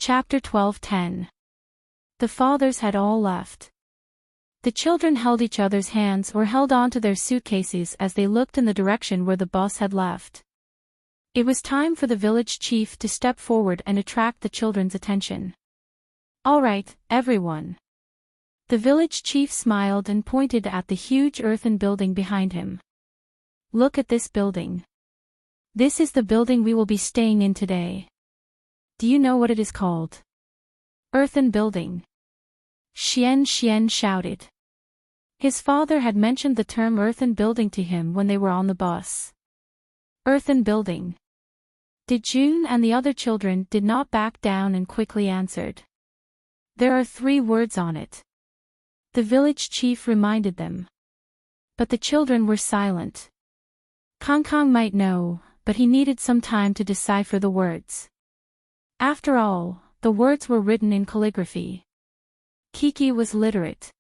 Chapter 12:10. The fathers had all left. The children held each other's hands or held on to their suitcases as they looked in the direction where the bus had left. It was time for the village chief to step forward and attract the children's attention. "All right, everyone." The village chief smiled and pointed at the huge earthen building behind him. "Look at this building. This is the building we will be staying in today. Do you know what it is called?" "Earthen building." Xian shouted. His father had mentioned the term earthen building to him when they were on the bus. "Earthen building." June and the other children did not back down and quickly answered. "There are 3 words on it," the village chief reminded them. But the children were silent. Kong might know, but he needed some time to decipher the words. After all, the words were written in calligraphy. Kiki was literate.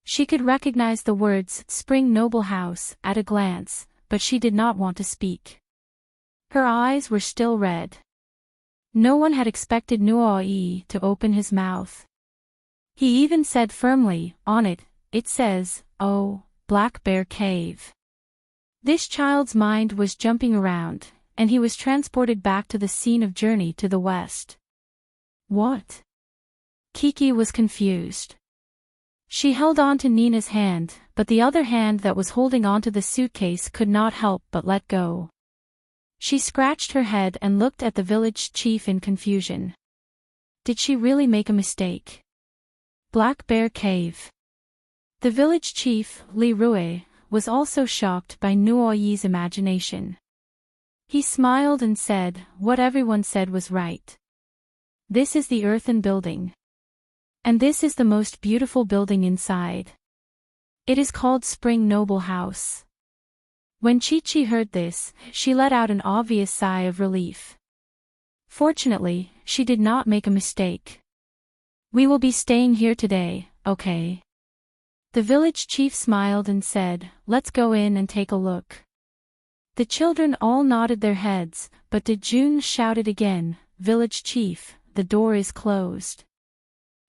She could recognize the words "Spring Noble House" at a glance, but she did not want to speak. Her eyes were still red. No one had expected Nuoi to open his mouth. He even said firmly, "On it, it says, oh, Black Bear Cave." This child's mind was jumping around, and he was transported back to the scene of Journey to the West. What? Kiki was confused. She held on to Nina's hand, but the other hand that was holding onto the suitcase could not help but let go. She scratched her head and looked at the village chief in confusion. Did she really make a mistake? Black Bear Cave. The village chief, Li Rue, was also shocked by Nuoyi's imagination. He smiled and said, "What everyone said was right. This is the earthen building. And this is the most beautiful building inside. It is called Spring Noble House." When Chi-Chi heard this, she let out an obvious sigh of relief. Fortunately, she did not make a mistake. "We will be staying here today, okay?" The village chief smiled and said, "Let's go in and take a look." The children all nodded their heads, but June shouted again, "Village chief, the door is closed."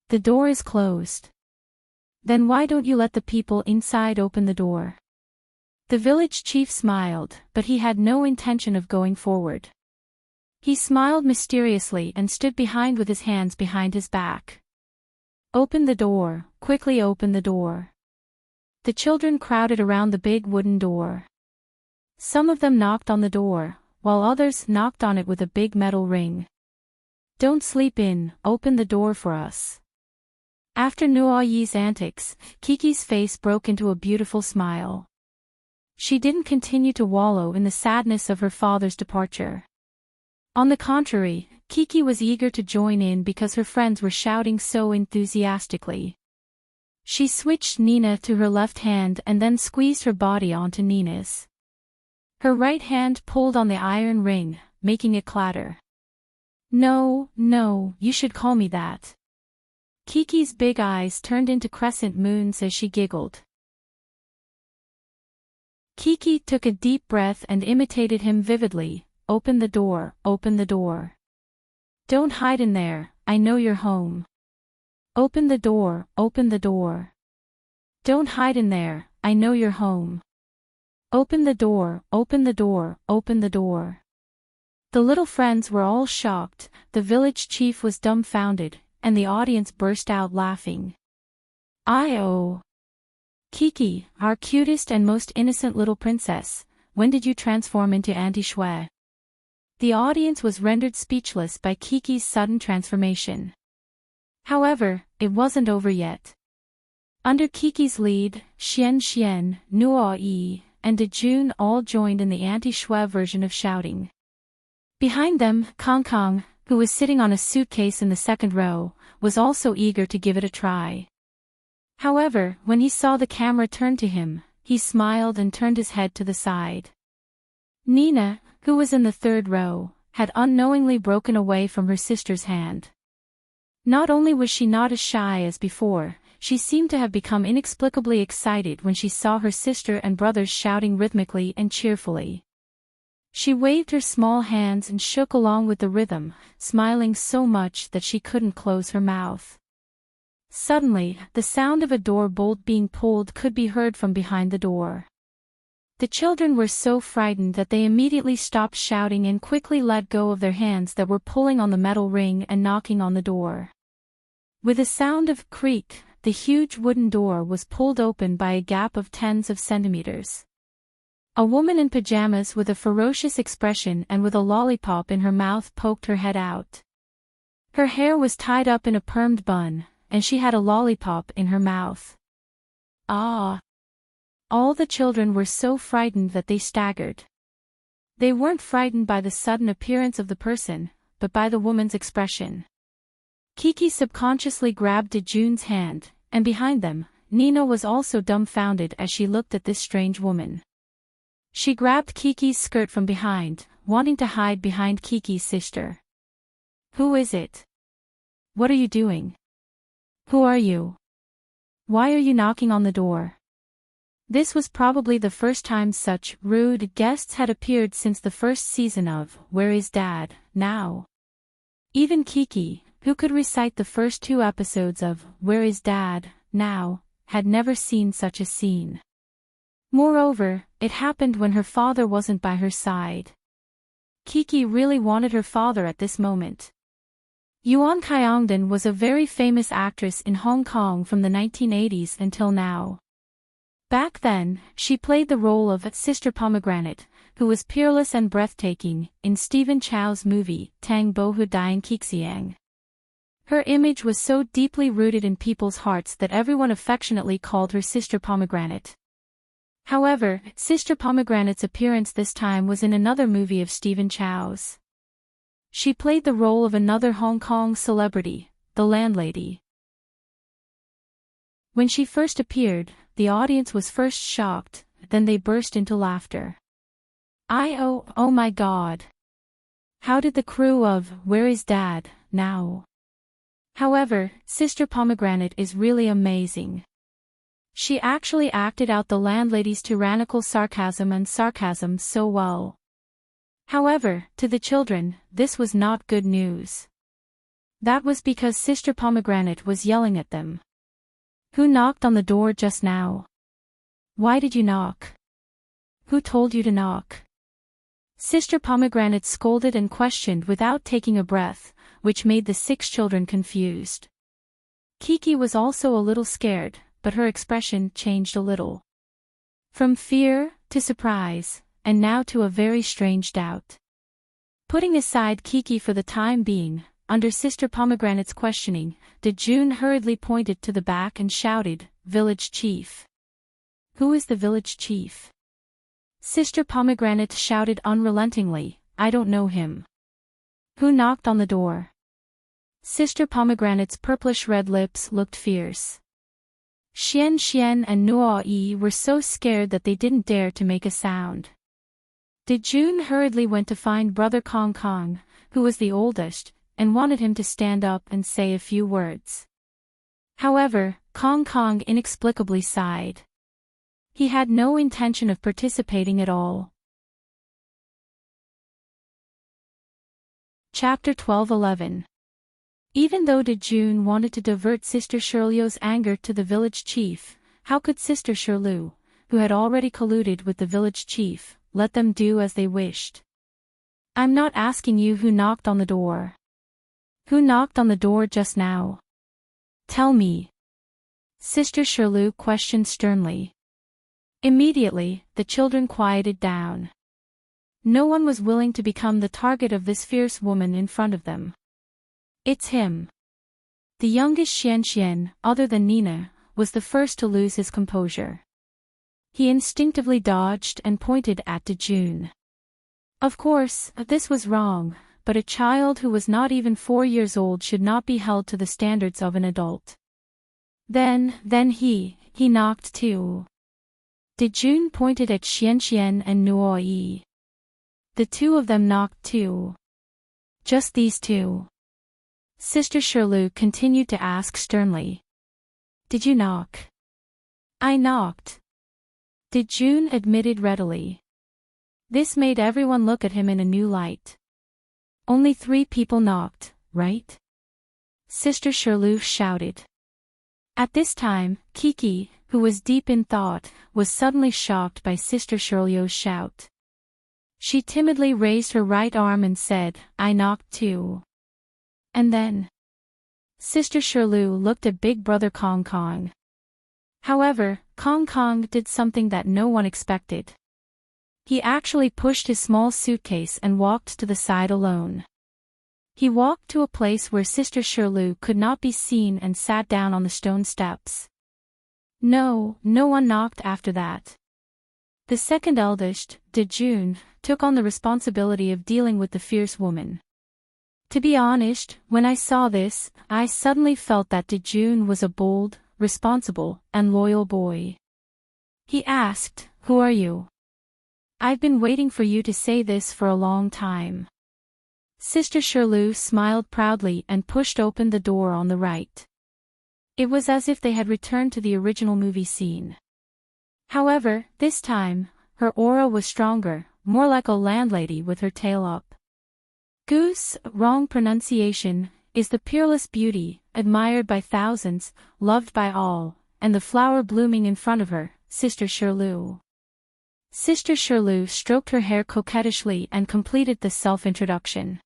"The door is closed. Then why don't you let the people inside open the door?" The village chief smiled, but he had no intention of going forward. He smiled mysteriously and stood behind with his hands behind his back. "Open the door, quickly open the door." The children crowded around the big wooden door. Some of them knocked on the door, while others knocked on it with a big metal ring. "Don't sleep in, open the door for us." After Nuoyi's antics, Kiki's face broke into a beautiful smile. She didn't continue to wallow in the sadness of her father's departure. On the contrary, Kiki was eager to join in because her friends were shouting so enthusiastically. She switched Nina to her left hand and then squeezed her body onto Nina's. Her right hand pulled on the iron ring, making it clatter. No, you should call me that." Kiki's big eyes turned into crescent moons as she giggled. Kiki took a deep breath and imitated him vividly. "Open the door, open the door. Don't hide in there, I know you're home. Open the door, open the door. Don't hide in there, I know you're home. Open the door, open the door, open the door." The little friends were all shocked, the village chief was dumbfounded, and the audience burst out laughing. "Oh! Kiki, our cutest and most innocent little princess, when did you transform into Auntie Shui?" The audience was rendered speechless by Kiki's sudden transformation. However, it wasn't over yet. Under Kiki's lead, Xian, Nuoi, and June all joined in the Auntie Shui version of shouting. Behind them, Kong, who was sitting on a suitcase in the second row, was also eager to give it a try. However, when he saw the camera turn to him, he smiled and turned his head to the side. Nina, who was in the third row, had unknowingly broken away from her sister's hand. Not only was she not as shy as before, she seemed to have become inexplicably excited when she saw her sister and brothers shouting rhythmically and cheerfully. She waved her small hands and shook along with the rhythm, smiling so much that she couldn't close her mouth. Suddenly, the sound of a door bolt being pulled could be heard from behind the door. The children were so frightened that they immediately stopped shouting and quickly let go of their hands that were pulling on the metal ring and knocking on the door. With a sound of creak, the huge wooden door was pulled open by a gap of tens of centimeters. A woman in pajamas with a ferocious expression and with a lollipop in her mouth poked her head out. Her hair was tied up in a permed bun, and she had a lollipop in her mouth. Ah! All the children were so frightened that they staggered. They weren't frightened by the sudden appearance of the person, but by the woman's expression. Kiki subconsciously grabbed June's hand, and behind them, Nina was also dumbfounded as she looked at this strange woman. She grabbed Kiki's skirt from behind, wanting to hide behind Kiki's sister. "Who is it? What are you doing? Who are you? Why are you knocking on the door?" This was probably the first time such rude guests had appeared since the first season of Where is Dad, Now? Even Kiki, who could recite the first 2 episodes of Where is Dad, Now, had never seen such a scene. Moreover, it happened when her father wasn't by her side. Kiki really wanted her father at this moment. Yuan Kyongdan was a very famous actress in Hong Kong from the 1980s until now. Back then, she played the role of Sister Pomegranate, who was peerless and breathtaking, in Stephen Chow's movie, Tang Bo Hu Dien Kixiang. Her image was so deeply rooted in people's hearts that everyone affectionately called her Sister Pomegranate. However, Sister Pomegranate's appearance this time was in another movie of Stephen Chow's. She played the role of another Hong Kong celebrity, the landlady. When she first appeared, the audience was first shocked, then they burst into laughter. Oh my God! How did the crew of Where is Dad, Now? However, Sister Pomegranate is really amazing. She actually acted out the landlady's tyrannical sarcasm so well. However, to the children, this was not good news. That was because Sister Pomegranate was yelling at them. "Who knocked on the door just now? Why did you knock? Who told you to knock?" Sister Pomegranate scolded and questioned without taking a breath, which made the 6 children confused. Kiki was also a little scared, but her expression changed a little. From fear, to surprise, and now to a very strange doubt. Putting aside Kiki for the time being, under Sister Pomegranate's questioning, June hurriedly pointed to the back and shouted, "Village Chief." "Who is the village chief?" Sister Pomegranate shouted unrelentingly, "I don't know him." "Who knocked on the door?" Sister Pomegranate's purplish-red lips looked fierce. Xian and Nuo Yi were so scared that they didn't dare to make a sound. June hurriedly went to find Brother Kong Kong, who was the oldest, and wanted him to stand up and say a few words. However, Kong Kong inexplicably sighed. He had no intention of participating at all. Chapter 12:11. Even though June wanted to divert Sister Shirley's anger to the village chief, how could Sister Shirley, who had already colluded with the village chief, let them do as they wished? "I'm not asking you who knocked on the door. Who knocked on the door just now? Tell me." Sister Shirley questioned sternly. Immediately, the children quieted down. No one was willing to become the target of this fierce woman in front of them. "It's him." The youngest Xian, other than Nina, was the first to lose his composure. He instinctively dodged and pointed at June. Of course, this was wrong, but a child who was not even 4 years old should not be held to the standards of an adult. Then he knocked too. June pointed at Xian and Nuo Yi. The 2 of them knocked too. "Just these 2? Sister Shirley continued to ask sternly. "Did you knock?" "I knocked," June admitted readily. This made everyone look at him in a new light. Only 3 people knocked, right? Sister Shirley shouted. At this time, Kiki, who was deep in thought, was suddenly shocked by Sister Shirley's shout. She timidly raised her right arm and said, I knocked too. And then Sister Shirley looked at Big Brother Kong Kong. However, Kong Kong did something that no one expected. He actually pushed his small suitcase and walked to the side alone. He walked to a place where Sister Shirley could not be seen and sat down on the stone steps. No one knocked after that. The second eldest, Dejun, took on the responsibility of dealing with the fierce woman. To be honest, when I saw this, I suddenly felt that Dejun was a bold, responsible, and loyal boy. He asked, Who are you? I've been waiting for you to say this for a long time. Sister Shirley smiled proudly and pushed open the door on the right. It was as if they had returned to the original movie scene. However, this time, her aura was stronger, more like a landlady with her tail up. Goose, wrong pronunciation, is the peerless beauty, admired by thousands, loved by all, and the flower blooming in front of her, Sister Shirley. Sister Shirley stroked her hair coquettishly and completed the self-introduction.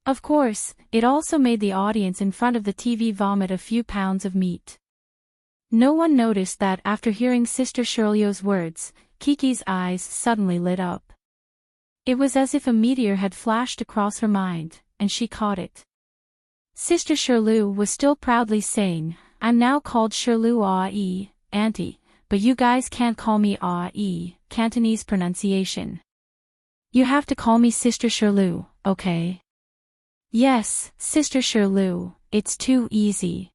Of course, it also made the audience in front of the TV vomit a few pounds of meat. No one noticed that after hearing Sister Shirley's words, Kiki's eyes suddenly lit up. It was as if a meteor had flashed across her mind, and she caught it. Sister Shirley was still proudly saying, I'm now called Shirley Ah-ee, Auntie, but you guys can't call me Ah-ee, Cantonese pronunciation. You have to call me Sister Shirley, okay? Yes, Sister Shirley, it's too easy.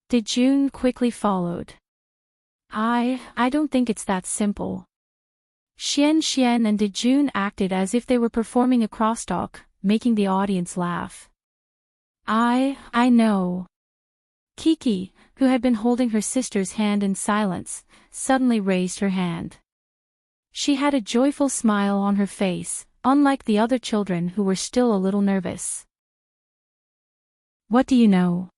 Dejun quickly followed. I don't think it's that simple. Xian and Dejun acted as if they were performing a crosstalk, making the audience laugh. I know. Kiki, who had been holding her sister's hand in silence, suddenly raised her hand. She had a joyful smile on her face, unlike the other children who were still a little nervous. What do you know?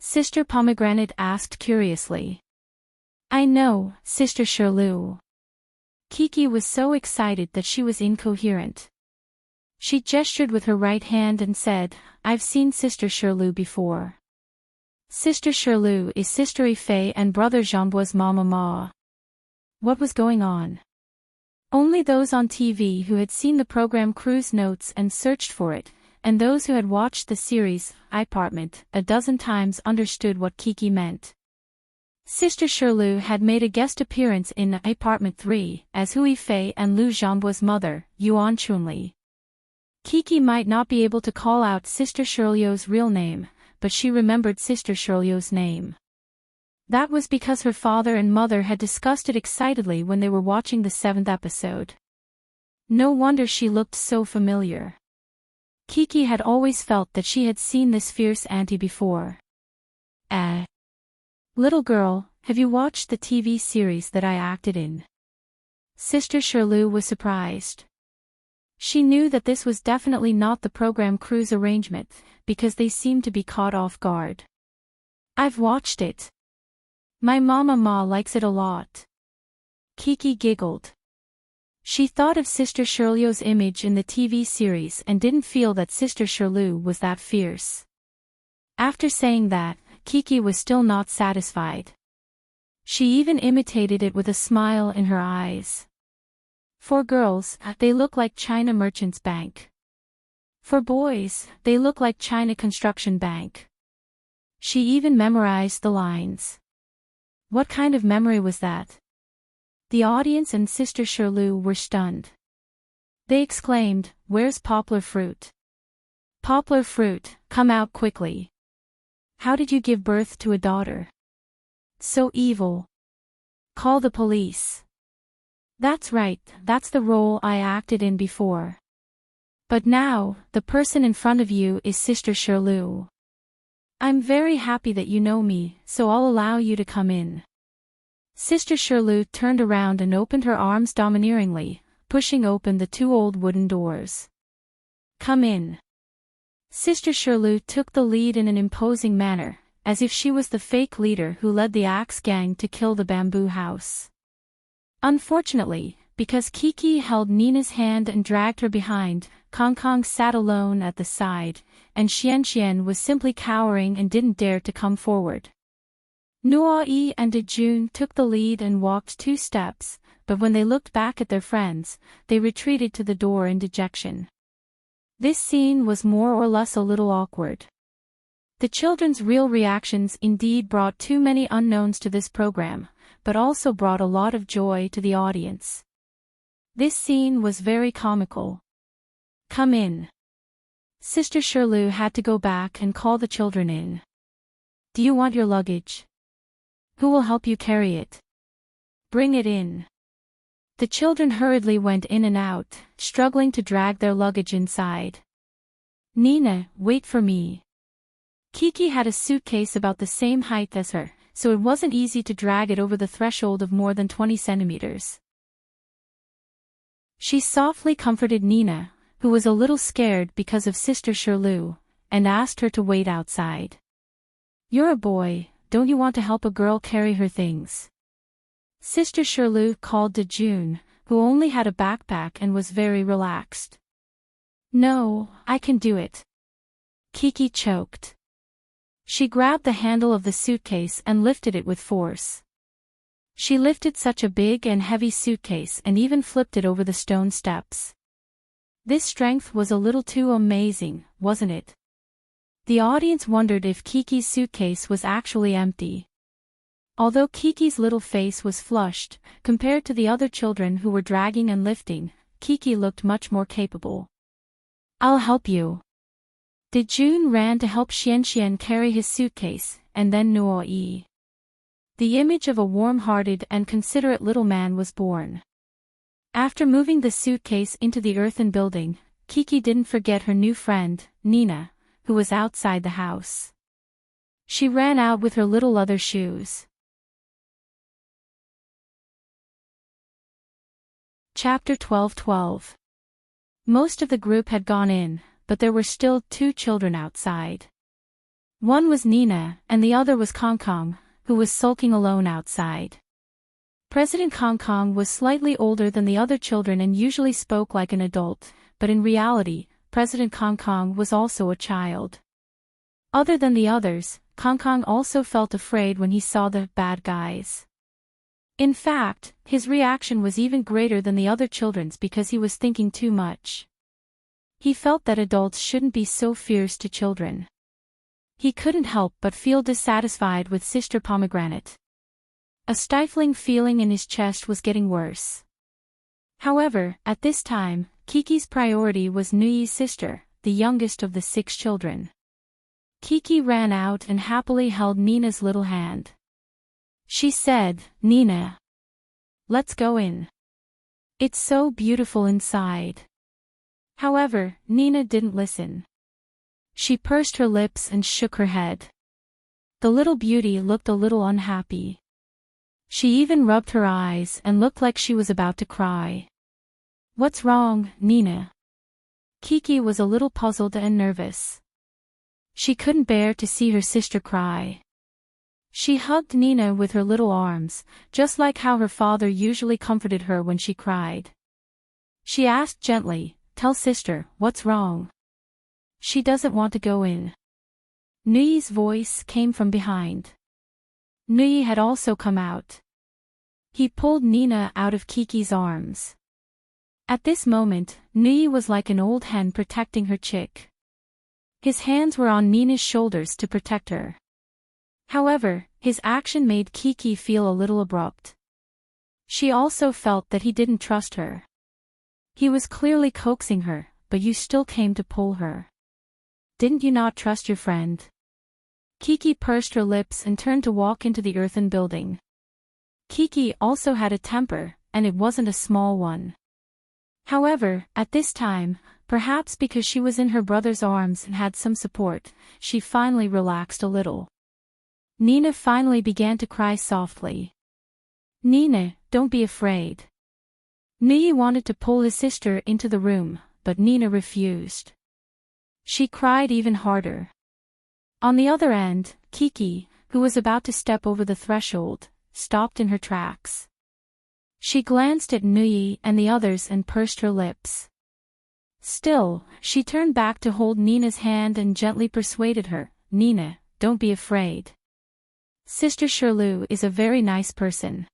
Sister Pomegranate asked curiously. I know, Sister Shirley. Kiki was so excited that she was incoherent. She gestured with her right hand and said, I've seen Sister Shirley before. Sister Shirley is Sister Ifei and Brother Jeanbois' Mama Ma. What was going on? Only those on TV who had seen the program Cruise Notes and searched for it, and those who had watched the series, Apartment, a dozen times understood what Kiki meant. Sister Shirley had made a guest appearance in Apartment 3, as Hui Fei and Lu Zhanbo's mother, Yuan Chunli. Kiki might not be able to call out Sister Shirley's real name, but she remembered Sister Shirley's name. That was because her father and mother had discussed it excitedly when they were watching the 7th episode. No wonder she looked so familiar. Kiki had always felt that she had seen this fierce auntie before. Little girl, have you watched the TV series that I acted in? Sister Shirley was surprised. She knew that this was definitely not the program Cruise arrangement, because they seemed to be caught off guard. I've watched it. My Mama Ma likes it a lot. Kiki giggled. She thought of Sister Shirley's image in the TV series and didn't feel that Sister Shirley was that fierce. After saying that, Kiki was still not satisfied. She even imitated it with a smile in her eyes. For girls, they look like China Merchants Bank. For boys, they look like China Construction Bank. She even memorized the lines. What kind of memory was that? The audience and Sister Shirley were stunned. They exclaimed, "Where's poplar fruit? Poplar fruit, come out quickly. How did you give birth to a daughter? So evil. Call the police." That's right, that's the role I acted in before. But now, the person in front of you is Sister Shirley. I'm very happy that you know me, so I'll allow you to come in. Sister Shirley turned around and opened her arms domineeringly, pushing open the two old wooden doors. "Come in." Sister Shirley took the lead in an imposing manner, as if she was the fake leader who led the axe gang to kill the bamboo house. Unfortunately, because Kiki held Nina's hand and dragged her behind, Kong Kong sat alone at the side, and Xian Xian was simply cowering and didn't dare to come forward. Nuai and Dejun took the lead and walked 2 steps, but when they looked back at their friends, they retreated to the door in dejection. This scene was more or less a little awkward. The children's real reactions indeed brought too many unknowns to this program, but also brought a lot of joy to the audience. This scene was very comical. "Come in." Sister Shirley had to go back and call the children in. "Do you want your luggage? Who will help you carry it? Bring it in." The children hurriedly went in and out, struggling to drag their luggage inside. "Nina, wait for me." Kiki had a suitcase about the same height as her, so it wasn't easy to drag it over the threshold of more than 20 centimeters. She softly comforted Nina, who was a little scared because of Sister Shirley, and asked her to wait outside. "You're a boy, don't you want to help a girl carry her things?" Sister Shirley called Dejun, who only had a backpack and was very relaxed. "No, I can do it." Kiki choked. She grabbed the handle of the suitcase and lifted it with force. She lifted such a big and heavy suitcase and even flipped it over the stone steps. This strength was a little too amazing, wasn't it? The audience wondered if Kiki's suitcase was actually empty. Although Kiki's little face was flushed, compared to the other children who were dragging and lifting, Kiki looked much more capable. "I'll help you." Dejun ran to help Xian Xian carry his suitcase, and then Nuai. The image of a warm-hearted and considerate little man was born. After moving the suitcase into the earthen building, Kiki didn't forget her new friend, Nina, who was outside the house. She ran out with her little leather shoes. Chapter 12:12. Most of the group had gone in, but there were still 2 children outside. One was Nina, and the other was Kong Kong, who was sulking alone outside. President Kong Kong was slightly older than the other children and usually spoke like an adult, but in reality, President Kong Kong was also a child. Other than the others, Kong Kong also felt afraid when he saw the bad guys. In fact, his reaction was even greater than the other children's because he was thinking too much. He felt that adults shouldn't be so fierce to children. He couldn't help but feel dissatisfied with Sister Pomegranate. A stifling feeling in his chest was getting worse. However, at this time, Kiki's priority was Nui's sister, the youngest of the 6 children. Kiki ran out and happily held Nina's little hand. She said, "Nina, let's go in. It's so beautiful inside." However, Nina didn't listen. She pursed her lips and shook her head. The little beauty looked a little unhappy. She even rubbed her eyes and looked like she was about to cry. "What's wrong, Nina?" Kiki was a little puzzled and nervous. She couldn't bear to see her sister cry. She hugged Nina with her little arms, just like how her father usually comforted her when she cried. She asked gently, "Tell sister, what's wrong?" "She doesn't want to go in." Nui's voice came from behind. Nui had also come out. He pulled Nina out of Kiki's arms. At this moment, Nui was like an old hen protecting her chick. His hands were on Nina's shoulders to protect her. However, his action made Kiki feel a little abrupt. She also felt that he didn't trust her. He was clearly coaxing her, but you still came to pull her. Didn't you not trust your friend? Kiki pursed her lips and turned to walk into the earthen building. Kiki also had a temper, and it wasn't a small one. However, at this time, perhaps because she was in her brother's arms and had some support, she finally relaxed a little. Nina finally began to cry softly. "Nina, don't be afraid." Nuyi wanted to pull his sister into the room, but Nina refused. She cried even harder. On the other end, Kiki, who was about to step over the threshold, stopped in her tracks. She glanced at Nuyi and the others and pursed her lips. Still, she turned back to hold Nina's hand and gently persuaded her, "Nina, don't be afraid. Sister Shirley is a very nice person."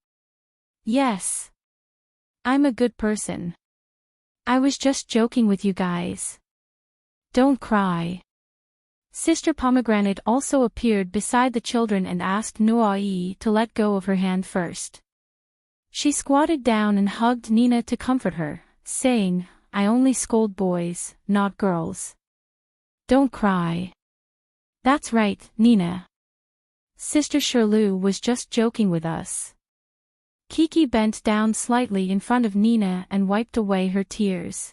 "Yes. I'm a good person. I was just joking with you guys. Don't cry." Sister Pomegranate also appeared beside the children and asked Nuai to let go of her hand first. She squatted down and hugged Nina to comfort her, saying, "I only scold boys, not girls. Don't cry." "That's right, Nina. Sister Shirley was just joking with us." Kiki bent down slightly in front of Nina and wiped away her tears.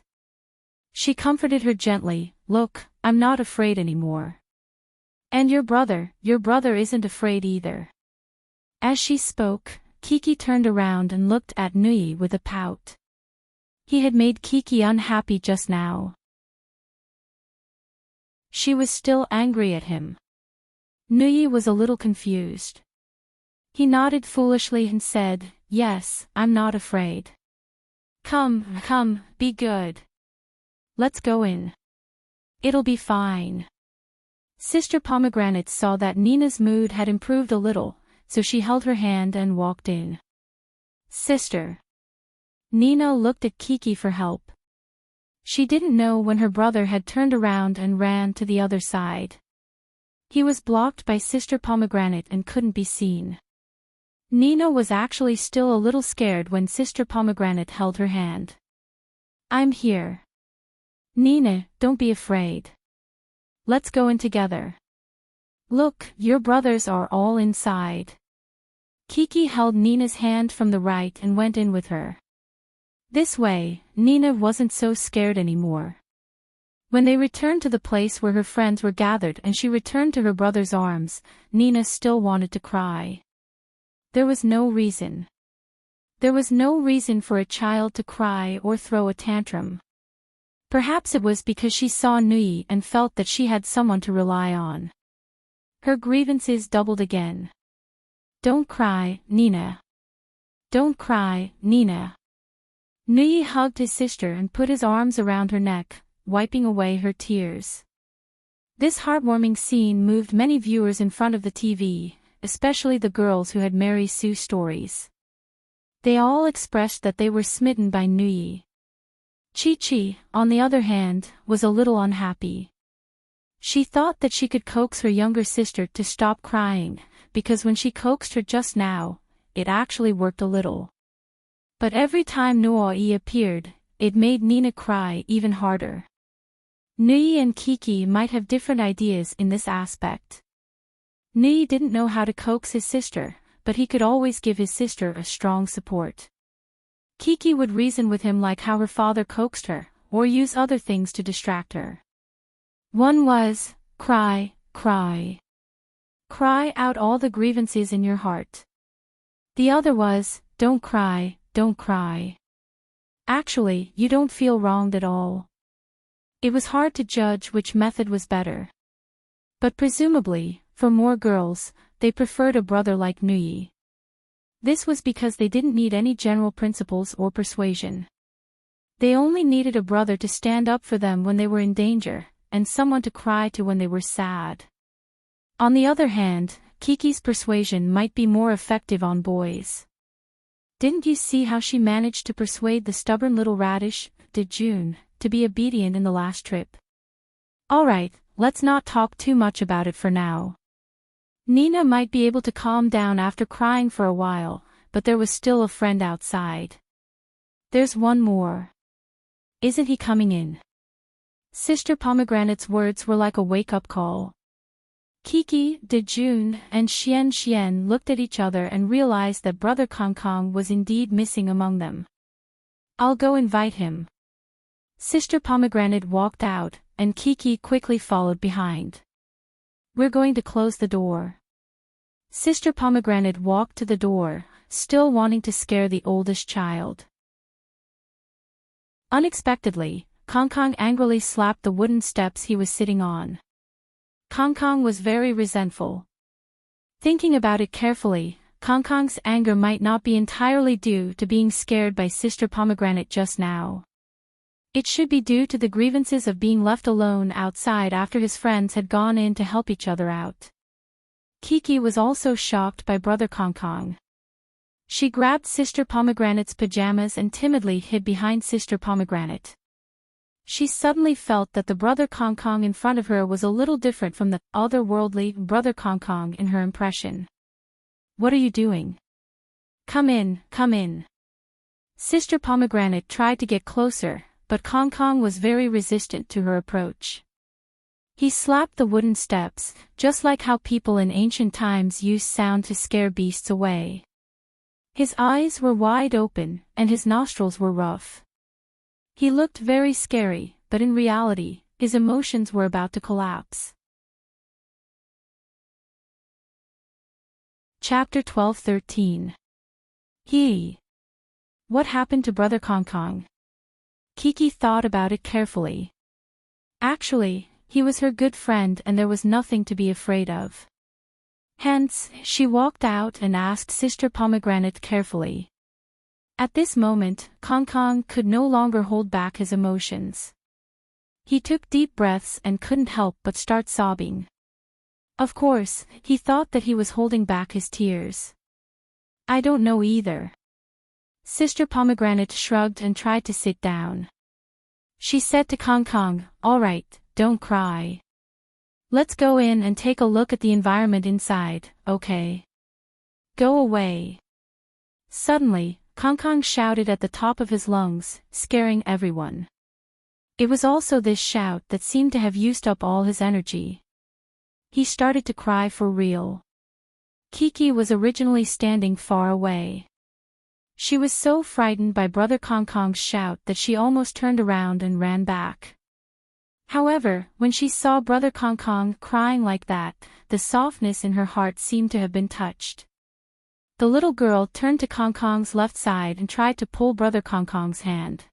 She comforted her gently, "Look, I'm not afraid anymore. And your brother isn't afraid either." As she spoke, Kiki turned around and looked at Nuyi with a pout. He had made Kiki unhappy just now. She was still angry at him. Nuyi was a little confused. He nodded foolishly and said, "Yes, I'm not afraid. Come, be good. Let's go in. It'll be fine." Sister Pomegranate saw that Nina's mood had improved a little, so she held her hand and walked in. "Sister." Nina looked at Kiki for help. She didn't know when her brother had turned around and ran to the other side. He was blocked by Sister Pomegranate and couldn't be seen. Nina was actually still a little scared when Sister Pomegranate held her hand. "I'm here. Nina, don't be afraid. Let's go in together. Look, your brothers are all inside." Kiki held Nina's hand from the right and went in with her. This way, Nina wasn't so scared anymore. When they returned to the place where her friends were gathered and she returned to her brother's arms, Nina still wanted to cry. There was no reason. There was no reason for a child to cry or throw a tantrum. Perhaps it was because she saw Nuyi and felt that she had someone to rely on. Her grievances doubled again. "Don't cry, Nina. Don't cry, Nina." Nuyi hugged his sister and put his arms around her neck, wiping away her tears. This heartwarming scene moved many viewers in front of the TV, especially the girls who had Mary Sue stories. They all expressed that they were smitten by Nuyi. Chi-Chi, on the other hand, was a little unhappy. She thought that she could coax her younger sister to stop crying, because when she coaxed her just now, it actually worked a little. But every time Nuai appeared, it made Nina cry even harder. Nuyi and Kiki might have different ideas in this aspect. Nuyi didn't know how to coax his sister, but he could always give his sister a strong support. Kiki would reason with him like how her father coaxed her, or use other things to distract her. One was, cry, cry. Cry out all the grievances in your heart. The other was, don't cry, don't cry. Actually, you don't feel wronged at all. It was hard to judge which method was better. But presumably, for more girls, they preferred a brother like Nuyi. This was because they didn't need any general principles or persuasion. They only needed a brother to stand up for them when they were in danger, and someone to cry to when they were sad. On the other hand, Kiki's persuasion might be more effective on boys. Didn't you see how she managed to persuade the stubborn little radish, June, to be obedient in the last trip? Alright, let's not talk too much about it for now. Nina might be able to calm down after crying for a while, but there was still a friend outside. There's one more. Isn't he coming in? Sister Pomegranate's words were like a wake-up call. Kiki, June, and Xian looked at each other and realized that Brother Kong was indeed missing among them. I'll go invite him. Sister Pomegranate walked out, and Kiki quickly followed behind. We're going to close the door. Sister Pomegranate walked to the door, still wanting to scare the oldest child. Unexpectedly, Kong Kong angrily slapped the wooden steps he was sitting on. Kong Kong was very resentful. Thinking about it carefully, Kong Kong's anger might not be entirely due to being scared by Sister Pomegranate just now. It should be due to the grievances of being left alone outside after his friends had gone in to help each other out. Kiki was also shocked by Brother Kong Kong. She grabbed Sister Pomegranate's pajamas and timidly hid behind Sister Pomegranate. She suddenly felt that the Brother Kong Kong in front of her was a little different from the otherworldly Brother Kong Kong in her impression. "What are you doing? Come in, come in." Sister Pomegranate tried to get closer, but Kong Kong was very resistant to her approach. He slapped the wooden steps, just like how people in ancient times used sound to scare beasts away. His eyes were wide open, and his nostrils were rough. He looked very scary, but in reality, his emotions were about to collapse. Chapter 12-13. What happened to Brother Kong Kong? Kiki thought about it carefully. Actually, he was her good friend and there was nothing to be afraid of. Hence, she walked out and asked Sister Pomegranate carefully. At this moment, Kong Kong could no longer hold back his emotions. He took deep breaths and couldn't help but start sobbing. Of course, he thought that he was holding back his tears. "I don't know either." Sister Pomegranate shrugged and tried to sit down. She said to Kong Kong, "All right, don't cry. Let's go in and take a look at the environment inside, okay? Go away." Suddenly, Kong Kong shouted at the top of his lungs, scaring everyone. It was also this shout that seemed to have used up all his energy. He started to cry for real. Kiki was originally standing far away. She was so frightened by Brother Kong Kong's shout that she almost turned around and ran back. However, when she saw Brother Kong Kong crying like that, the softness in her heart seemed to have been touched. The little girl turned to Kong Kong's left side and tried to pull Brother Kong Kong's hand.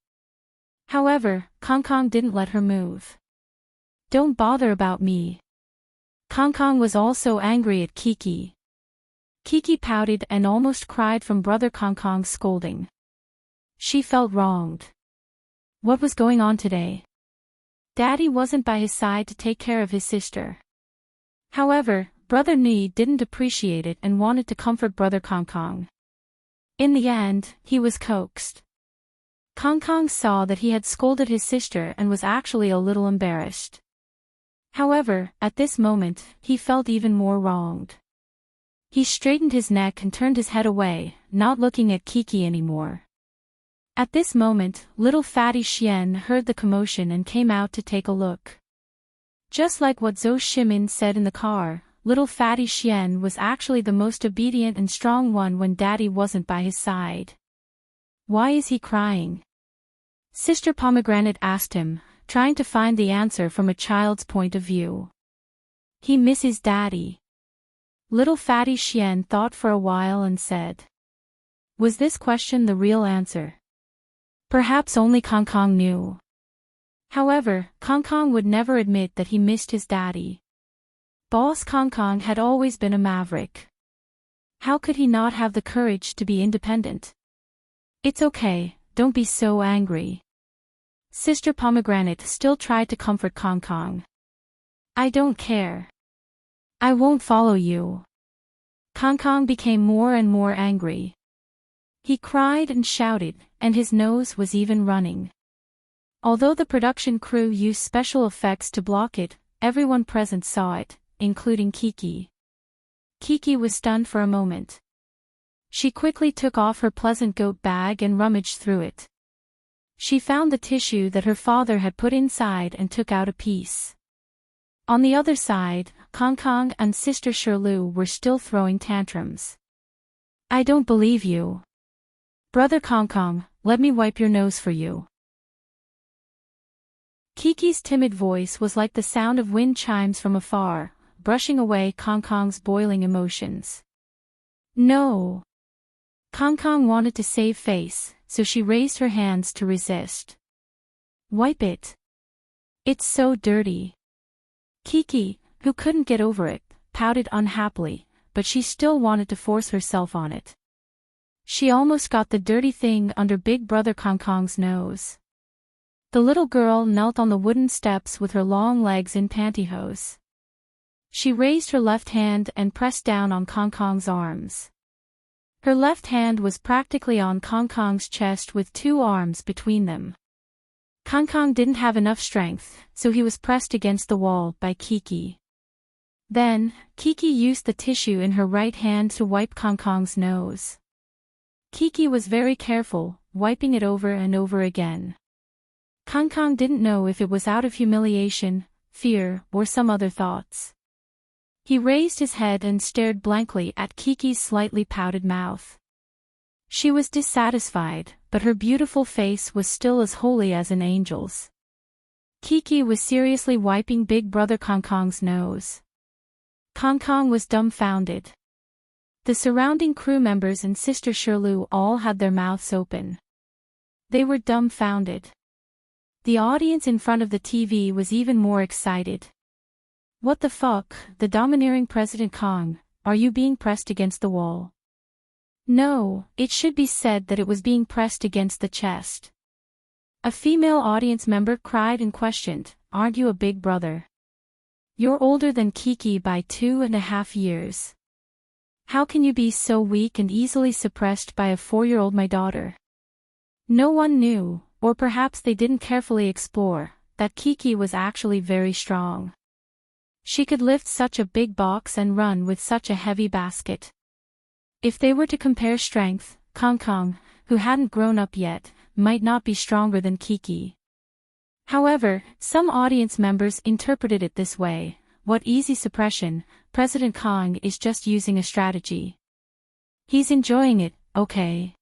However, Kong Kong didn't let her move. "Don't bother about me." Kong Kong was also angry at Kiki. Kiki pouted and almost cried from Brother Kong Kong's scolding. She felt wronged. What was going on today? Daddy wasn't by his side to take care of his sister. However, Brother Ni didn't appreciate it and wanted to comfort Brother Kong Kong. In the end, he was coaxed. Kong Kong saw that he had scolded his sister and was actually a little embarrassed. However, at this moment, he felt even more wronged. He straightened his neck and turned his head away, not looking at Kiki anymore. At this moment, little Fatty Xian heard the commotion and came out to take a look. Just like what Zhou Shimin said in the car, little Fatty Xian was actually the most obedient and strong one when Daddy wasn't by his side. "Why is he crying?" Sister Pomegranate asked him, trying to find the answer from a child's point of view. "He misses Daddy." Little Fatty Xian thought for a while and said. Was this question the real answer? Perhaps only Kong Kong knew. However, Kong Kong would never admit that he missed his daddy. Boss Kong Kong had always been a maverick. How could he not have the courage to be independent? "It's okay, don't be so angry." Sister Pomegranate still tried to comfort Kong Kong. "I don't care. I won't follow you." Kong Kong became more and more angry. He cried and shouted, and his nose was even running. Although the production crew used special effects to block it, everyone present saw it, including Kiki. Kiki was stunned for a moment. She quickly took off her pleasant goat bag and rummaged through it. She found the tissue that her father had put inside and took out a piece. On the other side, Kong Kong and Sister Shirlu were still throwing tantrums. "I don't believe you. Brother Kong Kong, let me wipe your nose for you." Kiki's timid voice was like the sound of wind chimes from afar, brushing away Kong Kong's boiling emotions. "No." Kong Kong wanted to save face, so she raised her hands to resist. Wipe it. It's so dirty. Kiki, who couldn't get over it, pouted unhappily, but she still wanted to force herself on it. She almost got the dirty thing under Big Brother Kong Kong's nose. The little girl knelt on the wooden steps with her long legs in pantyhose. She raised her left hand and pressed down on Kong Kong's arms. Her left hand was practically on Kong Kong's chest with two arms between them. Kong Kong didn't have enough strength, so he was pressed against the wall by Kiki. Then, Kiki used the tissue in her right hand to wipe Kong Kong's nose. Kiki was very careful, wiping it over and over again. Kong Kong didn't know if it was out of humiliation, fear, or some other thoughts. He raised his head and stared blankly at Kiki's slightly pouted mouth. She was dissatisfied, but her beautiful face was still as holy as an angel's. Kiki was seriously wiping Big Brother Kong Kong's nose. Kong Kong was dumbfounded. The surrounding crew members and Sister Shirley all had their mouths open. They were dumbfounded. The audience in front of the TV was even more excited. What the fuck, the domineering President Kong, are you being pressed against the wall? No, it should be said that it was being pressed against the chest. A female audience member cried and questioned, aren't you a big brother? You're older than Kiki by 2.5 years. How can you be so weak and easily suppressed by a 4-year-old my daughter? No one knew, or perhaps they didn't carefully explore, that Kiki was actually very strong. She could lift such a big box and run with such a heavy basket. If they were to compare strength, Kong Kong, who hadn't grown up yet, might not be stronger than Kiki. However, some audience members interpreted it this way, what easy suppression, President Kong is just using a strategy. He's enjoying it, okay.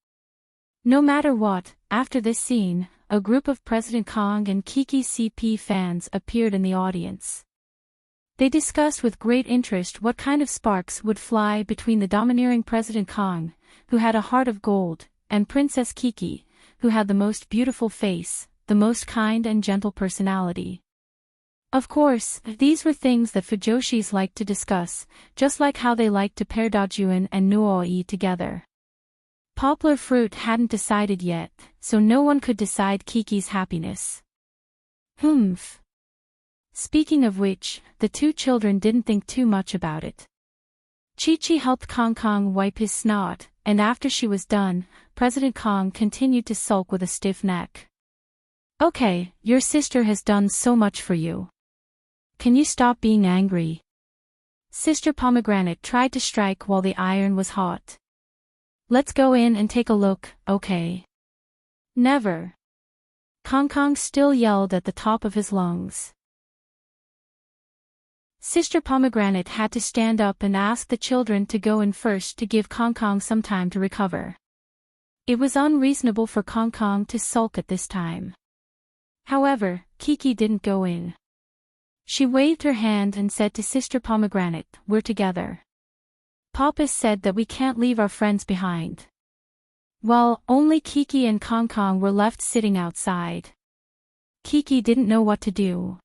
No matter what, after this scene, a group of President Kong and Kiki CP fans appeared in the audience. They discussed with great interest what kind of sparks would fly between the domineering President Kong, who had a heart of gold, and Princess Kiki, who had the most beautiful face, the most kind and gentle personality. Of course, these were things that fujoshis liked to discuss, just like how they liked to pair Dajuan and Nuoi together. Poplar Fruit hadn't decided yet, so no one could decide Kiki's happiness. Humph. Speaking of which, the two children didn't think too much about it. Chi-Chi helped Kong Kong wipe his snot, and after she was done, President Kong continued to sulk with a stiff neck. Okay, your sister has done so much for you. Can you stop being angry? Sister Pomegranate tried to strike while the iron was hot. Let's go in and take a look, okay? Never. Kong Kong still yelled at the top of his lungs. Sister Pomegranate had to stand up and ask the children to go in first to give Kong Kong some time to recover. It was unreasonable for Kong Kong to sulk at this time. However, Kiki didn't go in. She waved her hand and said to Sister Pomegranate, we're together. Papa said that we can't leave our friends behind. Well, only Kiki and Kong Kong were left sitting outside. Kiki didn't know what to do.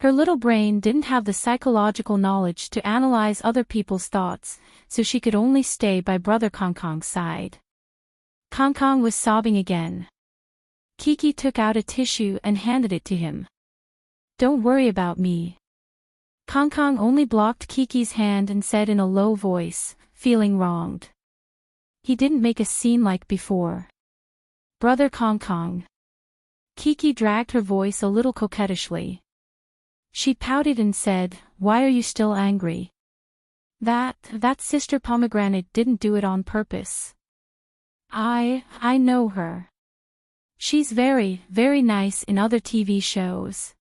Her little brain didn't have the psychological knowledge to analyze other people's thoughts, so she could only stay by Brother Kong Kong's side. Kong Kong was sobbing again. Kiki took out a tissue and handed it to him. Don't worry about me. Kong Kong only blocked Kiki's hand and said in a low voice, feeling wronged. He didn't make a scene like before. Brother Kong Kong. Kiki dragged her voice a little coquettishly. She pouted and said, why are you still angry? That Sister Pomegranate didn't do it on purpose. I know her. She's very, very nice in other TV shows.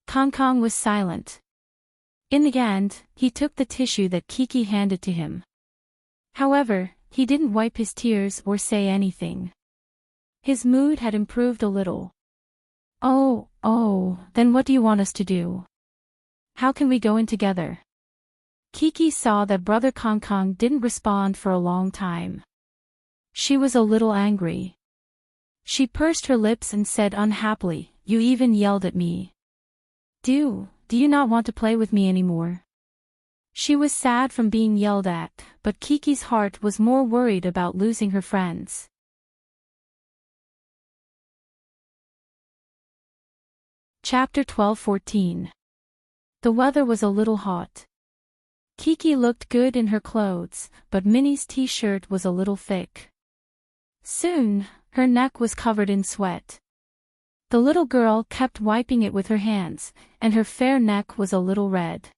Kong Kong was silent. In the end, he took the tissue that Kiki handed to him. However, he didn't wipe his tears or say anything. His mood had improved a little. Oh, then what do you want us to do? How can we go in together? Kiki saw that Brother Kong Kong didn't respond for a long time. She was a little angry. She pursed her lips and said unhappily, you even yelled at me. Do you not want to play with me anymore? She was sad from being yelled at, but Kiki's heart was more worried about losing her friends. Chapter 12-14. The weather was a little hot. Kiki looked good in her clothes, but Minnie's t-shirt was a little thick. Soon, her neck was covered in sweat. The little girl kept wiping it with her hands, and her fair neck was a little red.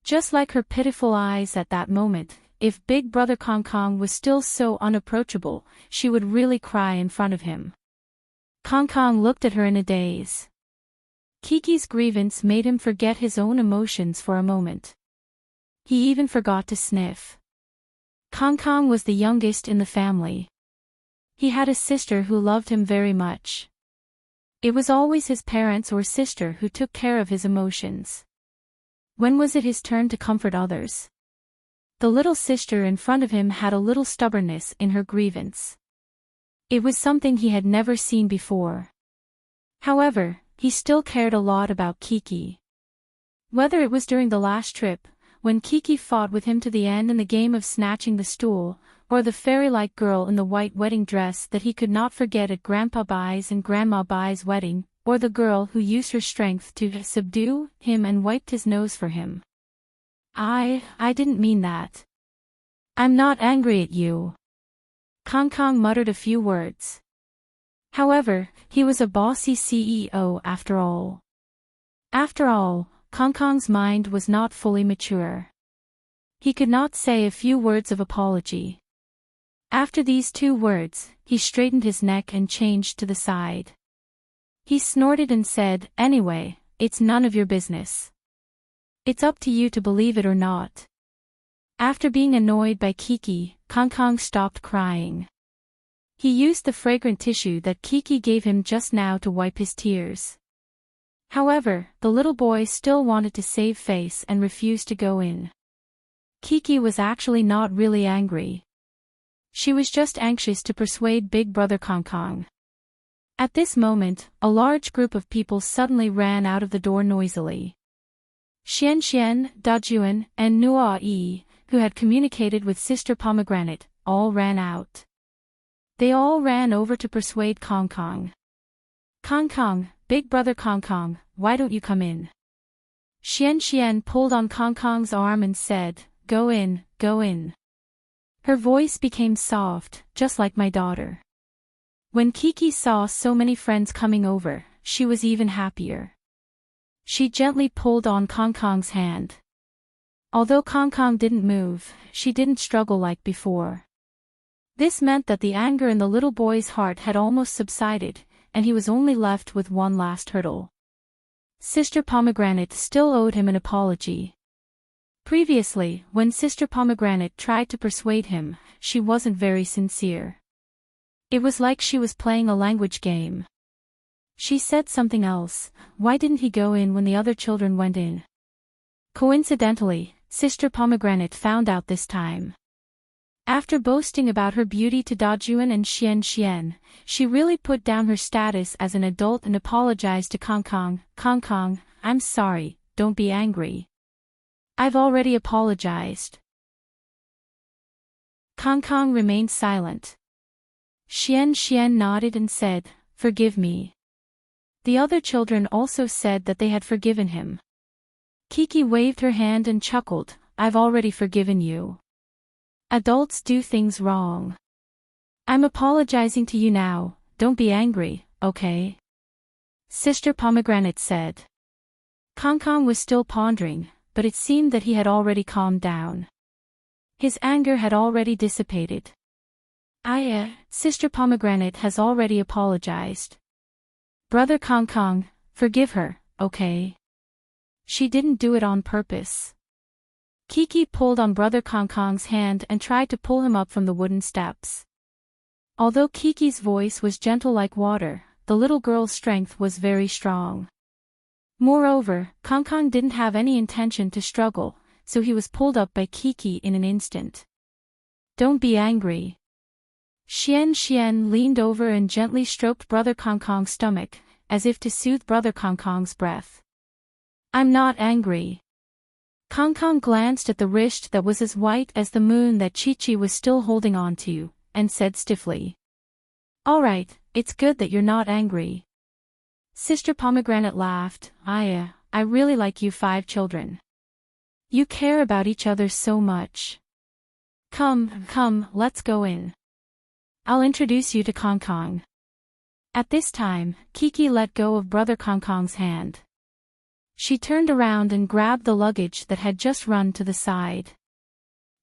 Just like her pitiful eyes at that moment, if Big Brother Kong Kong was still so unapproachable, she would really cry in front of him. Kong Kong looked at her in a daze. Kiki's grievance made him forget his own emotions for a moment. He even forgot to sniff. Kong Kong was the youngest in the family. He had a sister who loved him very much. It was always his parents or sister who took care of his emotions. When was it his turn to comfort others? The little sister in front of him had a little stubbornness in her grievance. It was something he had never seen before. However, he still cared a lot about Kiki. Whether it was during the last trip, when Kiki fought with him to the end in the game of snatching the stool, or the fairy-like girl in the white wedding dress that he could not forget at Grandpa Bai's and Grandma Bai's wedding, or the girl who used her strength to subdue him and wiped his nose for him. I didn't mean that. I'm not angry at you. Kong Kong muttered a few words. However, he was a bossy CEO after all. After all, Kong Kong's mind was not fully mature. He could not say a few words of apology. After these 2 words, he straightened his neck and changed to the side. He snorted and said, "Anyway, it's none of your business. It's up to you to believe it or not." After being annoyed by Kiki, Kong Kong stopped crying. He used the fragrant tissue that Kiki gave him just now to wipe his tears. However, the little boy still wanted to save face and refused to go in. Kiki was actually not really angry. She was just anxious to persuade Big Brother Kong Kong. At this moment, a large group of people suddenly ran out of the door noisily. Xian Xian, Dajuan, and Nua Yi, who had communicated with Sister Pomegranate, all ran out. They all ran over to persuade Kong Kong. "Kong Kong, Big Brother Kong Kong, why don't you come in?" Xian Xian pulled on Kong Kong's arm and said, "Go in, go in." Her voice became soft, just like my daughter. When Kiki saw so many friends coming over, she was even happier. She gently pulled on Kong Kong's hand. Although Kong Kong didn't move, she didn't struggle like before. This meant that the anger in the little boy's heart had almost subsided, and he was only left with one last hurdle. Sister Pomegranate still owed him an apology. Previously, when Sister Pomegranate tried to persuade him, she wasn't very sincere. It was like she was playing a language game. She said something else. Why didn't he go in when the other children went in? Coincidentally, Sister Pomegranate found out this time. After boasting about her beauty to Dajuan and Xian Xian, she really put down her status as an adult and apologized to Kong Kong. "Kong Kong, I'm sorry, don't be angry. I've already apologized." Kong Kong remained silent. Xian Xian nodded and said, "Forgive me." The other children also said that they had forgiven him. Kiki waved her hand and chuckled, "I've already forgiven you. Adults do things wrong. I'm apologizing to you now, don't be angry, okay?" Sister Pomegranate said. Kong Kong was still pondering, but it seemed that he had already calmed down. His anger had already dissipated. Sister Pomegranate has already apologized. Brother Kong Kong, forgive her, okay? She didn't do it on purpose. Kiki pulled on Brother Kong Kong's hand and tried to pull him up from the wooden steps. Although Kiki's voice was gentle like water, the little girl's strength was very strong. Moreover, Kong Kong didn't have any intention to struggle, so he was pulled up by Kiki in an instant. "Don't be angry." Xian Xian leaned over and gently stroked Brother Kong Kong's stomach, as if to soothe Brother Kong Kong's breath. I'm not angry. Kong Kong glanced at the wrist that was as white as the moon that Chi-Chi was still holding on to, and said stiffly. All right, it's good that you're not angry. Sister Pomegranate laughed. I really like you 5 children. You care about each other so much. Come, let's go in. I'll introduce you to Kong Kong. At this time, Kiki let go of Brother Kong Kong's hand. She turned around and grabbed the luggage that had just run to the side.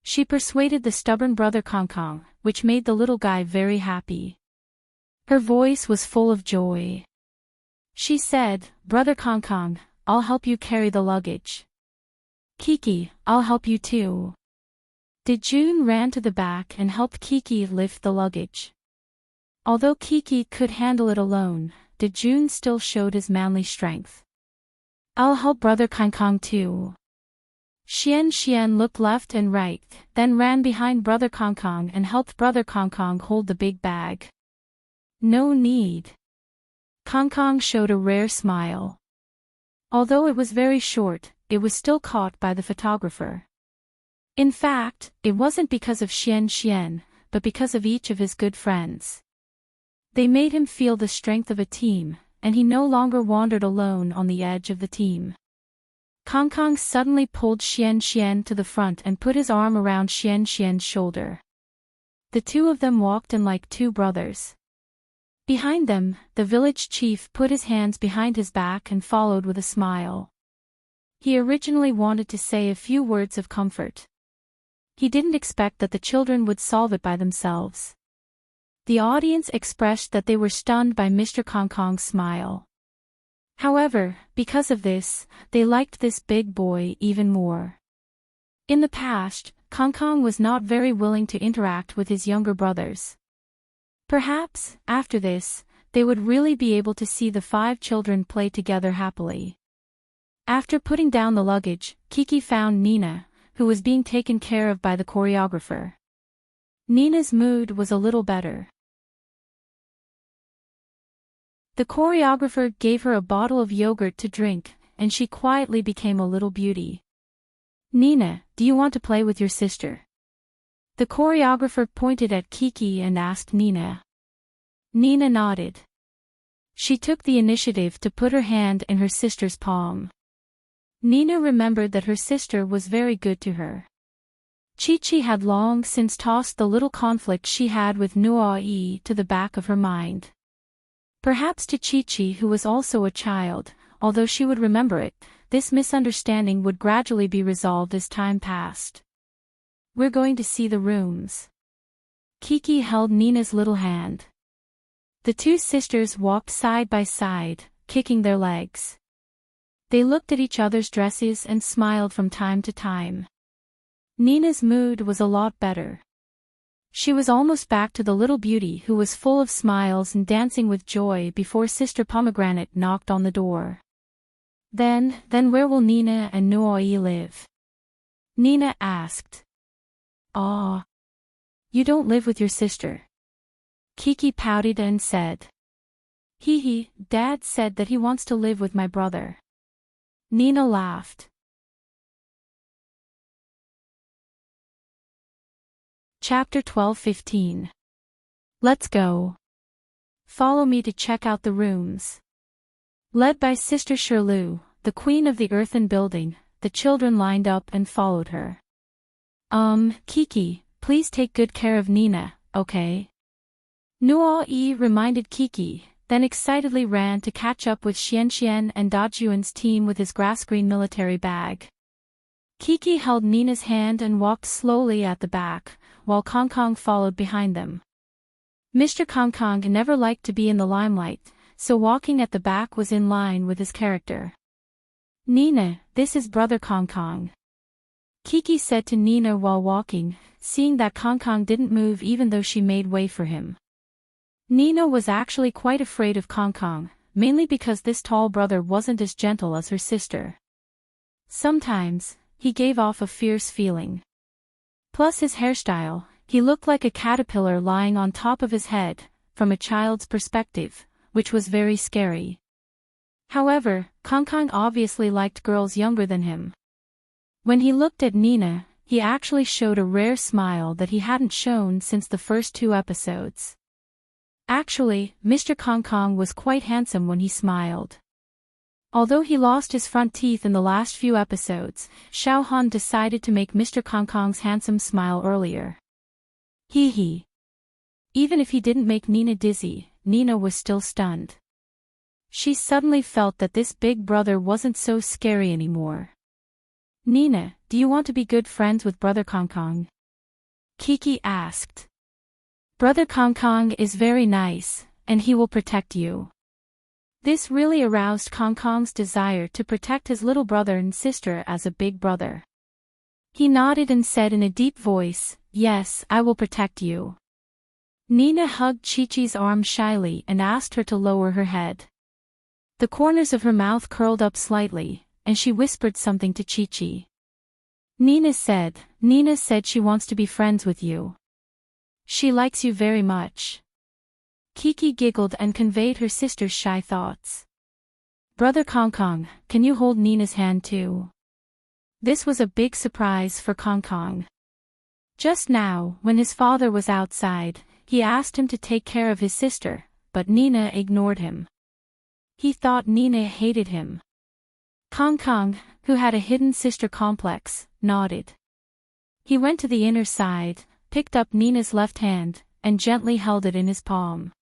She persuaded the stubborn Brother Kong Kong, which made the little guy very happy. Her voice was full of joy. She said, Brother Kong Kong, I'll help you carry the luggage. Kiki, I'll help you too. June ran to the back and helped Kiki lift the luggage. Although Kiki could handle it alone, June still showed his manly strength. I'll help Brother Kong Kong too. Xian looked left and right, then ran behind Brother Kong Kong and helped Brother Kong Kong hold the big bag. No need. Kong Kong showed a rare smile. Although it was very short, it was still caught by the photographer. In fact, it wasn't because of Xian, but because of each of his good friends. They made him feel the strength of a team, and he no longer wandered alone on the edge of the team. Kong Kong suddenly pulled Xian to the front and put his arm around Xian's shoulder. The two of them walked in like 2 brothers. Behind them, the village chief put his hands behind his back and followed with a smile. He originally wanted to say a few words of comfort. He didn't expect that the children would solve it by themselves. The audience expressed that they were stunned by Mr. Kong Kong's smile. However, because of this, they liked this big boy even more. In the past, Kong Kong was not very willing to interact with his younger brothers. Perhaps, after this, they would really be able to see the 5 children play together happily. After putting down the luggage, Kiki found Nina, who was being taken care of by the choreographer. Nina's mood was a little better. The choreographer gave her a bottle of yogurt to drink, and she quietly became a little beauty. Nina, do you want to play with your sister? The choreographer pointed at Kiki and asked Nina. Nina nodded. She took the initiative to put her hand in her sister's palm. Nina remembered that her sister was very good to her. Chi-Chi had long since tossed the little conflict she had with Nuai to the back of her mind. Perhaps to Chi-Chi, who was also a child, although she would remember it, this misunderstanding would gradually be resolved as time passed. We're going to see the rooms. Kiki held Nina's little hand. The 2 sisters walked side by side, kicking their legs. They looked at each other's dresses and smiled from time to time. Nina's mood was a lot better. She was almost back to the little beauty who was full of smiles and dancing with joy before Sister Pomegranate knocked on the door. Then where will Nina and Nuai live? Nina asked. Aw. You don't live with your sister. Kiki pouted and said. Dad said that he wants to live with my brother. Nina laughed. Chapter 12-15. Let's go. Follow me to check out the rooms. Led by Sister Shirley, the queen of the earthen building, the children lined up and followed her. Kiki, please take good care of Nina, okay? Nuai reminded Kiki, then excitedly ran to catch up with Xian and Dajuan's team with his grass-green military bag. Kiki held Nina's hand and walked slowly at the back, while Kong Kong followed behind them. Mr. Kong Kong never liked to be in the limelight, so walking at the back was in line with his character. Nina, this is Brother Kong Kong. Kiki said to Nina while walking, seeing that Kong Kong didn't move even though she made way for him. Nina was actually quite afraid of Kong Kong, mainly because this tall brother wasn't as gentle as her sister. Sometimes, he gave off a fierce feeling. Plus his hairstyle, he looked like a caterpillar lying on top of his head, from a child's perspective, which was very scary. However, Kong Kong obviously liked girls younger than him. When he looked at Nina, he actually showed a rare smile that he hadn't shown since the first 2 episodes. Actually, Mr. Kong Kong was quite handsome when he smiled. Although he lost his front teeth in the last few episodes, Xiao Han decided to make Mr. Kong Kong's handsome smile earlier. Hee hee. Even if he didn't make Nina dizzy, Nina was still stunned. She suddenly felt that this big brother wasn't so scary anymore. Nina, do you want to be good friends with Brother Kong Kong? Kiki asked. Brother Kong Kong is very nice, and he will protect you. This really aroused Kong Kong's desire to protect his little brother and sister as a big brother. He nodded and said in a deep voice, Yes, I will protect you. Nina hugged Chi-Chi's arm shyly and asked her to lower her head. The corners of her mouth curled up slightly, and she whispered something to Chi-Chi. Nina said she wants to be friends with you. She likes you very much. Kiki giggled and conveyed her sister's shy thoughts. Brother Kong Kong, can you hold Nina's hand too? This was a big surprise for Kong Kong. Just now, when his father was outside, he asked him to take care of his sister, but Nina ignored him. He thought Nina hated him. Kong Kong, who had a hidden sister complex, nodded. He went to the inner side, picked up Nina's left hand, and gently held it in his palm.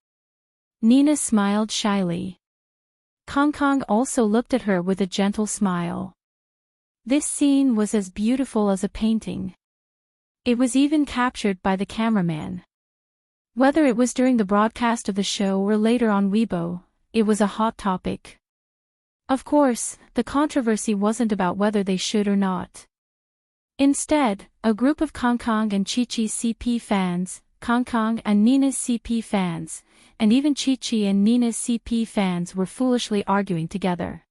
Nina smiled shyly. Kong Kong also looked at her with a gentle smile. This scene was as beautiful as a painting. It was even captured by the cameraman. Whether it was during the broadcast of the show or later on Weibo, it was a hot topic. Of course, the controversy wasn't about whether they should or not. Instead, a group of Kong Kong and Chi-Chi's CP fans, Kong Kong and Nina's CP fans, and even Chi-Chi and Nina's CP fans were foolishly arguing together.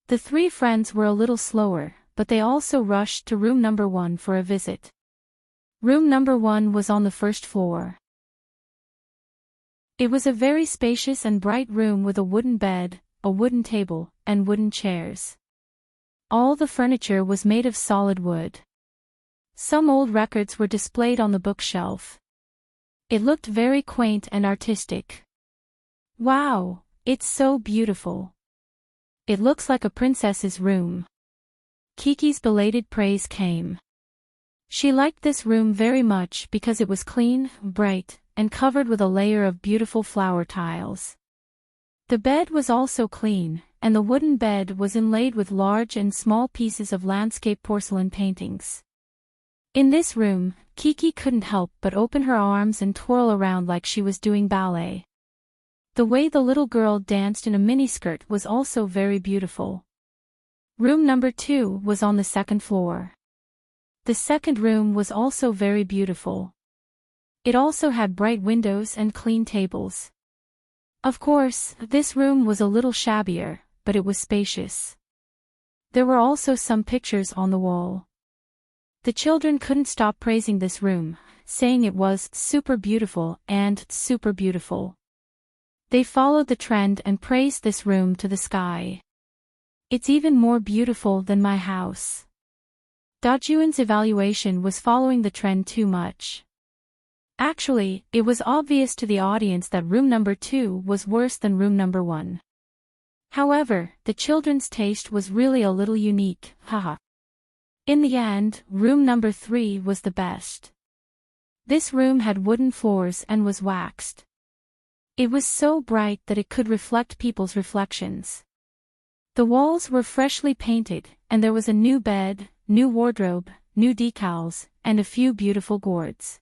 The 3 friends were a little slower, but they also rushed to room number 1 for a visit. Room number 1 was on the first floor. It was a very spacious and bright room with a wooden bed, a wooden table, and wooden chairs. All the furniture was made of solid wood. Some old records were displayed on the bookshelf. It looked very quaint and artistic. Wow, it's so beautiful. It looks like a princess's room. Kiki's belated praise came. She liked this room very much because it was clean, bright, and covered with a layer of beautiful flower tiles. The bed was also clean, and the wooden bed was inlaid with large and small pieces of landscape porcelain paintings. In this room, Kiki couldn't help but open her arms and twirl around like she was doing ballet. The way the little girl danced in a miniskirt was also very beautiful. Room number 2 was on the second floor. The second room was also very beautiful. It also had bright windows and clean tables. Of course, this room was a little shabbier, but it was spacious. There were also some pictures on the wall. The children couldn't stop praising this room, saying it was super beautiful and super beautiful. They followed the trend and praised this room to the sky. It's even more beautiful than my house. Dajuan's evaluation was following the trend too much. Actually, it was obvious to the audience that room number 2 was worse than room number 1. However, the children's taste was really a little unique, haha. In the end, room number 3 was the best. This room had wooden floors and was waxed. It was so bright that it could reflect people's reflections. The walls were freshly painted, and there was a new bed, new wardrobe, new decals, and a few beautiful gourds.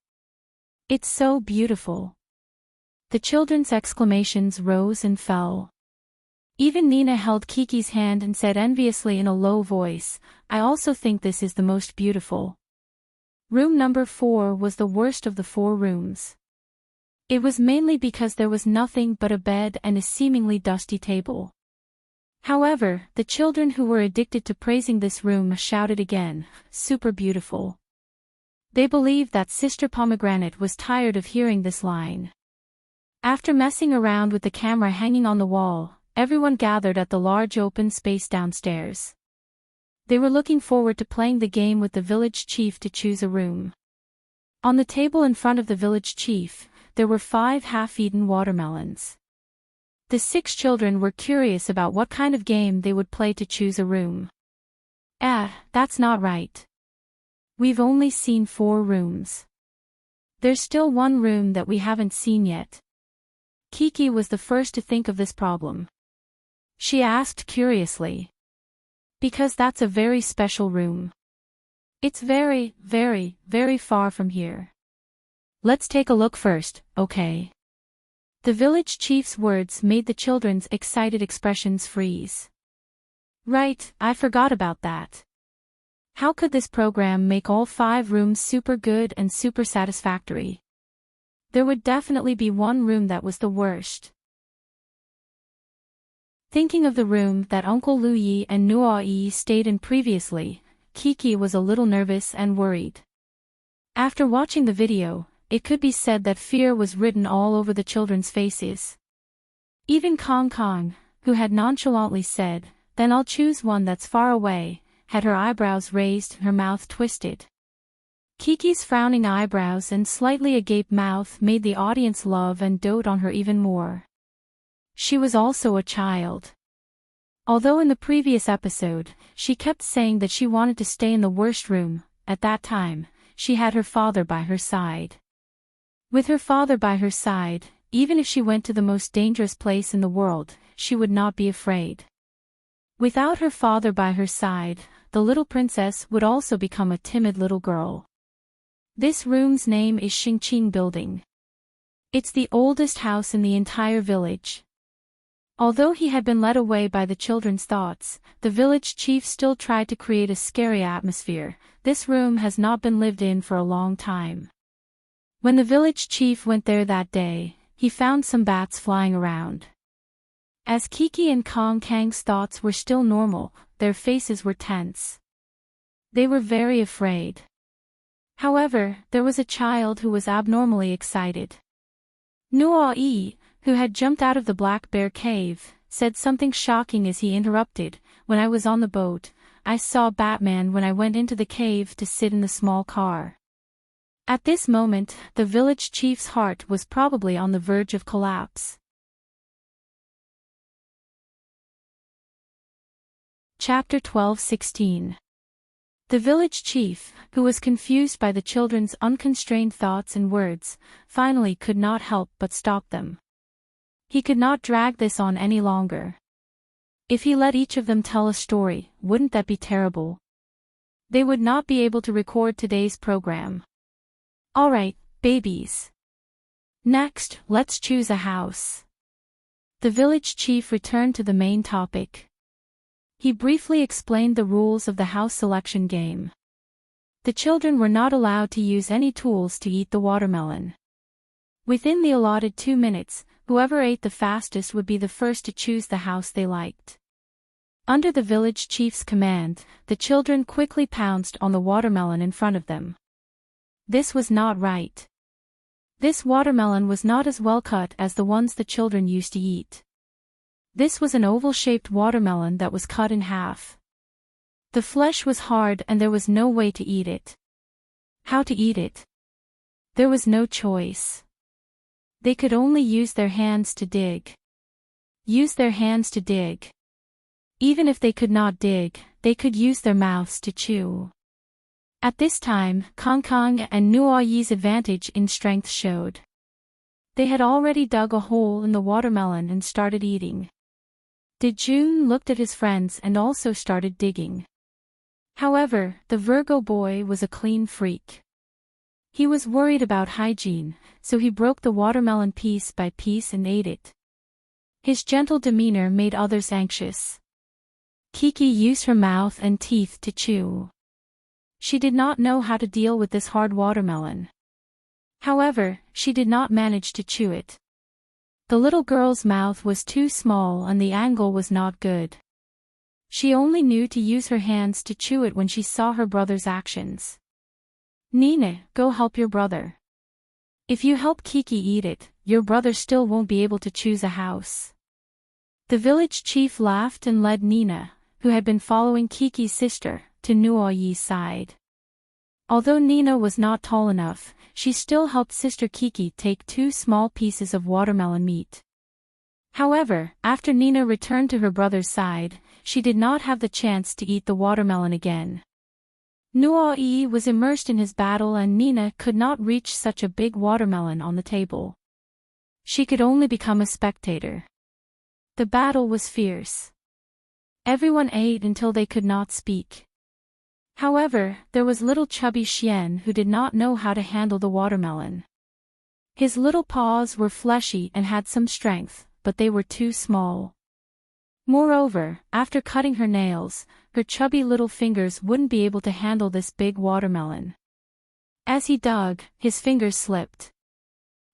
It's so beautiful. The children's exclamations rose and fell. Even Nina held Kiki's hand and said enviously in a low voice, I also think this is the most beautiful. Room number 4 was the worst of the 4 rooms. It was mainly because there was nothing but a bed and a seemingly dusty table. However, the children who were addicted to praising this room shouted again, super beautiful. They believed that Sister Pomegranate was tired of hearing this line. After messing around with the camera hanging on the wall, everyone gathered at the large open space downstairs. They were looking forward to playing the game with the village chief to choose a room. On the table in front of the village chief, there were 5 half-eaten watermelons. The 6 children were curious about what kind of game they would play to choose a room. That's not right. We've only seen 4 rooms. There's still one room that we haven't seen yet. Kiki was the first to think of this problem. She asked curiously. Because that's a very special room. It's very, very, very far from here. Let's take a look first, okay? The village chief's words made the children's excited expressions freeze. Right, I forgot about that. How could this program make all 5 rooms super good and super satisfactory? There would definitely be one room that was the worst. Thinking of the room that Uncle Lu Yi and Nuo Yi stayed in previously, Kiki was a little nervous and worried. After watching the video, it could be said that fear was written all over the children's faces. Even Kong Kong, who had nonchalantly said, "Then I'll choose one that's far away," had her eyebrows raised and her mouth twisted. Kiki's frowning eyebrows and slightly agape mouth made the audience love and dote on her even more. She was also a child. Although in the previous episode, she kept saying that she wanted to stay in the worst room, at that time, she had her father by her side. With her father by her side, even if she went to the most dangerous place in the world, she would not be afraid. Without her father by her side, the little princess would also become a timid little girl. This room's name is Xingqing Building. It's the oldest house in the entire village. Although he had been led away by the children's thoughts, the village chief still tried to create a scary atmosphere. This room has not been lived in for a long time. When the village chief went there that day, he found some bats flying around. As Kiki and Kong Kang's thoughts were still normal, their faces were tense. They were very afraid. However, there was a child who was abnormally excited. Nuo Yi, who had jumped out of the Black Bear cave, said something shocking as he interrupted. "When I was on the boat, I saw Batman when I went into the cave to sit in the small car." At this moment, the village chief's heart was probably on the verge of collapse. Chapter 12:16. The village chief, who was confused by the children's unconstrained thoughts and words, finally could not help but stop them. He could not drag this on any longer. If he let each of them tell a story, wouldn't that be terrible? They would not be able to record today's program. Alright, babies. Next, let's choose a house. The village chief returned to the main topic. He briefly explained the rules of the house selection game. The children were not allowed to use any tools to eat the watermelon. Within the allotted 2 minutes, whoever ate the fastest would be the first to choose the house they liked. Under the village chief's command, the children quickly pounced on the watermelon in front of them. This was not right. This watermelon was not as well cut as the ones the children used to eat. This was an oval-shaped watermelon that was cut in half. The flesh was hard and there was no way to eat it. How to eat it? There was no choice. They could only use their hands to dig. Use their hands to dig. Even if they could not dig, they could use their mouths to chew. At this time, Kong Kong and Nuo Yi's advantage in strength showed. They had already dug a hole in the watermelon and started eating. Jun looked at his friends and also started digging. However, the Virgo boy was a clean freak. He was worried about hygiene, so he broke the watermelon piece by piece and ate it. His gentle demeanor made others anxious. Kiki used her mouth and teeth to chew. She did not know how to deal with this hard watermelon. However, she did not manage to chew it. The little girl's mouth was too small and the angle was not good. She only knew to use her hands to chew it when she saw her brother's actions. Nina, go help your brother. If you help Kiki eat it, your brother still won't be able to choose a house. The village chief laughed and led Nina, who had been following Kiki's sister, to Nuoyi's side. Although Nina was not tall enough, she still helped Sister Kiki take 2 small pieces of watermelon meat. However, after Nina returned to her brother's side, she did not have the chance to eat the watermelon again. Nuoyi was immersed in his battle and Nina could not reach such a big watermelon on the table. She could only become a spectator. The battle was fierce. Everyone ate until they could not speak. However, there was little chubby Xian who did not know how to handle the watermelon. His little paws were fleshy and had some strength, but they were too small. Moreover, after cutting her nails, her chubby little fingers wouldn't be able to handle this big watermelon. As he dug, his fingers slipped.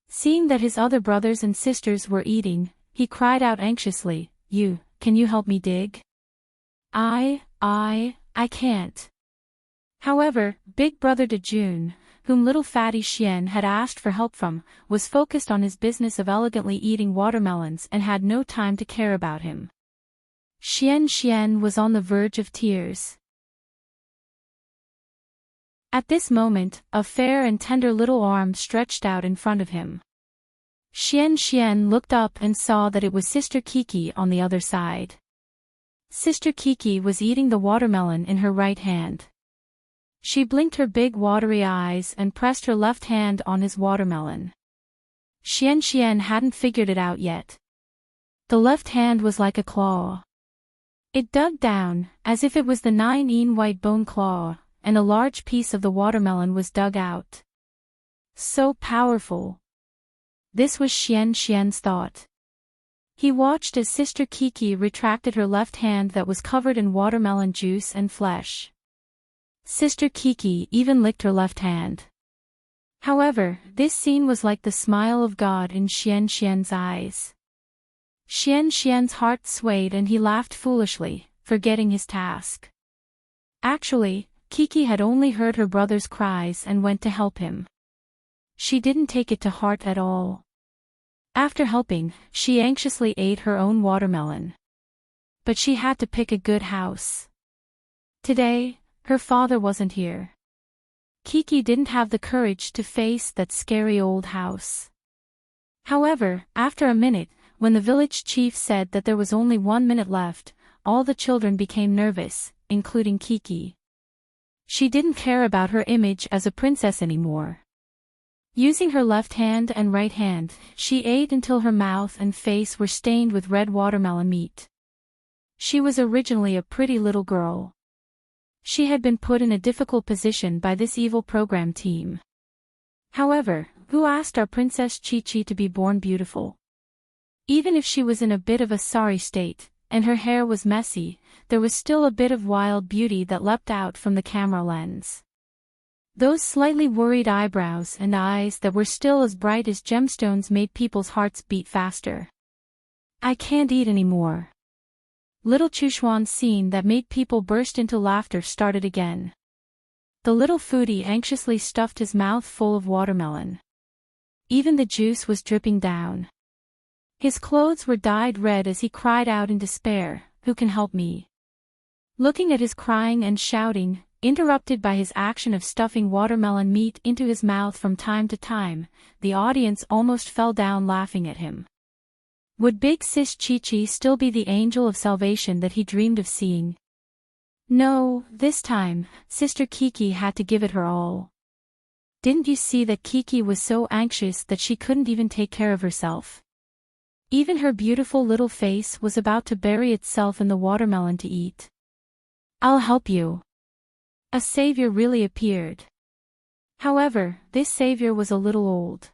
Seeing that his other brothers and sisters were eating, he cried out anxiously, Can you help me dig? I can't. However, Big Brother Dejun, whom little fatty Xian had asked for help from, was focused on his business of elegantly eating watermelons and had no time to care about him. Xian was on the verge of tears. At this moment, a fair and tender little arm stretched out in front of him. Xian looked up and saw that it was Sister Kiki on the other side. Sister Kiki was eating the watermelon in her right hand. She blinked her big watery eyes and pressed her left hand on his watermelon. Xian hadn't figured it out yet. The left hand was like a claw. It dug down, as if it was the 9-in white bone claw, and a large piece of the watermelon was dug out. So powerful. This was Xian's thought. He watched as Sister Kiki retracted her left hand that was covered in watermelon juice and flesh. Sister Kiki even licked her left hand. However, this scene was like the smile of God in Xian's eyes. Xian's heart swayed and he laughed foolishly, forgetting his task. Actually, Kiki had only heard her brother's cries and went to help him. She didn't take it to heart at all. After helping, she anxiously ate her own watermelon. But she had to pick a good house. Today, her father wasn't here. Kiki didn't have the courage to face that scary old house. However, after a minute, when the village chief said that there was only 1 minute left, all the children became nervous, including Kiki. She didn't care about her image as a princess anymore. Using her left hand and right hand, she ate until her mouth and face were stained with red watermelon meat. She was originally a pretty little girl. She had been put in a difficult position by this evil program team. However, who asked our Princess Chi-Chi to be born beautiful? Even if she was in a bit of a sorry state, and her hair was messy, there was still a bit of wild beauty that leapt out from the camera lens. Those slightly worried eyebrows and eyes that were still as bright as gemstones made people's hearts beat faster. I can't eat anymore. Little Chushuan's scene that made people burst into laughter started again. The little foodie anxiously stuffed his mouth full of watermelon. Even the juice was dripping down. His clothes were dyed red as he cried out in despair, "Who can help me?" Looking at his crying and shouting, interrupted by his action of stuffing watermelon meat into his mouth from time to time, the audience almost fell down laughing at him. Would Big Sis Chi-Chi still be the angel of salvation that he dreamed of seeing? No, this time, Sister Kiki had to give it her all. Didn't you see that Kiki was so anxious that she couldn't even take care of herself? Even her beautiful little face was about to bury itself in the watermelon to eat. I'll help you. A savior really appeared. However, this savior was a little old.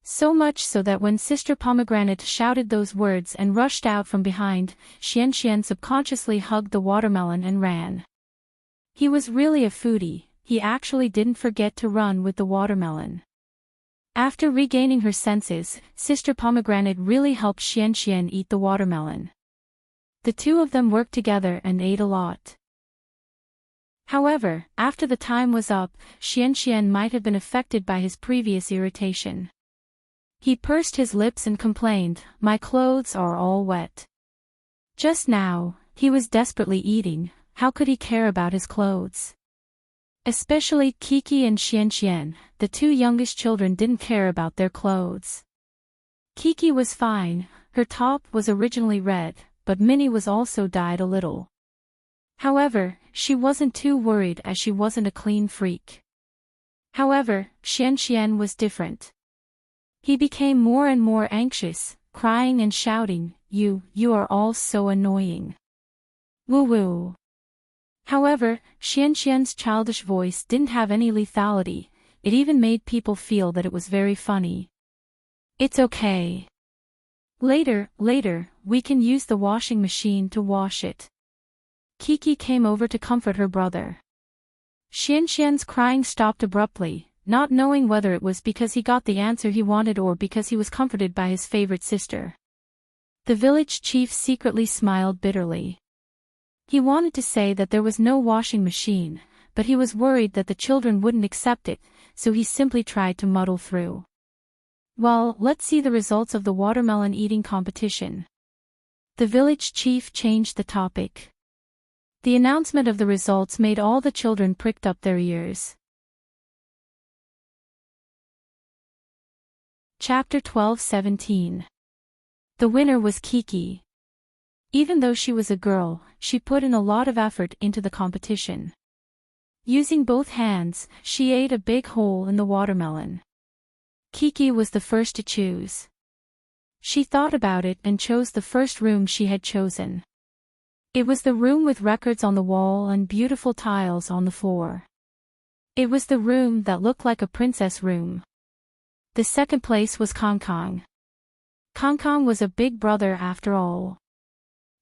So much so that when Sister Pomegranate shouted those words and rushed out from behind, Xian subconsciously hugged the watermelon and ran. He was really a foodie, he actually didn't forget to run with the watermelon. After regaining her senses, Sister Pomegranate really helped Xian eat the watermelon. The two of them worked together and ate a lot. However, after the time was up, Xian might have been affected by his previous irritation. He pursed his lips and complained, "My clothes are all wet." Just now, he was desperately eating. How could he care about his clothes? Especially Kiki and Xian, the two youngest children didn't care about their clothes. Kiki was fine, her top was originally red, but Minnie was also dyed a little. However, she wasn't too worried as she wasn't a clean freak. However, Xian was different. He became more and more anxious, crying and shouting, You are all so annoying. Woo woo. However, Xian's childish voice didn't have any lethality, it even made people feel that it was very funny. It's okay. Later, we can use the washing machine to wash it. Kiki came over to comfort her brother. Xian's crying stopped abruptly, not knowing whether it was because he got the answer he wanted or because he was comforted by his favorite sister. The village chief secretly smiled bitterly. He wanted to say that there was no washing machine, but he was worried that the children wouldn't accept it, so he simply tried to muddle through. Well, let's see the results of the watermelon eating competition. The village chief changed the topic. The announcement of the results made all the children pricked up their ears. Chapter 12-17. The winner was Kiki. Even though she was a girl, she put in a lot of effort into the competition. Using both hands, she ate a big hole in the watermelon. Kiki was the first to choose. She thought about it and chose the first room she had chosen. It was the room with records on the wall and beautiful tiles on the floor. It was the room that looked like a princess room. The second place was Kong. Kong was a big brother after all.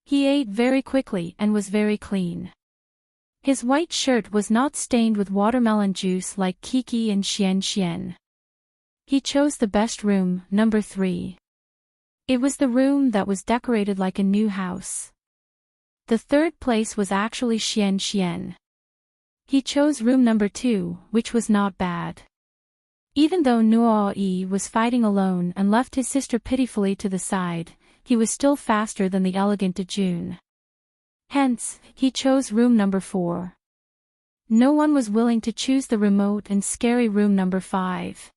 He ate very quickly and was very clean. His white shirt was not stained with watermelon juice like Kiki and Xian. He chose the best room, number 3. It was the room that was decorated like a new house. The third place was actually Xian. He chose room number 2, which was not bad. Even though Nuo was fighting alone and left his sister pitifully to the side, he was still faster than the elegant Dejun. Hence, he chose room number 4. No one was willing to choose the remote and scary room number 5.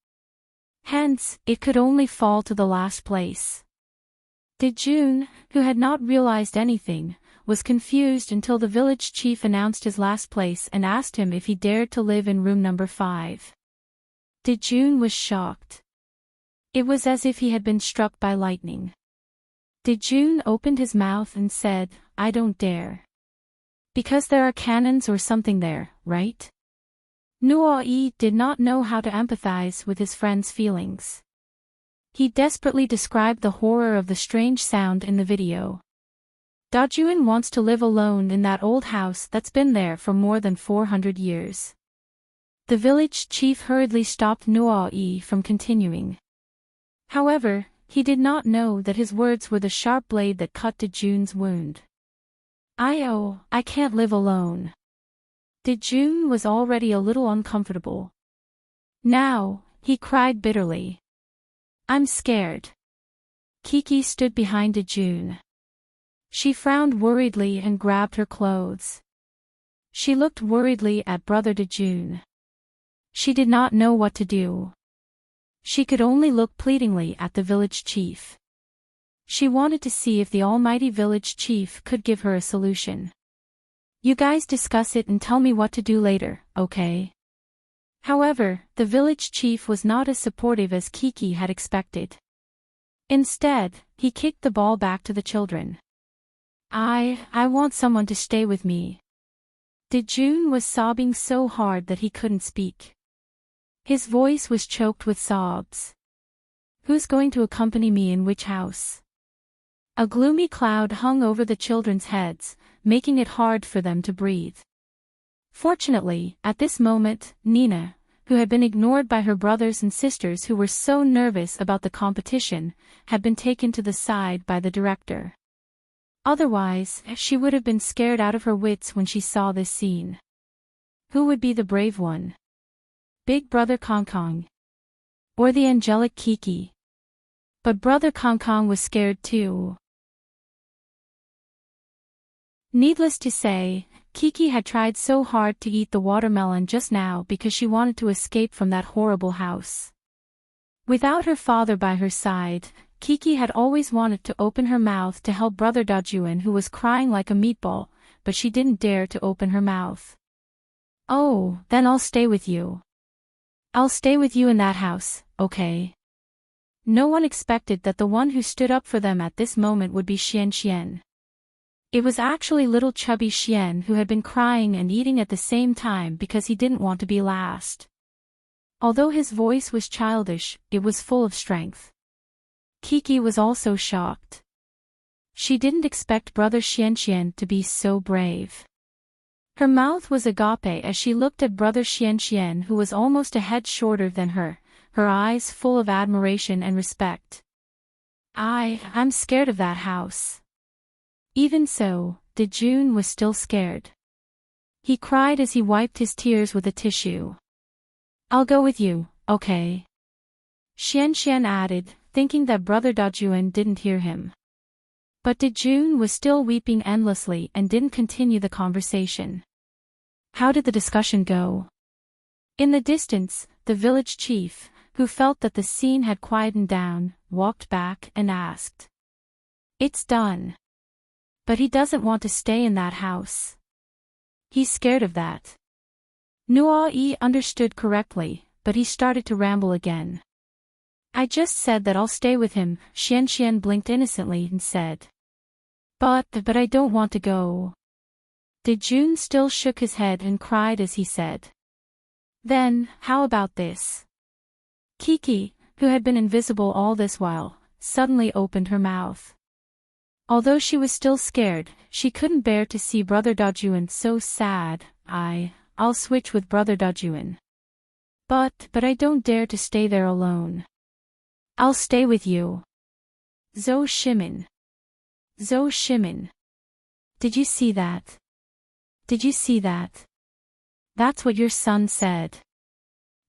Hence, it could only fall to the last place. Dejun, who had not realized anything, was confused until the village chief announced his last place and asked him if he dared to live in room number 5. Dejun was shocked. It was as if he had been struck by lightning. Dejun opened his mouth and said, I don't dare. Because there are cannons or something there, right? Nuo did not know how to empathize with his friend's feelings. He desperately described the horror of the strange sound in the video. Dajun wants to live alone in that old house that's been there for more than 400 years. The village chief hurriedly stopped Nuo from continuing. However, he did not know that his words were the sharp blade that cut Dejun's wound. I can't live alone. Dejun was already a little uncomfortable. Now, he cried bitterly. I'm scared. Kiki stood behind Dejun. She frowned worriedly and grabbed her clothes. She looked worriedly at Brother Dejun. She did not know what to do. She could only look pleadingly at the village chief. She wanted to see if the almighty village chief could give her a solution. You guys discuss it and tell me what to do later, okay? However, the village chief was not as supportive as Kiki had expected. Instead, he kicked the ball back to the children. I want someone to stay with me. Dejun was sobbing so hard that he couldn't speak. His voice was choked with sobs. Who's going to accompany me in which house? A gloomy cloud hung over the children's heads, making it hard for them to breathe. Fortunately, at this moment, Nina, who had been ignored by her brothers and sisters who were so nervous about the competition, had been taken to the side by the director. Otherwise, she would have been scared out of her wits when she saw this scene. Who would be the brave one? Big Brother Kong? Or the angelic Kiki? But Brother Kong was scared too. Needless to say, Kiki had tried so hard to eat the watermelon just now because she wanted to escape from that horrible house. Without her father by her side, Kiki had always wanted to open her mouth to help Brother Dajuan, who was crying like a meatball, but she didn't dare to open her mouth. "Oh, then I'll stay with you. I'll stay with you in that house, okay?" No one expected that the one who stood up for them at this moment would be Xian. It was actually little chubby Xian who had been crying and eating at the same time because he didn't want to be last. Although his voice was childish, it was full of strength. Kiki was also shocked. She didn't expect Brother Xian to be so brave. Her mouth was agape as she looked at Brother Xian, who was almost a head shorter than her eyes full of admiration and respect. I'm scared of that house." Even so, Dejun was still scared. He cried as he wiped his tears with a tissue. "I'll go with you, okay?" Xian added, thinking that Brother Dajuan didn't hear him. But Dejun was still weeping endlessly and didn't continue the conversation. How did the discussion go? In the distance, the village chief, who felt that the scene had quietened down, walked back and asked. "It's done. But he doesn't want to stay in that house. He's scared of that." Nuai understood correctly, but he started to ramble again. "I just said that I'll stay with him," Xian blinked innocently and said. But I don't want to go." Dejun still shook his head and cried as he said. "Then, how about this?" Kiki, who had been invisible all this while, suddenly opened her mouth. Although she was still scared, she couldn't bear to see Brother Dajuan so sad. I'll switch with Brother Dajuan. But I don't dare to stay there alone. I'll stay with you." Zhou Shimin. Did you see that? Did you see that? That's what your son said.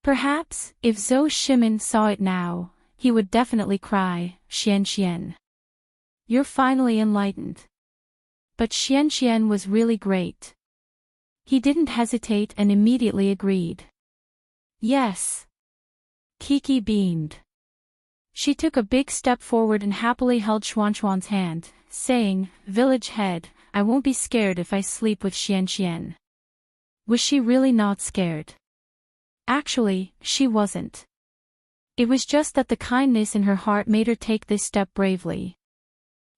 Perhaps, if Zhou Shimin saw it now, he would definitely cry. Xian. You're finally enlightened. But Xian was really great. He didn't hesitate and immediately agreed. Yes. Kiki beamed. She took a big step forward and happily held Xuan's hand, saying, "Village head, I won't be scared if I sleep with Xian." Was she really not scared? Actually, she wasn't. It was just that the kindness in her heart made her take this step bravely.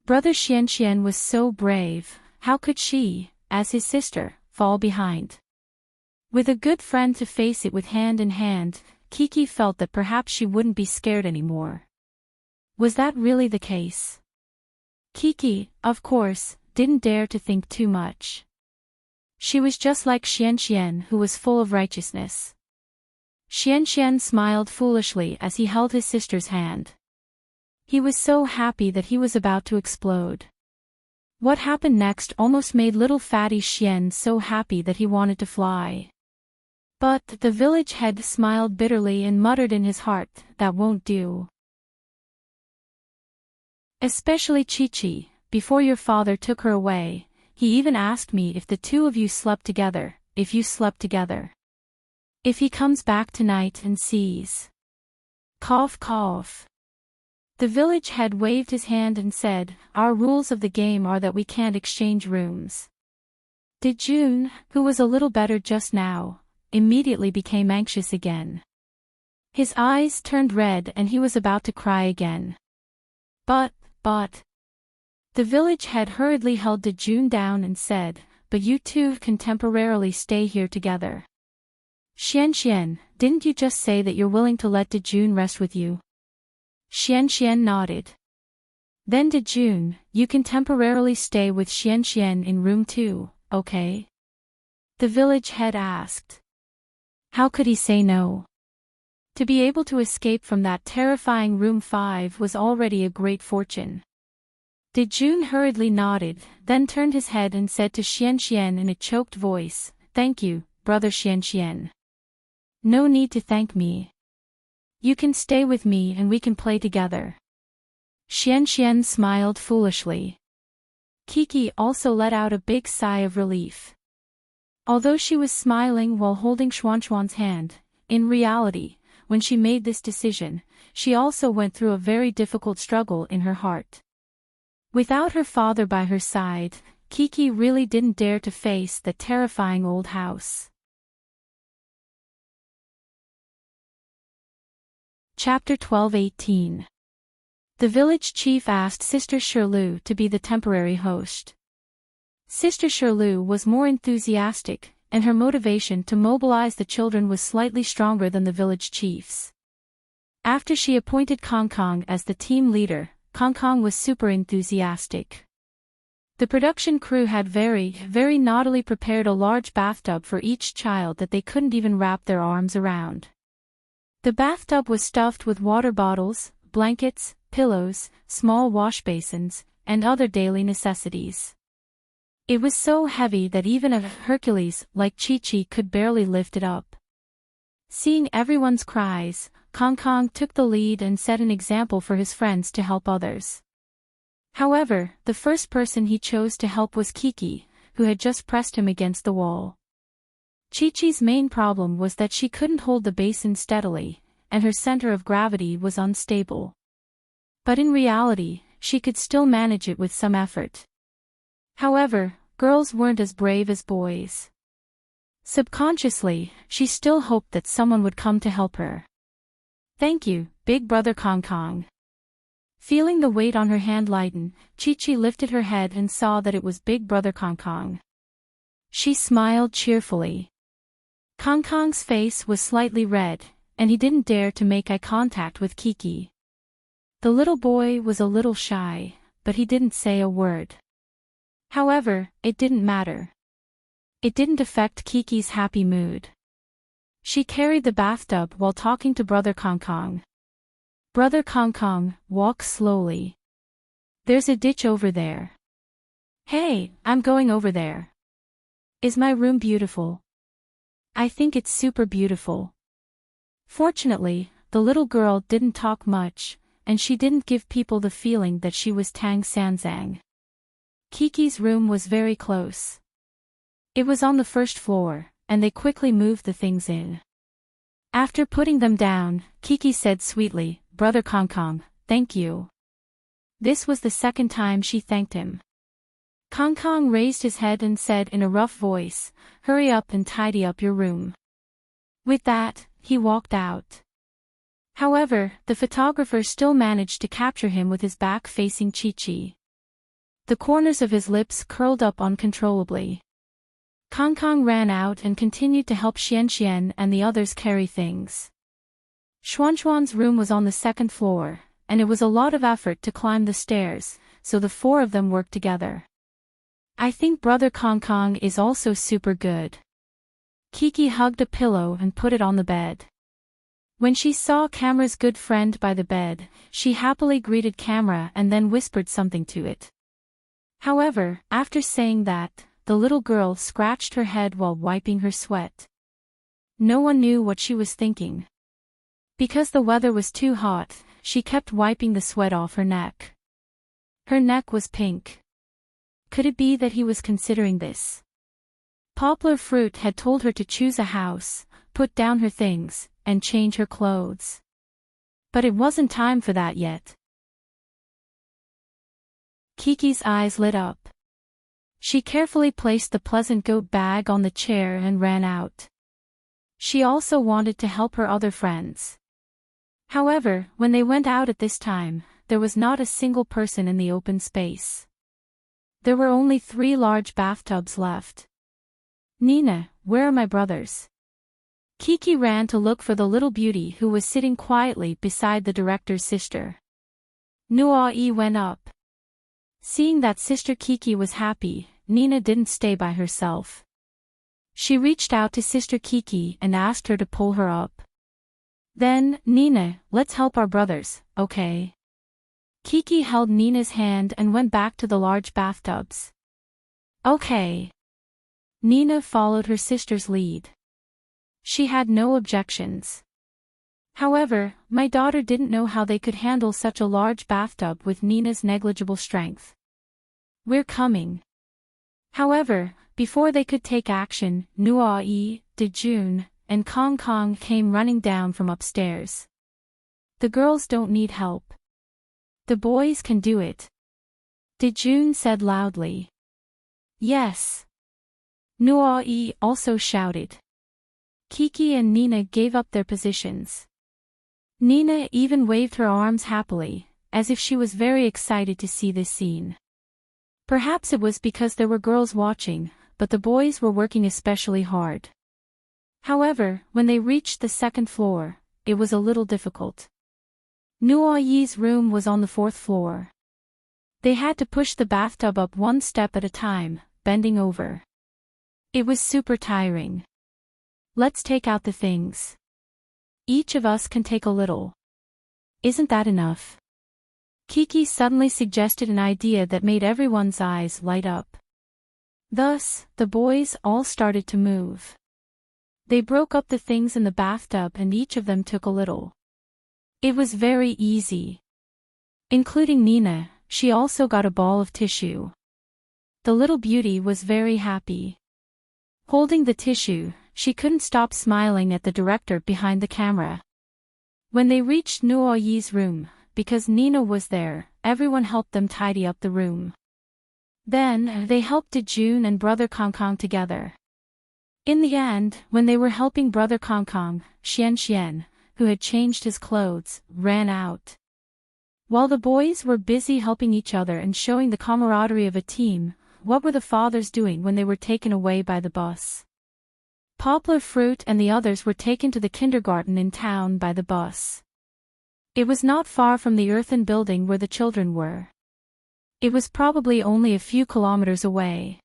Brother Xian was so brave, how could she, as his sister, fall behind? With a good friend to face it with hand in hand, Kiki felt that perhaps she wouldn't be scared anymore. Was that really the case? Kiki, of course, didn't dare to think too much. She was just like Xian, who was full of righteousness. Xian smiled foolishly as he held his sister's hand. He was so happy that he was about to explode. What happened next almost made little fatty Xian so happy that he wanted to fly. But the village head smiled bitterly and muttered in his heart, "That won't do. Especially Chi. Before your father took her away, he even asked me if the two of you slept together, if you slept together. If he comes back tonight and sees." Cough cough. The village head waved his hand and said, "Our rules of the game are that we can't exchange rooms." Dejun, who was a little better just now, immediately became anxious again. His eyes turned red and he was about to cry again. But. The village head hurriedly held Dejun down and said, "But you two can temporarily stay here together." Xian, didn't you just say that you're willing to let Dejun rest with you?" Xian nodded. "Then Dejun, you can temporarily stay with Xian in room 2, okay?" The village head asked. How could he say no? To be able to escape from that terrifying room 5 was already a great fortune. Dejun hurriedly nodded, then turned his head and said to Xian in a choked voice, "Thank you, Brother Xian. No need to thank me. You can stay with me and we can play together." Xian smiled foolishly. Kiki also let out a big sigh of relief. Although she was smiling while holding Xuanxuan's hand, in reality, when she made this decision, she also went through a very difficult struggle in her heart. Without her father by her side, Kiki really didn't dare to face the terrifying old house. Chapter 12-18. The village chief asked Sister Shirlu to be the temporary host. Sister Shirlu was more enthusiastic, and her motivation to mobilize the children was slightly stronger than the village chief's. After she appointed Kong Kong as the team leader, Kong Kong was super enthusiastic. The production crew had very naughtily prepared a large bathtub for each child that they couldn't even wrap their arms around. The bathtub was stuffed with water bottles, blankets, pillows, small wash basins, and other daily necessities. It was so heavy that even a Hercules like Chi-Chi could barely lift it up. Seeing everyone's cries, Kong Kong took the lead and set an example for his friends to help others. However, the first person he chose to help was Kiki, who had just pressed him against the wall. Chi-Chi's main problem was that she couldn't hold the basin steadily, and her center of gravity was unstable. But in reality, she could still manage it with some effort. However, girls weren't as brave as boys. Subconsciously, she still hoped that someone would come to help her. "Thank you, big brother Kong Kong." Feeling the weight on her hand lighten, Chi-Chi lifted her head and saw that it was big brother Kong Kong. She smiled cheerfully. Kong Kong's face was slightly red, and he didn't dare to make eye contact with Kiki. The little boy was a little shy, but he didn't say a word. However, it didn't matter. It didn't affect Kiki's happy mood. She carried the bathtub while talking to Brother Kong Kong. "Brother Kong Kong, walk slowly. There's a ditch over there." "Hey, I'm going over there." "Is my room beautiful?" "I think it's super beautiful." Fortunately, the little girl didn't talk much, and she didn't give people the feeling that she was Tang Sanzang. Kiki's room was very close. It was on the first floor, and they quickly moved the things in. After putting them down, Kiki said sweetly, "Brother Kong Kong, thank you." This was the second time she thanked him. Kong Kong raised his head and said in a rough voice, "Hurry up and tidy up your room." With that, he walked out. However, the photographer still managed to capture him with his back facing Chi-Chi. The corners of his lips curled up uncontrollably. Kong Kong ran out and continued to help Xian and the others carry things. Xuanxuan's room was on the second floor, and it was a lot of effort to climb the stairs, so the four of them worked together. "I think Brother Kong Kong is also super good." Kiki hugged a pillow and put it on the bed. When she saw Camera's good friend by the bed, she happily greeted Camera and then whispered something to it. However, after saying that, the little girl scratched her head while wiping her sweat. No one knew what she was thinking. Because the weather was too hot, she kept wiping the sweat off her neck. Her neck was pink. Could it be that he was considering this? Poplar Fruit had told her to choose a house, put down her things, and change her clothes. But it wasn't time for that yet. Kiki's eyes lit up. She carefully placed the pleasant goat bag on the chair and ran out. She also wanted to help her other friends. However, when they went out at this time, there was not a single person in the open space. There were only 3 large bathtubs left. "Nina, where are my brothers?" Kiki ran to look for the little beauty who was sitting quietly beside the director's sister. Nuai went up. Seeing that Sister Kiki was happy, Nina didn't stay by herself. She reached out to Sister Kiki and asked her to pull her up. "Then, Nina, let's help our brothers, okay?" Kiki held Nina's hand and went back to the large bathtubs. "Okay." Nina followed her sister's lead. She had no objections. However, my daughter didn't know how they could handle such a large bathtub with Nina's negligible strength. We're coming. However, before they could take action, Nuai, Dejun, and Kong Kong came running down from upstairs. The girls don't need help. The boys can do it. Dejun said loudly. Yes. Nuai also shouted. Kiki and Nina gave up their positions. Nina even waved her arms happily, as if she was very excited to see this scene. Perhaps it was because there were girls watching, but the boys were working especially hard. However, when they reached the second floor, it was a little difficult. Nuai's room was on the fourth floor. They had to push the bathtub up one step at a time, bending over. It was super tiring. Let's take out the things. Each of us can take a little. Isn't that enough? Kiki suddenly suggested an idea that made everyone's eyes light up. Thus, the boys all started to move. They broke up the things in the bathtub and each of them took a little. It was very easy. Including Nina, she also got a ball of tissue. The little beauty was very happy. Holding the tissue, she couldn't stop smiling at the director behind the camera. When they reached Nuai's room, because Nina was there, everyone helped them tidy up the room. Then, they helped Dejun and Brother Kong Kong together. In the end, when they were helping Brother Kong Kong, Xian, who had changed his clothes, ran out. While the boys were busy helping each other and showing the camaraderie of a team, what were the fathers doing when they were taken away by the bus? Poplar Fruit and the others were taken to the kindergarten in town by the bus. It was not far from the earthen building where the children were. It was probably only a few kilometers away.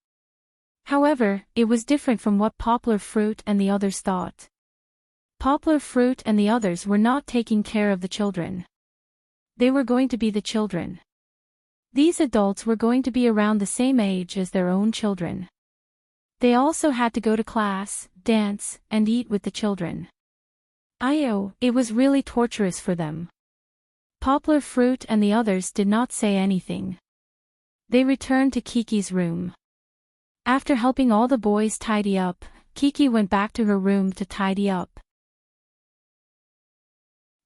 However, it was different from what Poplar Fruit and the others thought. Poplar Fruit and the others were not taking care of the children. They were going to be the children. These adults were going to be around the same age as their own children. They also had to go to class, dance, and eat with the children. It was really torturous for them. Poplar Fruit and the others did not say anything. They returned to Kiki's room. After helping all the boys tidy up, Kiki went back to her room to tidy up.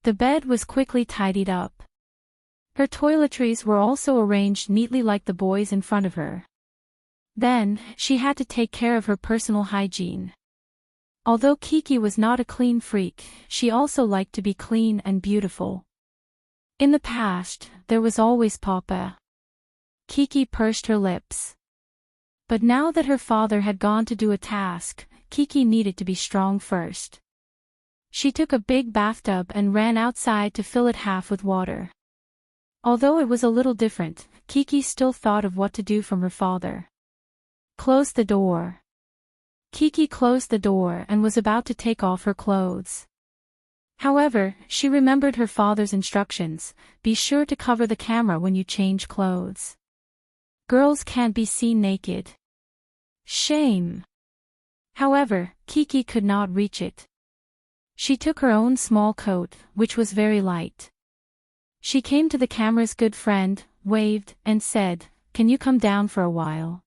The bed was quickly tidied up. Her toiletries were also arranged neatly like the boys in front of her. Then, she had to take care of her personal hygiene. Although Kiki was not a clean freak, she also liked to be clean and beautiful. In the past, there was always Papa. Kiki pursed her lips. But now that her father had gone to do a task, Kiki needed to be strong first. She took a big bathtub and ran outside to fill it half with water. Although it was a little different, Kiki still thought of what to do from her father. Close the door. Kiki closed the door and was about to take off her clothes. However, she remembered her father's instructions: be sure to cover the camera when you change clothes. Girls can't be seen naked. Shame. However, Kiki could not reach it. She took her own small coat, which was very light. She came to the camera's good friend, waved, and said, "Can you come down for a while?"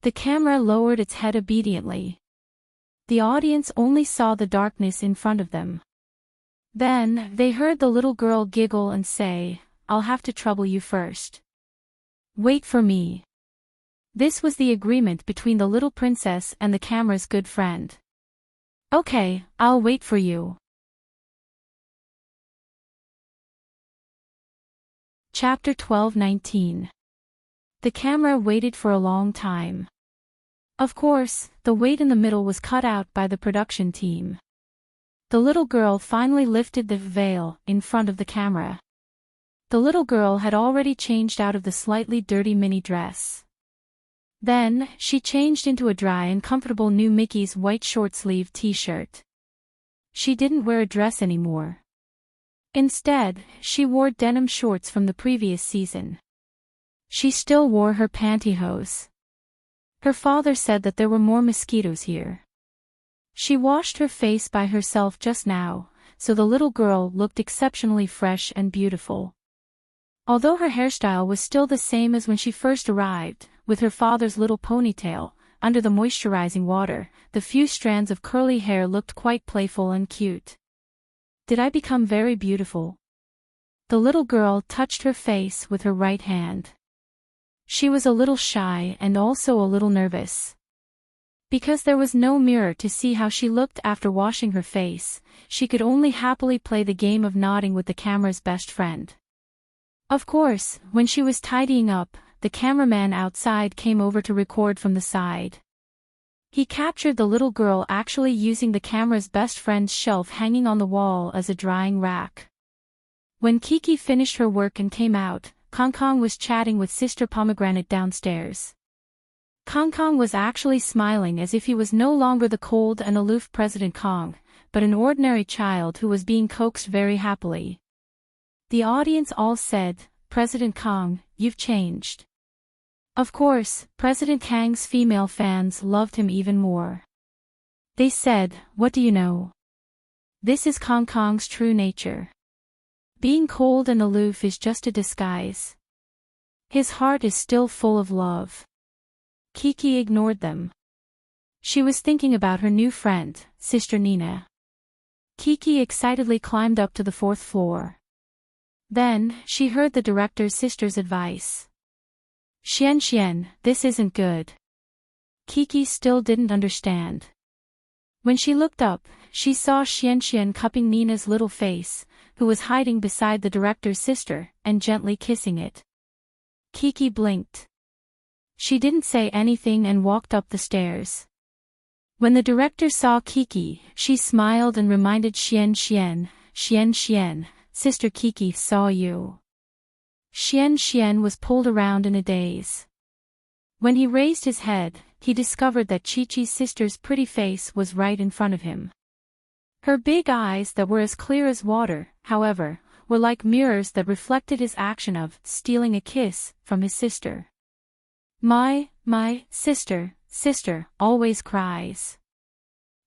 The camera lowered its head obediently. The audience only saw the darkness in front of them. Then, they heard the little girl giggle and say, "I'll have to trouble you first. Wait for me." This was the agreement between the little princess and the camera's good friend. "Okay, I'll wait for you." Chapter 12:19. The camera waited for a long time. Of course, the wait in the middle was cut out by the production team. The little girl finally lifted the veil in front of the camera. The little girl had already changed out of the slightly dirty mini dress. Then, she changed into a dry and comfortable new Mickey's white short-sleeved t-shirt. She didn't wear a dress anymore. Instead, she wore denim shorts from the previous season. She still wore her pantyhose. Her father said that there were more mosquitoes here. She washed her face by herself just now, so the little girl looked exceptionally fresh and beautiful. Although her hairstyle was still the same as when she first arrived, with her father's little ponytail, under the moisturizing water, the few strands of curly hair looked quite playful and cute. Did I become very beautiful? The little girl touched her face with her right hand. She was a little shy and also a little nervous. Because there was no mirror to see how she looked after washing her face, she could only happily play the game of nodding with the camera's best friend. Of course, when she was tidying up, the cameraman outside came over to record from the side. He captured the little girl actually using the camera's best friend's shelf hanging on the wall as a drying rack. When Kiki finished her work and came out, Kong Kong was chatting with Sister Pomegranate downstairs. Kong Kong was actually smiling as if he was no longer the cold and aloof President Kong, but an ordinary child who was being coaxed very happily. The audience all said, "President Kong, you've changed." Of course, President Kang's female fans loved him even more. They said, "What do you know? This is Kong Kong's true nature. Being cold and aloof is just a disguise. His heart is still full of love." Kiki ignored them. She was thinking about her new friend, Sister Nina. Kiki excitedly climbed up to the 4th floor. Then, she heard the director's sister's advice. Xian, this isn't good." Kiki still didn't understand. When she looked up, she saw Xian cupping Nina's little face, who was hiding beside the director's sister, and gently kissing it. Kiki blinked. She didn't say anything and walked up the stairs. When the director saw Kiki, she smiled and reminded Xian, "Sister Kiki saw you." Xian was pulled around in a daze. When he raised his head, he discovered that Chi-Chi's sister's pretty face was right in front of him. Her big eyes that were as clear as water, however, were like mirrors that reflected his action of stealing a kiss from his sister. My sister always cries."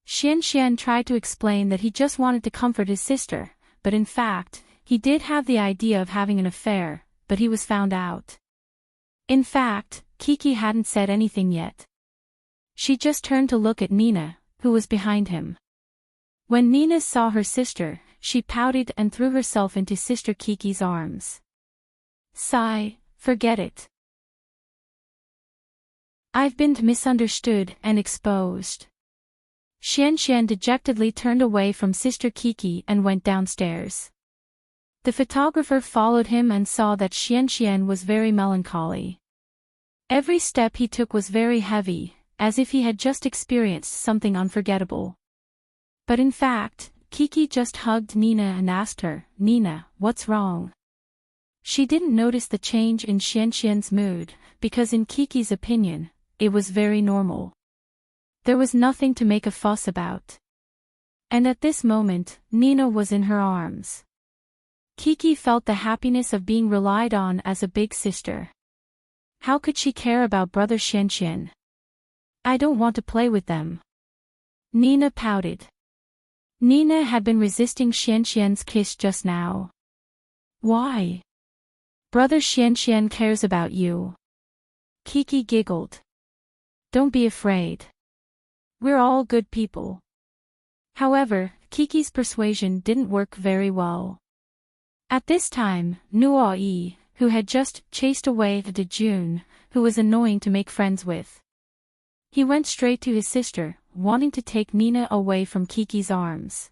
Xian tried to explain that he just wanted to comfort his sister, but in fact, he did have the idea of having an affair, but he was found out. In fact, Kiki hadn't said anything yet. She just turned to look at Nina, who was behind him. When Nina saw her sister, she pouted and threw herself into Sister Kiki's arms. "Sigh, forget it. I've been misunderstood and exposed." Xian dejectedly turned away from Sister Kiki and went downstairs. The photographer followed him and saw that Xian was very melancholy. Every step he took was very heavy, as if he had just experienced something unforgettable. But in fact, Kiki just hugged Nina and asked her, "Nina, what's wrong?" She didn't notice the change in Xian's mood, because in Kiki's opinion, it was very normal. There was nothing to make a fuss about. And at this moment, Nina was in her arms. Kiki felt the happiness of being relied on as a big sister. How could she care about brother Xian? "I don't want to play with them." Nina pouted. Nina had been resisting Xian's kiss just now. "Why? Brother Xian cares about you." Kiki giggled. "Don't be afraid. We're all good people." However, Kiki's persuasion didn't work very well. At this time, Nuo Yi, who had just chased away the Jun, who was annoying to make friends with. He went straight to his sister, wanting to take Nina away from Kiki's arms.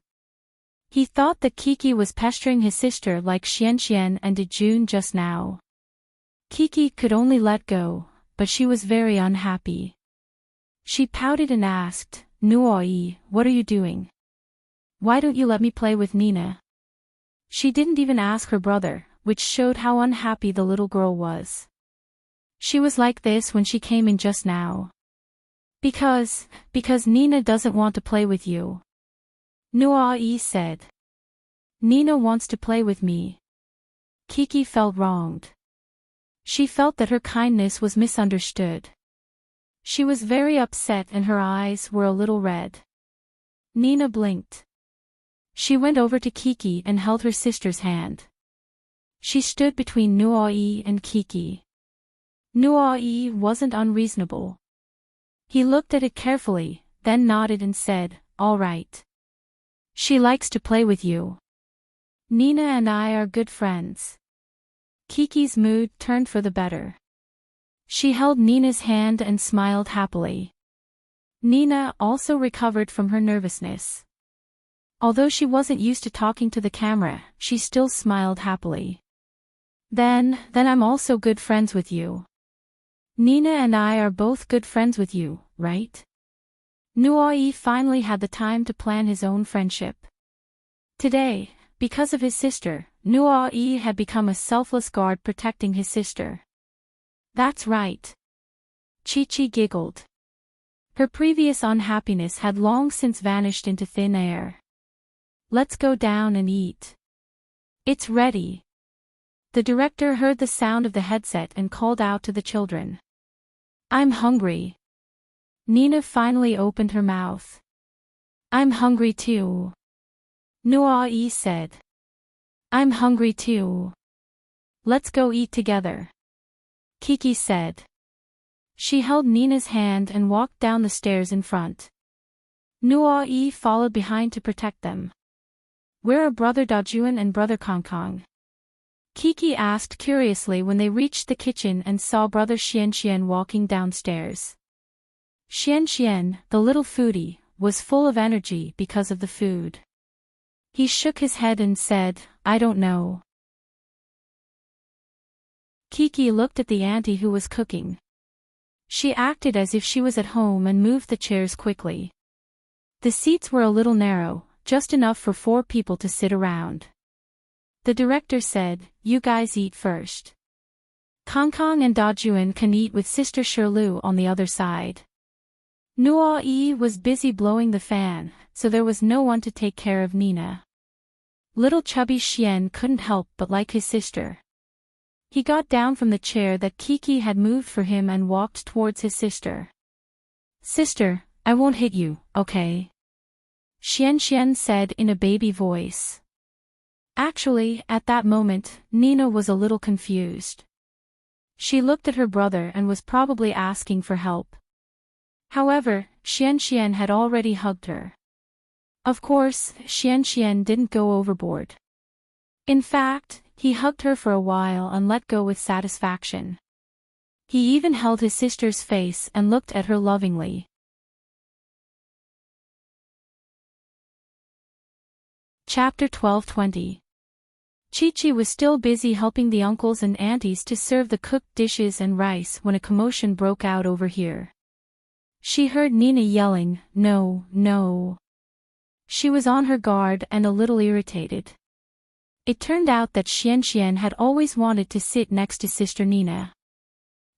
He thought that Kiki was pestering his sister like Xian and Jun just now. Kiki could only let go, but she was very unhappy. She pouted and asked, "Nuo Yi, what are you doing? Why don't you let me play with Nina?" She didn't even ask her brother, which showed how unhappy the little girl was. She was like this when she came in just now. Because Nina doesn't want to play with you." Nuo Yi said. "Nina wants to play with me." Kiki felt wronged. She felt that her kindness was misunderstood. She was very upset and her eyes were a little red. Nina blinked. She went over to Kiki and held her sister's hand. She stood between Nuoi and Kiki. Nuoi wasn't unreasonable. He looked at it carefully, then nodded and said, "All right. She likes to play with you. Nina and I are good friends." Kiki's mood turned for the better. She held Nina's hand and smiled happily. Nina also recovered from her nervousness. Although she wasn't used to talking to the camera, she still smiled happily. Then I'm also good friends with you. Nina and I are both good friends with you, right? Nuoi finally had the time to plan his own friendship. Today, because of his sister, Nuoi had become a selfless guard protecting his sister. That's right. Chi-Chi giggled. Her previous unhappiness had long since vanished into thin air. Let's go down and eat. It's ready. The director heard the sound of the headset and called out to the children. I'm hungry. Nina finally opened her mouth. I'm hungry too. Nuoi said. I'm hungry too. Let's go eat together. Kiki said. She held Nina's hand and walked down the stairs in front. Nuoi followed behind to protect them. Where are Brother Dajuan and Brother Kongkong? Kiki asked curiously when they reached the kitchen and saw Brother Xianxian walking downstairs. Xianxian, the little foodie, was full of energy because of the food. He shook his head and said, I don't know. Kiki looked at the auntie who was cooking. She acted as if she was at home and moved the chairs quickly. The seats were a little narrow, just enough for 4 people to sit around. The director said, you guys eat first. Kongkong and Dajuan can eat with Sister Shirlu on the other side. Nuoi was busy blowing the fan, so there was no one to take care of Nina. Little chubby Xian couldn't help but like his sister. He got down from the chair that Kiki had moved for him and walked towards his sister. Sister, I won't hit you, okay? Xianxian said in a baby voice. Actually, at that moment, Nina was a little confused. She looked at her brother and was probably asking for help. However, Xianxian had already hugged her. Of course, Xianxian didn't go overboard. In fact, he hugged her for a while and let go with satisfaction. He even held his sister's face and looked at her lovingly. Chapter 12:20. Chi-Chi was still busy helping the uncles and aunties to serve the cooked dishes and rice when a commotion broke out over here. She heard Nina yelling, no, no. She was on her guard and a little irritated. It turned out that Xianxian had always wanted to sit next to Sister Nina.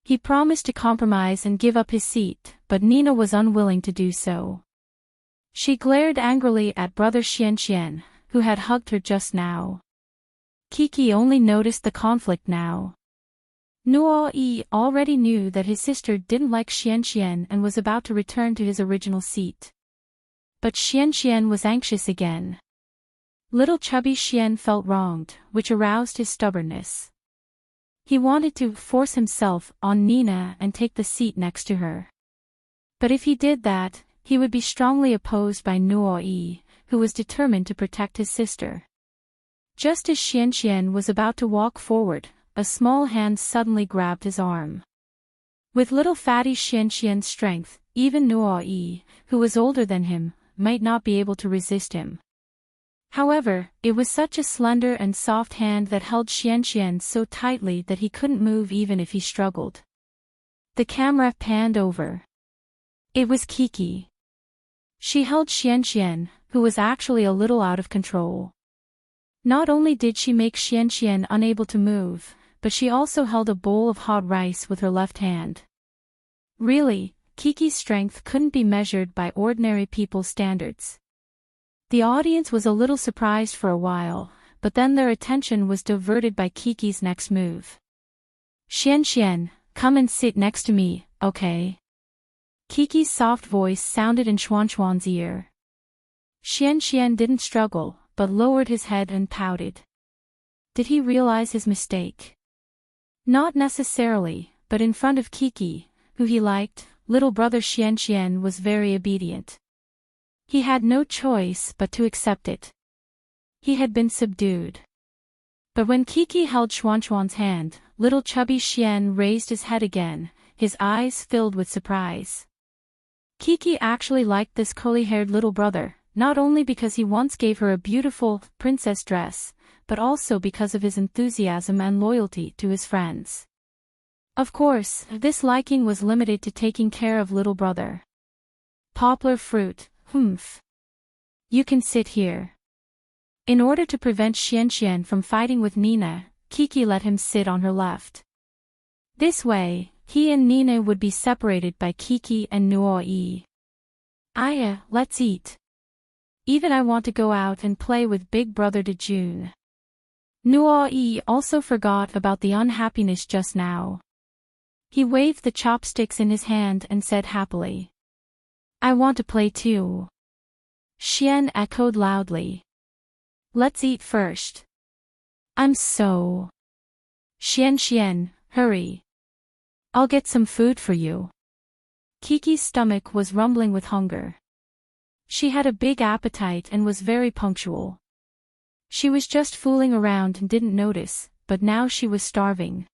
He promised to compromise and give up his seat, but Nina was unwilling to do so. She glared angrily at Brother Xianxian, who had hugged her just now. Kiki only noticed the conflict now. Nuoi already knew that his sister didn't like Xianxian and was about to return to his original seat. But Xianxian was anxious again. Little chubby Xian felt wronged, which aroused his stubbornness. He wanted to force himself on Nina and take the seat next to her. But if he did that, he would be strongly opposed by Nuoi, who was determined to protect his sister. Just as Xianxian was about to walk forward, a small hand suddenly grabbed his arm. With little fatty Xianxian's strength, even Nuoi, who was older than him, might not be able to resist him. However, it was such a slender and soft hand that held Xianxian so tightly that he couldn't move even if he struggled. The camera panned over. It was Kiki. She held Xianxian, who was actually a little out of control. Not only did she make Xianxian unable to move, but she also held a bowl of hot rice with her left hand. Really, Kiki's strength couldn't be measured by ordinary people's standards. The audience was a little surprised for a while, but then their attention was diverted by Kiki's next move. Xianxian, come and sit next to me, okay? Kiki's soft voice sounded in Xuanxuan's ear. Xianxian didn't struggle, but lowered his head and pouted. Did he realize his mistake? Not necessarily, but in front of Kiki, who he liked, little brother Xian was very obedient. He had no choice but to accept it. He had been subdued. But when Kiki held Xuan's hand, little chubby Xian raised his head again, his eyes filled with surprise. Kiki actually liked this curly-haired little brother, not only because he once gave her a beautiful princess dress, but also because of his enthusiasm and loyalty to his friends. Of course, this liking was limited to taking care of little brother. Poplar fruit, humph. You can sit here. In order to prevent Xian from fighting with Nina, Kiki let him sit on her left. This way, he and Nina would be separated by Kiki and Nuo-yi. Aya, let's eat. Even I want to go out and play with big brother Dejun. Nuo-yi also forgot about the unhappiness just now. He waved the chopsticks in his hand and said happily, I want to play too. Xian echoed loudly. Let's eat first. I'm so. Xian, hurry. I'll get some food for you. Kiki's stomach was rumbling with hunger. She had a big appetite and was very punctual. She was just fooling around and didn't notice, but now she was starving.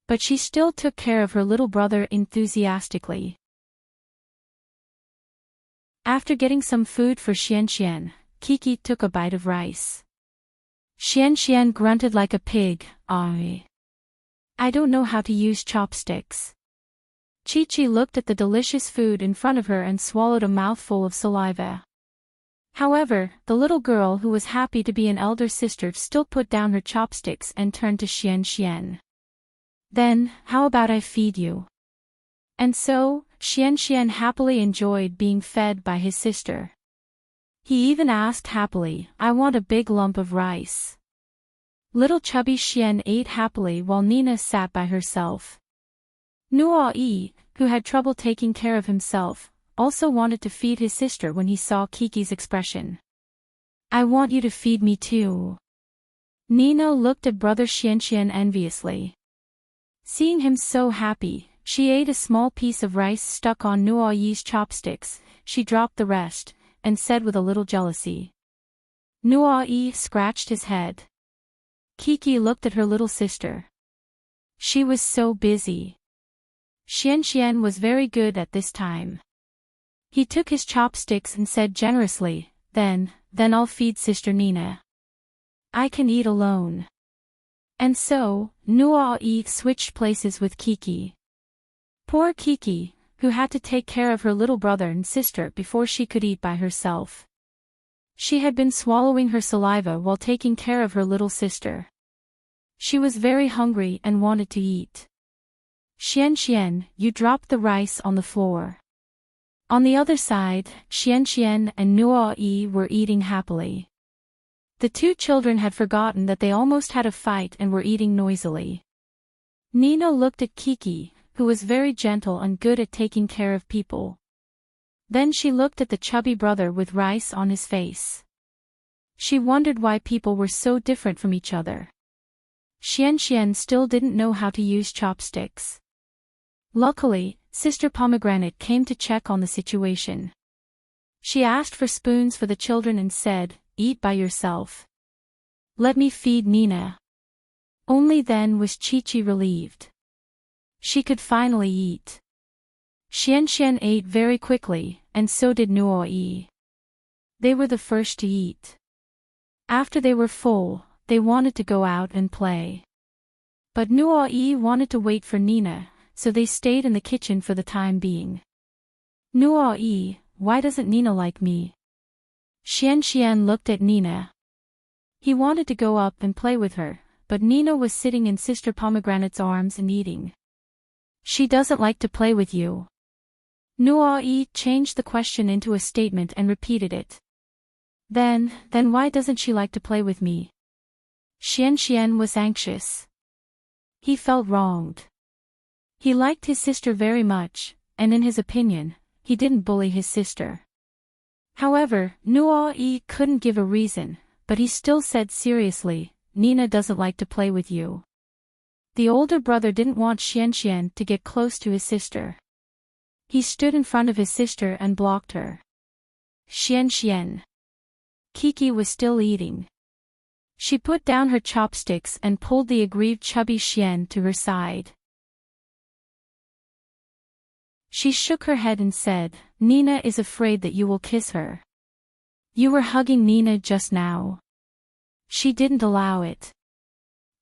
But she still took care of her little brother enthusiastically. After getting some food for Xian, Kiki took a bite of rice. Xian grunted like a pig, I don't know how to use chopsticks. Chi looked at the delicious food in front of her and swallowed a mouthful of saliva. However, the little girl who was happy to be an elder sister still put down her chopsticks and turned to Xian. Then, how about I feed you? And so, Xian happily enjoyed being fed by his sister. He even asked happily, I want a big lump of rice. Little chubby Xian ate happily while Nina sat by herself. Nuo-yi, who had trouble taking care of himself, also wanted to feed his sister when he saw Kiki's expression. I want you to feed me too. Nina looked at brother Xian enviously. Seeing him so happy, she ate a small piece of rice stuck on Nuo-yi's chopsticks. She dropped the rest, and said with a little jealousy. Nuo-yi scratched his head. Kiki looked at her little sister. She was so busy. Xian was very good at this time. He took his chopsticks and said generously, Then I'll feed Sister Nina. I can eat alone. And so, Nuo-yi switched places with Kiki. Poor Kiki, who had to take care of her little brother and sister before she could eat by herself. She had been swallowing her saliva while taking care of her little sister. She was very hungry and wanted to eat. Xian, you dropped the rice on the floor. On the other side, Xian and Nuo-yi were eating happily. The two children had forgotten that they almost had a fight and were eating noisily. Nina looked at Kiki, who was very gentle and good at taking care of people. Then she looked at the chubby brother with rice on his face. She wondered why people were so different from each other. Xian still didn't know how to use chopsticks. Luckily, Sister Pomegranate came to check on the situation. She asked for spoons for the children and said, Eat by yourself. Let me feed Nina. Only then was Chi relieved. She could finally eat. Xian ate very quickly, and so did Nuo-yi. They were the first to eat. After they were full, they wanted to go out and play. But Nuo-yi wanted to wait for Nina, so they stayed in the kitchen for the time being. Nuo-yi, why doesn't Nina like me? Xian looked at Nina. He wanted to go up and play with her, but Nina was sitting in Sister Pomegranate's arms and eating. She doesn't like to play with you. Nuo-yi changed the question into a statement and repeated it. Then why doesn't she like to play with me? Xian was anxious. He felt wronged. He liked his sister very much, and in his opinion, he didn't bully his sister. However, Nuo-yi couldn't give a reason, but he still said seriously, Nina doesn't like to play with you. The older brother didn't want Xian to get close to his sister. He stood in front of his sister and blocked her. Xian. Kiki was still eating. She put down her chopsticks and pulled the aggrieved chubby Xian to her side. She shook her head and said, Nina is afraid that you will kiss her. You were hugging Nina just now. She didn't allow it.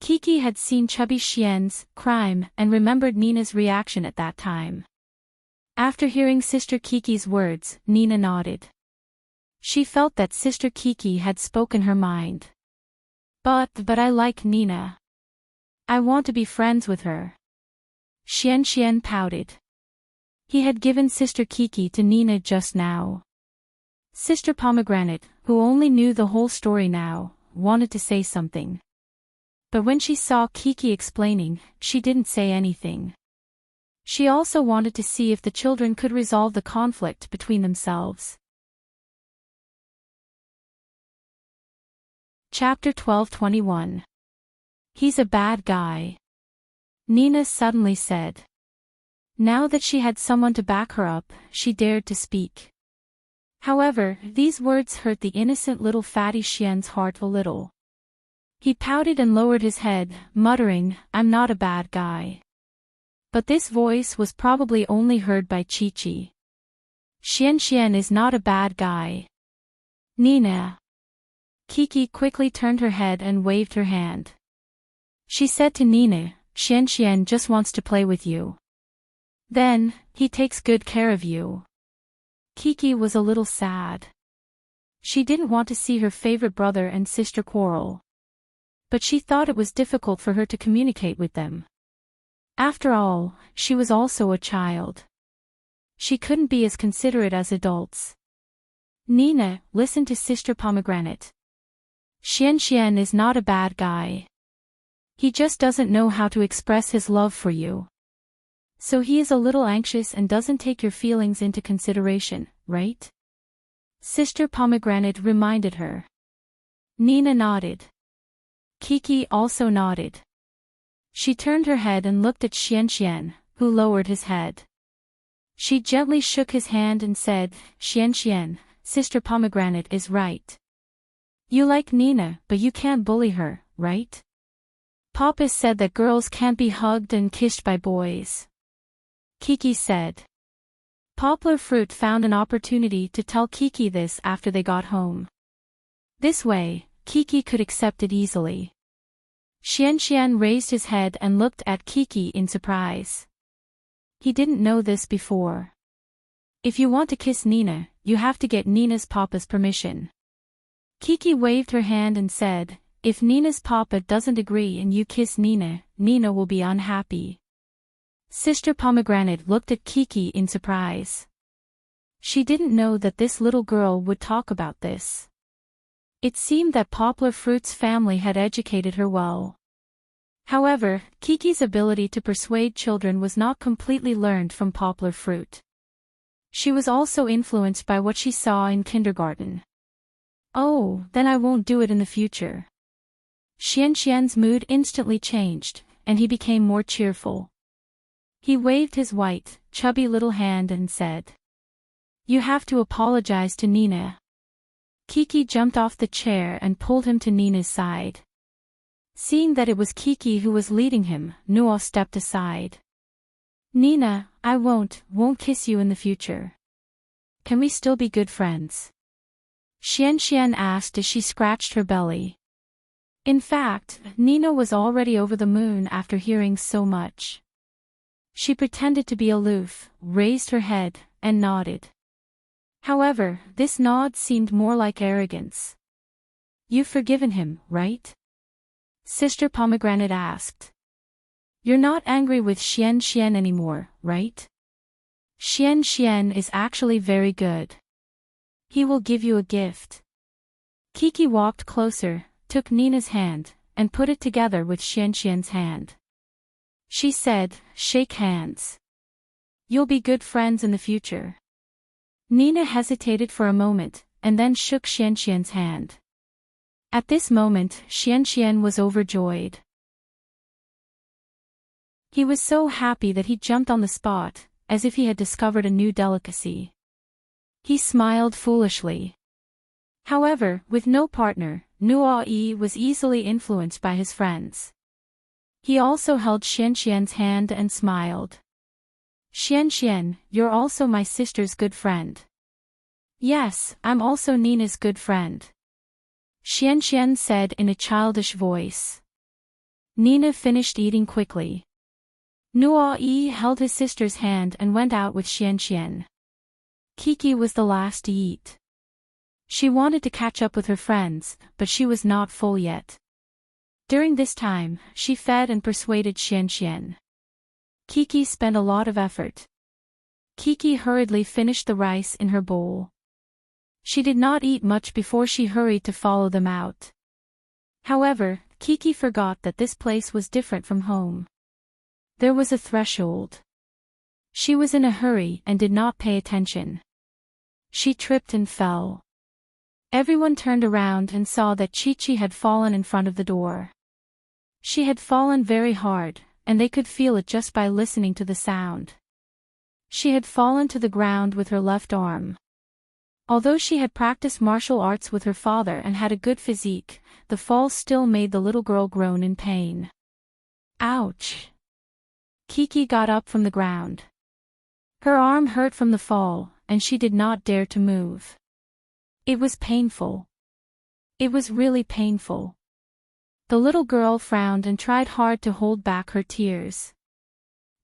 Kiki had seen chubby Xian's crime and remembered Nina's reaction at that time. After hearing Sister Kiki's words, Nina nodded. She felt that Sister Kiki had spoken her mind. But I like Nina. I want to be friends with her. Xian pouted. He had given Sister Kiki to Nina just now. Sister Pomegranate, who only knew the whole story now, wanted to say something. But when she saw Kiki explaining, she didn't say anything. She also wanted to see if the children could resolve the conflict between themselves. Chapter 12:21. He's a bad guy. Nina suddenly said. Now that she had someone to back her up, she dared to speak. However, these words hurt the innocent little fatty Xian's heart a little. He pouted and lowered his head, muttering, I'm not a bad guy. But this voice was probably only heard by Chi-Chi. Xian is not a bad guy. Nina. Kiki quickly turned her head and waved her hand. She said to Nina, Xian just wants to play with you. Then, he takes good care of you. Kiki was a little sad. She didn't want to see her favorite brother and sister quarrel. But she thought it was difficult for her to communicate with them. After all, she was also a child. She couldn't be as considerate as adults. Nina, listen to Sister Pomegranate. Xian is not a bad guy. He just doesn't know how to express his love for you. So he is a little anxious and doesn't take your feelings into consideration, right? Sister Pomegranate reminded her. Nina nodded. Kiki also nodded. She turned her head and looked at Xian, who lowered his head. She gently shook his hand and said, Xian, Sister Pomegranate is right. You like Nina, but you can't bully her, right? Papa said that girls can't be hugged and kissed by boys. Kiki said. Poplar Fruit found an opportunity to tell Kiki this after they got home. This way, Kiki could accept it easily. Xian raised his head and looked at Kiki in surprise. He didn't know this before. If you want to kiss Nina, you have to get Nina's papa's permission. Kiki waved her hand and said, if Nina's papa doesn't agree and you kiss Nina, Nina will be unhappy. Sister Pomegranate looked at Kiki in surprise. She didn't know that this little girl would talk about this. It seemed that Poplar Fruit's family had educated her well. However, Kiki's ability to persuade children was not completely learned from Poplar Fruit. She was also influenced by what she saw in kindergarten. Oh, then I won't do it in the future. Xian's mood instantly changed, and he became more cheerful. He waved his white, chubby little hand and said, You have to apologize to Nina. Kiki jumped off the chair and pulled him to Nina's side. Seeing that it was Kiki who was leading him, Nuo stepped aside. Nina, I won't kiss you in the future. Can we still be good friends? Xian asked as she scratched her belly. In fact, Nina was already over the moon after hearing so much. She pretended to be aloof, raised her head, and nodded. However, this nod seemed more like arrogance. You've forgiven him, right? Sister Pomegranate asked. You're not angry with Xian anymore, right? Xian is actually very good. He will give you a gift. Kiki walked closer, took Nina's hand, and put it together with Xian's hand. She said, Shake hands. You'll be good friends in the future. Nina hesitated for a moment, and then shook Xian's hand. At this moment, Xian was overjoyed. He was so happy that he jumped on the spot, as if he had discovered a new delicacy. He smiled foolishly. However, with no partner, Nuo was easily influenced by his friends. He also held Xian's hand and smiled. Xian, you're also my sister's good friend. Yes, I'm also Nina's good friend. Xian said in a childish voice. Nina finished eating quickly. Nuo held his sister's hand and went out with Xian. Kiki was the last to eat. She wanted to catch up with her friends, but she was not full yet. During this time, she fed and persuaded Xian. Kiki spent a lot of effort. Kiki hurriedly finished the rice in her bowl. She did not eat much before she hurried to follow them out. However, Kiki forgot that this place was different from home. There was a threshold. She was in a hurry and did not pay attention. She tripped and fell. Everyone turned around and saw that Chi had fallen in front of the door. She had fallen very hard, and they could feel it just by listening to the sound. She had fallen to the ground with her left arm. Although she had practiced martial arts with her father and had a good physique, the fall still made the little girl groan in pain. Ouch! Kiki got up from the ground. Her arm hurt from the fall, and she did not dare to move. It was painful. It was really painful. The little girl frowned and tried hard to hold back her tears.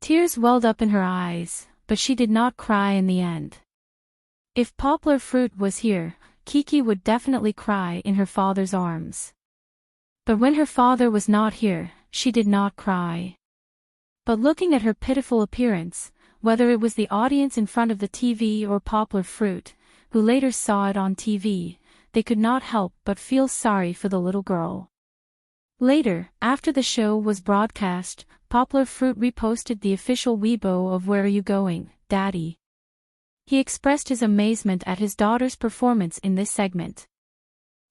Tears welled up in her eyes, but she did not cry in the end. If Poplar Fruit was here, Kiki would definitely cry in her father's arms. But when her father was not here, she did not cry. But looking at her pitiful appearance, whether it was the audience in front of the TV or Poplar Fruit, who later saw it on TV, they could not help but feel sorry for the little girl. Later, after the show was broadcast, Poplar Fruit reposted the official Weibo of "Where are you going, Daddy?" He expressed his amazement at his daughter's performance in this segment.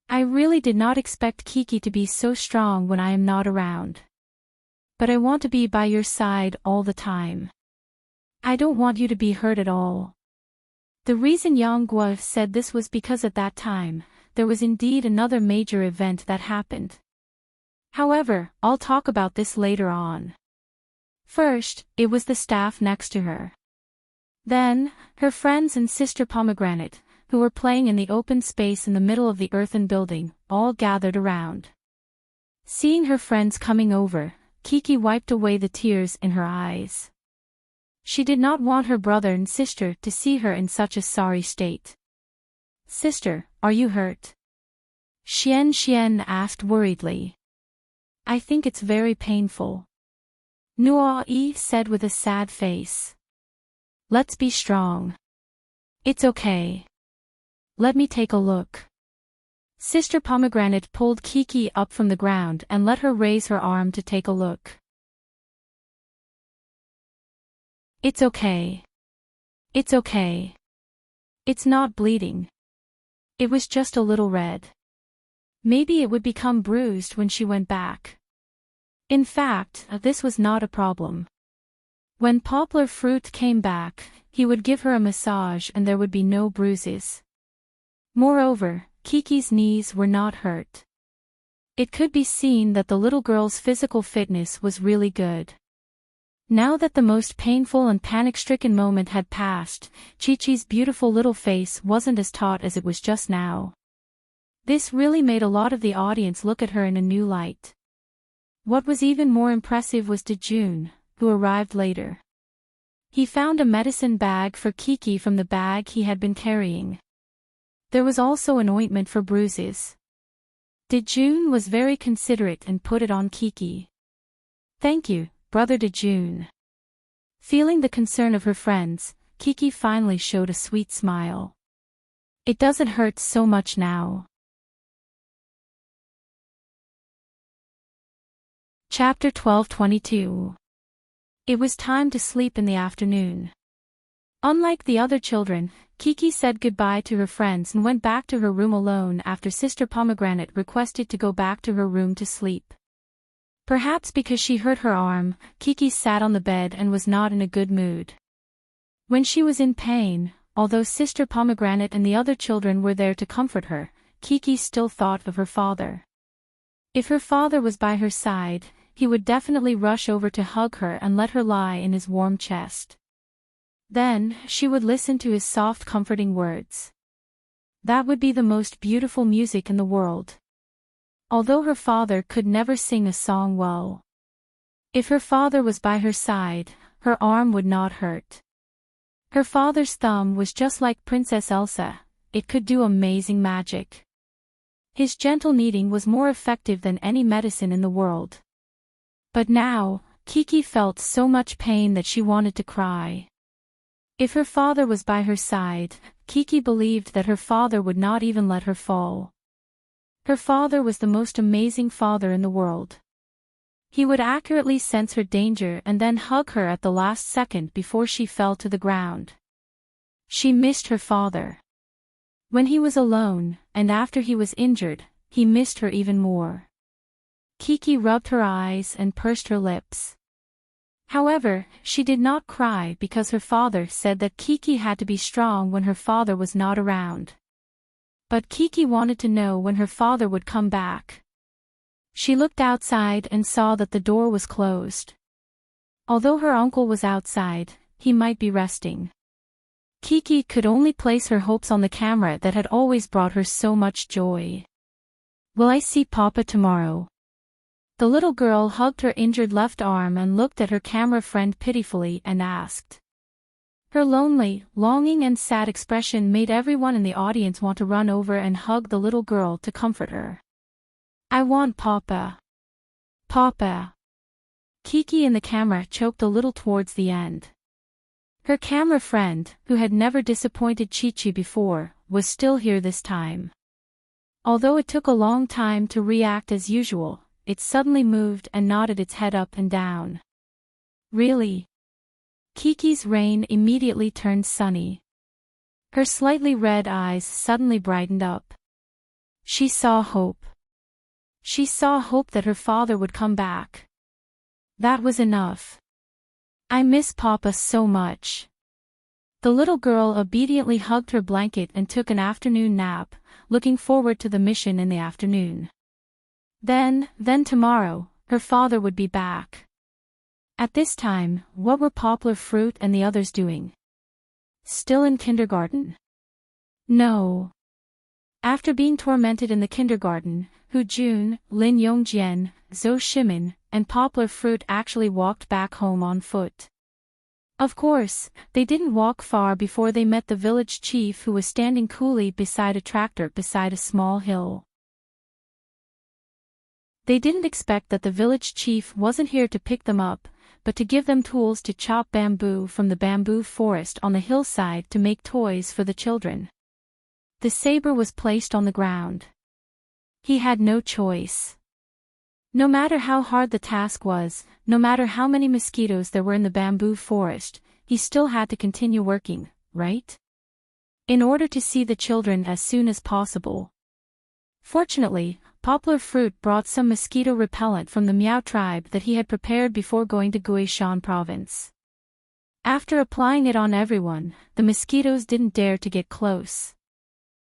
I really did not expect Kiki to be so strong when I am not around. But I want to be by your side all the time. I don't want you to be hurt at all. The reason Yang Guo said this was because at that time, there was indeed another major event that happened. However, I'll talk about this later on. First, it was the staff next to her. Then, her friends and sister Pomegranate, who were playing in the open space in the middle of the earthen building, all gathered around. Seeing her friends coming over, Kiki wiped away the tears in her eyes. She did not want her brother and sister to see her in such a sorry state. Sister, are you hurt? Xian asked worriedly. I think it's very painful. Nuo said with a sad face. Let's be strong. It's okay. Let me take a look. Sister Pomegranate pulled Kiki up from the ground and let her raise her arm to take a look. It's okay. It's okay. It's not bleeding. It was just a little red. Maybe it would become bruised when she went back. In fact, this was not a problem. When Poplar Fruit came back, he would give her a massage and there would be no bruises. Moreover, Kiki's knees were not hurt. It could be seen that the little girl's physical fitness was really good. Now that the most painful and panic-stricken moment had passed, Chi-Chi's beautiful little face wasn't as taut as it was just now. This really made a lot of the audience look at her in a new light. What was even more impressive was Dejun, who arrived later. He found a medicine bag for Kiki from the bag he had been carrying. There was also an ointment for bruises. Dejun was very considerate and put it on Kiki. Thank you, Brother Dejun. Feeling the concern of her friends, Kiki finally showed a sweet smile. It doesn't hurt so much now. Chapter 12:22. It was time to sleep in the afternoon. Unlike the other children, Kiki said goodbye to her friends and went back to her room alone after Sister Pomegranate requested to go back to her room to sleep. Perhaps because she hurt her arm, Kiki sat on the bed and was not in a good mood. When she was in pain, although Sister Pomegranate and the other children were there to comfort her, Kiki still thought of her father. If her father was by her side, he would definitely rush over to hug her and let her lie in his warm chest. Then, she would listen to his soft comforting words. That would be the most beautiful music in the world. Although her father could never sing a song well. If her father was by her side, her arm would not hurt. Her father's thumb was just like Princess Elsa, it could do amazing magic. His gentle kneading was more effective than any medicine in the world. But now, Kiki felt so much pain that she wanted to cry. If her father was by her side, Kiki believed that her father would not even let her fall. Her father was the most amazing father in the world. He would accurately sense her danger and then hug her at the last second before she fell to the ground. She missed her father. When he was alone, and after he was injured, he missed her even more. Kiki rubbed her eyes and pursed her lips. However, she did not cry because her father said that Kiki had to be strong when her father was not around. But Kiki wanted to know when her father would come back. She looked outside and saw that the door was closed. Although her uncle was outside, he might be resting. Kiki could only place her hopes on the camera that had always brought her so much joy. Will I see Papa tomorrow? The little girl hugged her injured left arm and looked at her camera friend pitifully and asked. Her lonely, longing and sad expression made everyone in the audience want to run over and hug the little girl to comfort her. I want Papa. Papa. Kiki in the camera choked a little towards the end. Her camera friend, who had never disappointed Chi-Chi before, was still here this time. Although it took a long time to react as usual, it suddenly moved and nodded its head up and down. Really? Kiki's rain immediately turned sunny. Her slightly red eyes suddenly brightened up. She saw hope. She saw hope that her father would come back. That was enough. I miss Papa so much. The little girl obediently hugged her blanket and took an afternoon nap, looking forward to the mission in the afternoon. Then tomorrow, her father would be back. At this time, what were Poplar Fruit and the others doing? Still in kindergarten? No. After being tormented in the kindergarten, Hu Jun, Lin Yongjian, Zhou Shimin, and Poplar Fruit actually walked back home on foot. Of course, they didn't walk far before they met the village chief who was standing coolly beside a tractor beside a small hill. They didn't expect that the village chief wasn't here to pick them up, but to give them tools to chop bamboo from the bamboo forest on the hillside to make toys for the children. The saber was placed on the ground. He had no choice. No matter how hard the task was, no matter how many mosquitoes there were in the bamboo forest, he still had to continue working, right? In order to see the children as soon as possible. Fortunately, Poplar Fruit brought some mosquito repellent from the Miao tribe that he had prepared before going to Guishan province. After applying it on everyone, the mosquitoes didn't dare to get close.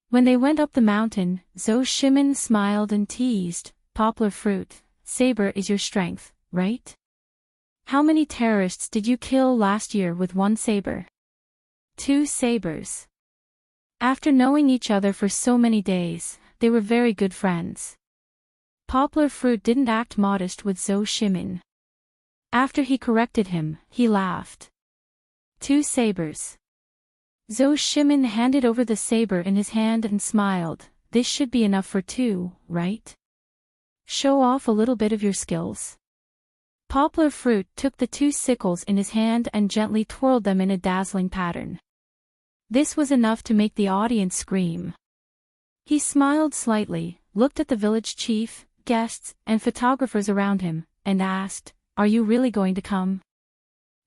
When they went up the mountain, Zhou Shimin smiled and teased, Poplar Fruit, saber is your strength, right? How many terrorists did you kill last year with one saber? 2 sabers. After knowing each other for so many days, they were very good friends. Poplar Fruit didn't act modest with Zhou Shimin. After he corrected him, he laughed. 2 sabers. Zhou Shimin handed over the saber in his hand and smiled, this should be enough for 2, right? Show off a little bit of your skills. Poplar Fruit took the 2 sickles in his hand and gently twirled them in a dazzling pattern. This was enough to make the audience scream. He smiled slightly, looked at the village chief, guests, and photographers around him, and asked, are you really going to come?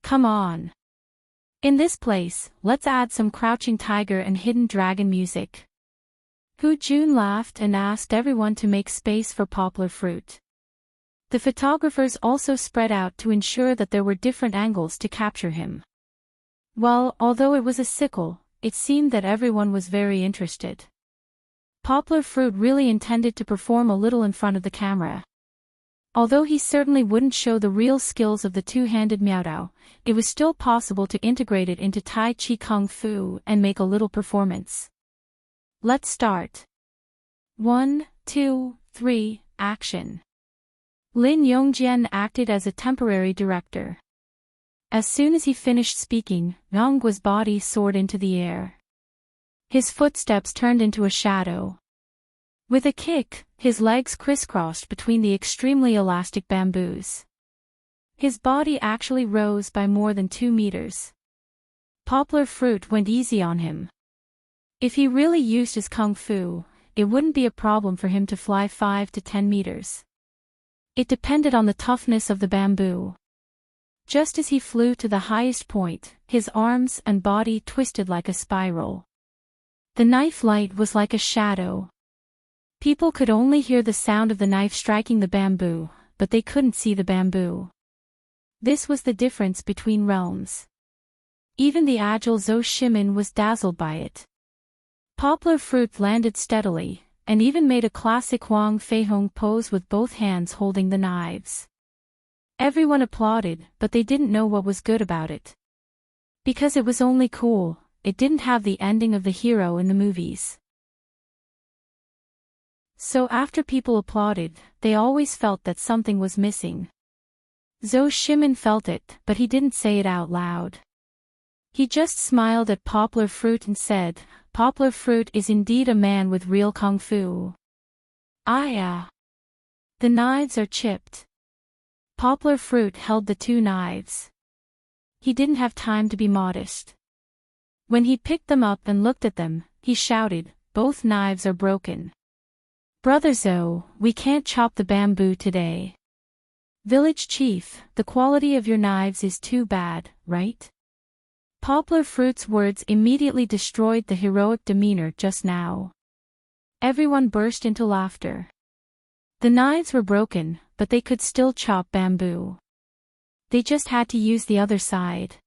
Come on. In this place, let's add some crouching tiger and hidden dragon music. Hu Jun laughed and asked everyone to make space for poplar fruit. The photographers also spread out to ensure that there were different angles to capture him. Well, although it was a sickle, it seemed that everyone was very interested. Poplar Fruit really intended to perform a little in front of the camera. Although he certainly wouldn't show the real skills of the two-handed Miaodao, it was still possible to integrate it into Tai Chi Kung Fu and make a little performance. Let's start. 1, 2, 3, action. Lin Yongjian acted as a temporary director. As soon as he finished speaking, Yonggua's body soared into the air. His footsteps turned into a shadow. With a kick, his legs crisscrossed between the extremely elastic bamboos. His body actually rose by more than 2 meters. Poplar Fruit went easy on him. If he really used his kung fu, it wouldn't be a problem for him to fly 5 to 10 meters. It depended on the toughness of the bamboo. Just as he flew to the highest point, his arms and body twisted like a spiral. The knife light was like a shadow. People could only hear the sound of the knife striking the bamboo, but they couldn't see the bamboo. This was the difference between realms. Even the agile Zhou Shimin was dazzled by it. Poplar Fruit landed steadily, and even made a classic Huang Feihong pose with both hands holding the knives. Everyone applauded, but they didn't know what was good about it. Because it was only cool, it didn't have the ending of the hero in the movies. So after people applauded, they always felt that something was missing. Zhou Shimin felt it, but he didn't say it out loud. He just smiled at Poplar Fruit and said, "Poplar Fruit is indeed a man with real kung fu." Ah. The knives are chipped. Poplar Fruit held the 2 knives. He didn't have time to be modest. When he picked them up and looked at them, he shouted, "Both knives are broken. Brother Zhou, we can't chop the bamboo today. Village chief, the quality of your knives is too bad, right?" Poplar Fruit's words immediately destroyed the heroic demeanor just now. Everyone burst into laughter. The knives were broken, but they could still chop bamboo. They just had to use the other side.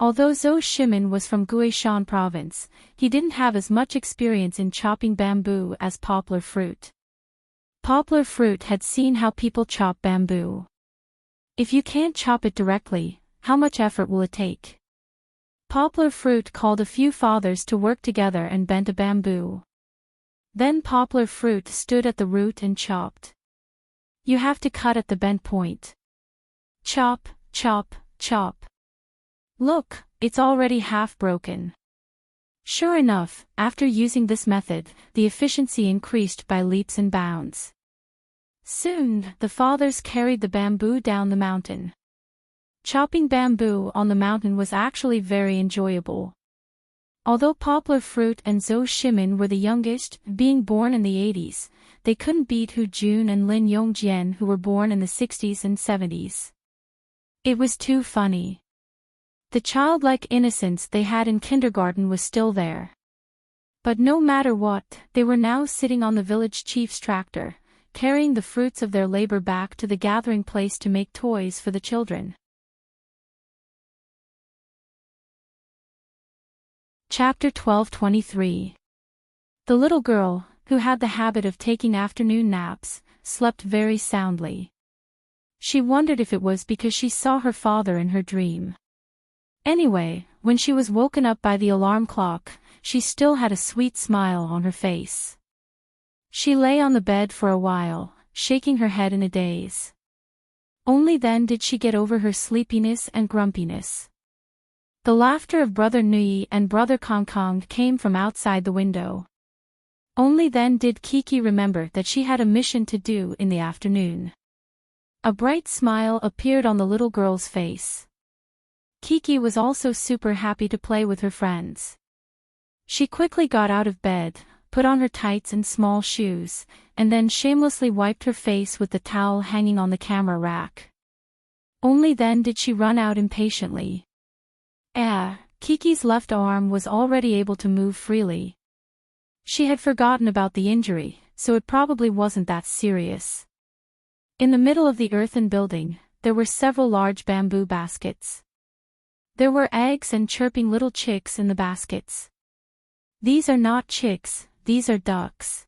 Although Zhou Shimin was from Guishan province, he didn't have as much experience in chopping bamboo as Poplar Fruit. Poplar Fruit had seen how people chop bamboo. If you can't chop it directly, how much effort will it take? Poplar Fruit called a few fathers to work together and bent a bamboo. Then Poplar Fruit stood at the root and chopped. You have to cut at the bent point. Chop, chop, chop. Look, it's already half broken. Sure enough, after using this method, the efficiency increased by leaps and bounds. Soon, the fathers carried the bamboo down the mountain. Chopping bamboo on the mountain was actually very enjoyable. Although Poplar Fruit and Zhou Shimin were the youngest, being born in the 80s, they couldn't beat Hu Jun and Lin Yongjian, who were born in the 60s and 70s. It was too funny. The childlike innocence they had in kindergarten was still there. But no matter what, they were now sitting on the village chief's tractor, carrying the fruits of their labor back to the gathering place to make toys for the children. Chapter 12:23. The little girl, who had the habit of taking afternoon naps, slept very soundly. She wondered if it was because she saw her father in her dream. Anyway, when she was woken up by the alarm clock, she still had a sweet smile on her face. She lay on the bed for a while, shaking her head in a daze. Only then did she get over her sleepiness and grumpiness. The laughter of Brother Nui and Brother Kong Kong came from outside the window. Only then did Kiki remember that she had a mission to do in the afternoon. A bright smile appeared on the little girl's face. Kiki was also super happy to play with her friends. She quickly got out of bed, put on her tights and small shoes, and then shamelessly wiped her face with the towel hanging on the camera rack. Only then did she run out impatiently. Kiki's left arm was already able to move freely. She had forgotten about the injury, so it probably wasn't that serious. In the middle of the earthen building, there were several large bamboo baskets. There were eggs and chirping little chicks in the baskets. These are not chicks, these are ducks.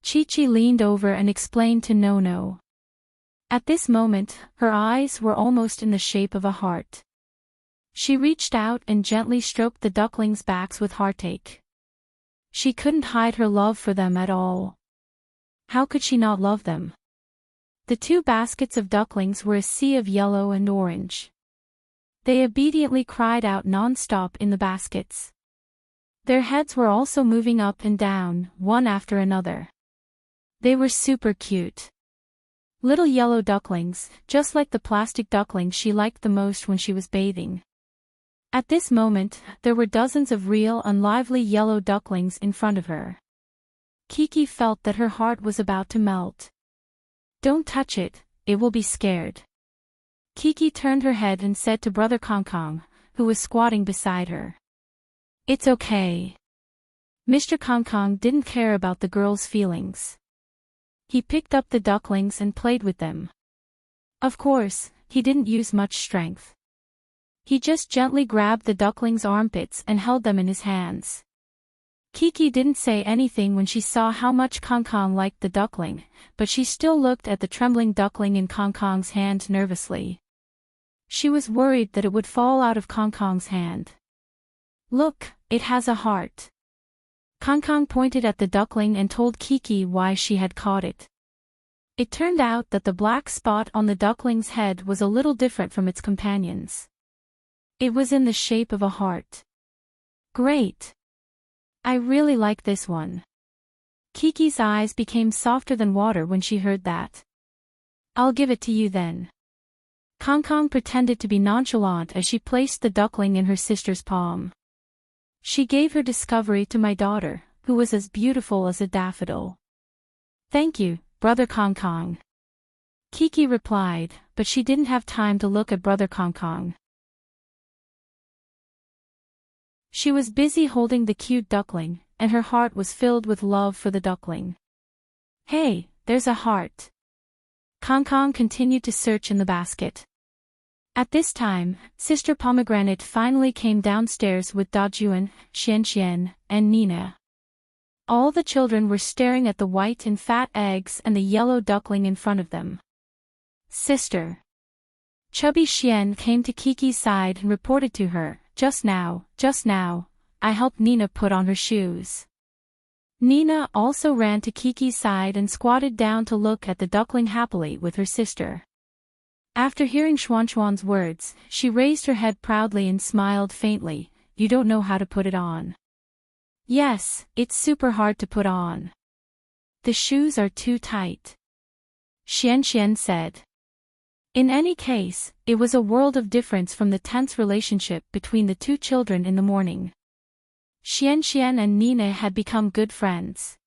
Chi-Chi leaned over and explained to Nono. At this moment, her eyes were almost in the shape of a heart. She reached out and gently stroked the ducklings' backs with heartache. She couldn't hide her love for them at all. How could she not love them? The two baskets of ducklings were a sea of yellow and orange. They obediently cried out non-stop in the baskets. Their heads were also moving up and down, one after another. They were super cute. Little yellow ducklings, just like the plastic ducklings she liked the most when she was bathing. At this moment, there were dozens of real and lively yellow ducklings in front of her. Kiki felt that her heart was about to melt. "Don't touch it, it will be scared." Kiki turned her head and said to Brother Kong Kong, who was squatting beside her. "It's okay." Mr. Kong Kong didn't care about the girl's feelings. He picked up the ducklings and played with them. Of course, he didn't use much strength. He just gently grabbed the ducklings' armpits and held them in his hands. Kiki didn't say anything when she saw how much Kong Kong liked the duckling, but she still looked at the trembling duckling in Kong Kong's hand nervously. She was worried that it would fall out of Kong Kong's hand. "Look, it has a heart." Kong Kong pointed at the duckling and told Kiki why she had caught it. It turned out that the black spot on the duckling's head was a little different from its companions. It was in the shape of a heart. "Great! I really like this one." Kiki's eyes became softer than water when she heard that. "I'll give it to you then." Kong Kong pretended to be nonchalant as she placed the duckling in her sister's palm. "She gave her discovery to my daughter, who was as beautiful as a daffodil." "Thank you, Brother Kong Kong." Kiki replied, but she didn't have time to look at Brother Kong Kong. She was busy holding the cute duckling, and her heart was filled with love for the duckling. "Hey, there's a heart." Kong Kong continued to search in the basket. At this time, Sister Pomegranate finally came downstairs with Dajuan, Xian, and Nina. All the children were staring at the white and fat eggs and the yellow duckling in front of them. "Sister." Chubby Xian came to Kiki's side and reported to her, just now, I helped Nina put on her shoes." Nina also ran to Kiki's side and squatted down to look at the duckling happily with her sister. After hearing Xuan's words, she raised her head proudly and smiled faintly. "You don't know how to put it on." "Yes, it's super hard to put on. The shoes are too tight," Xian said. In any case, it was a world of difference from the tense relationship between the two children in the morning. Xian and Nina had become good friends.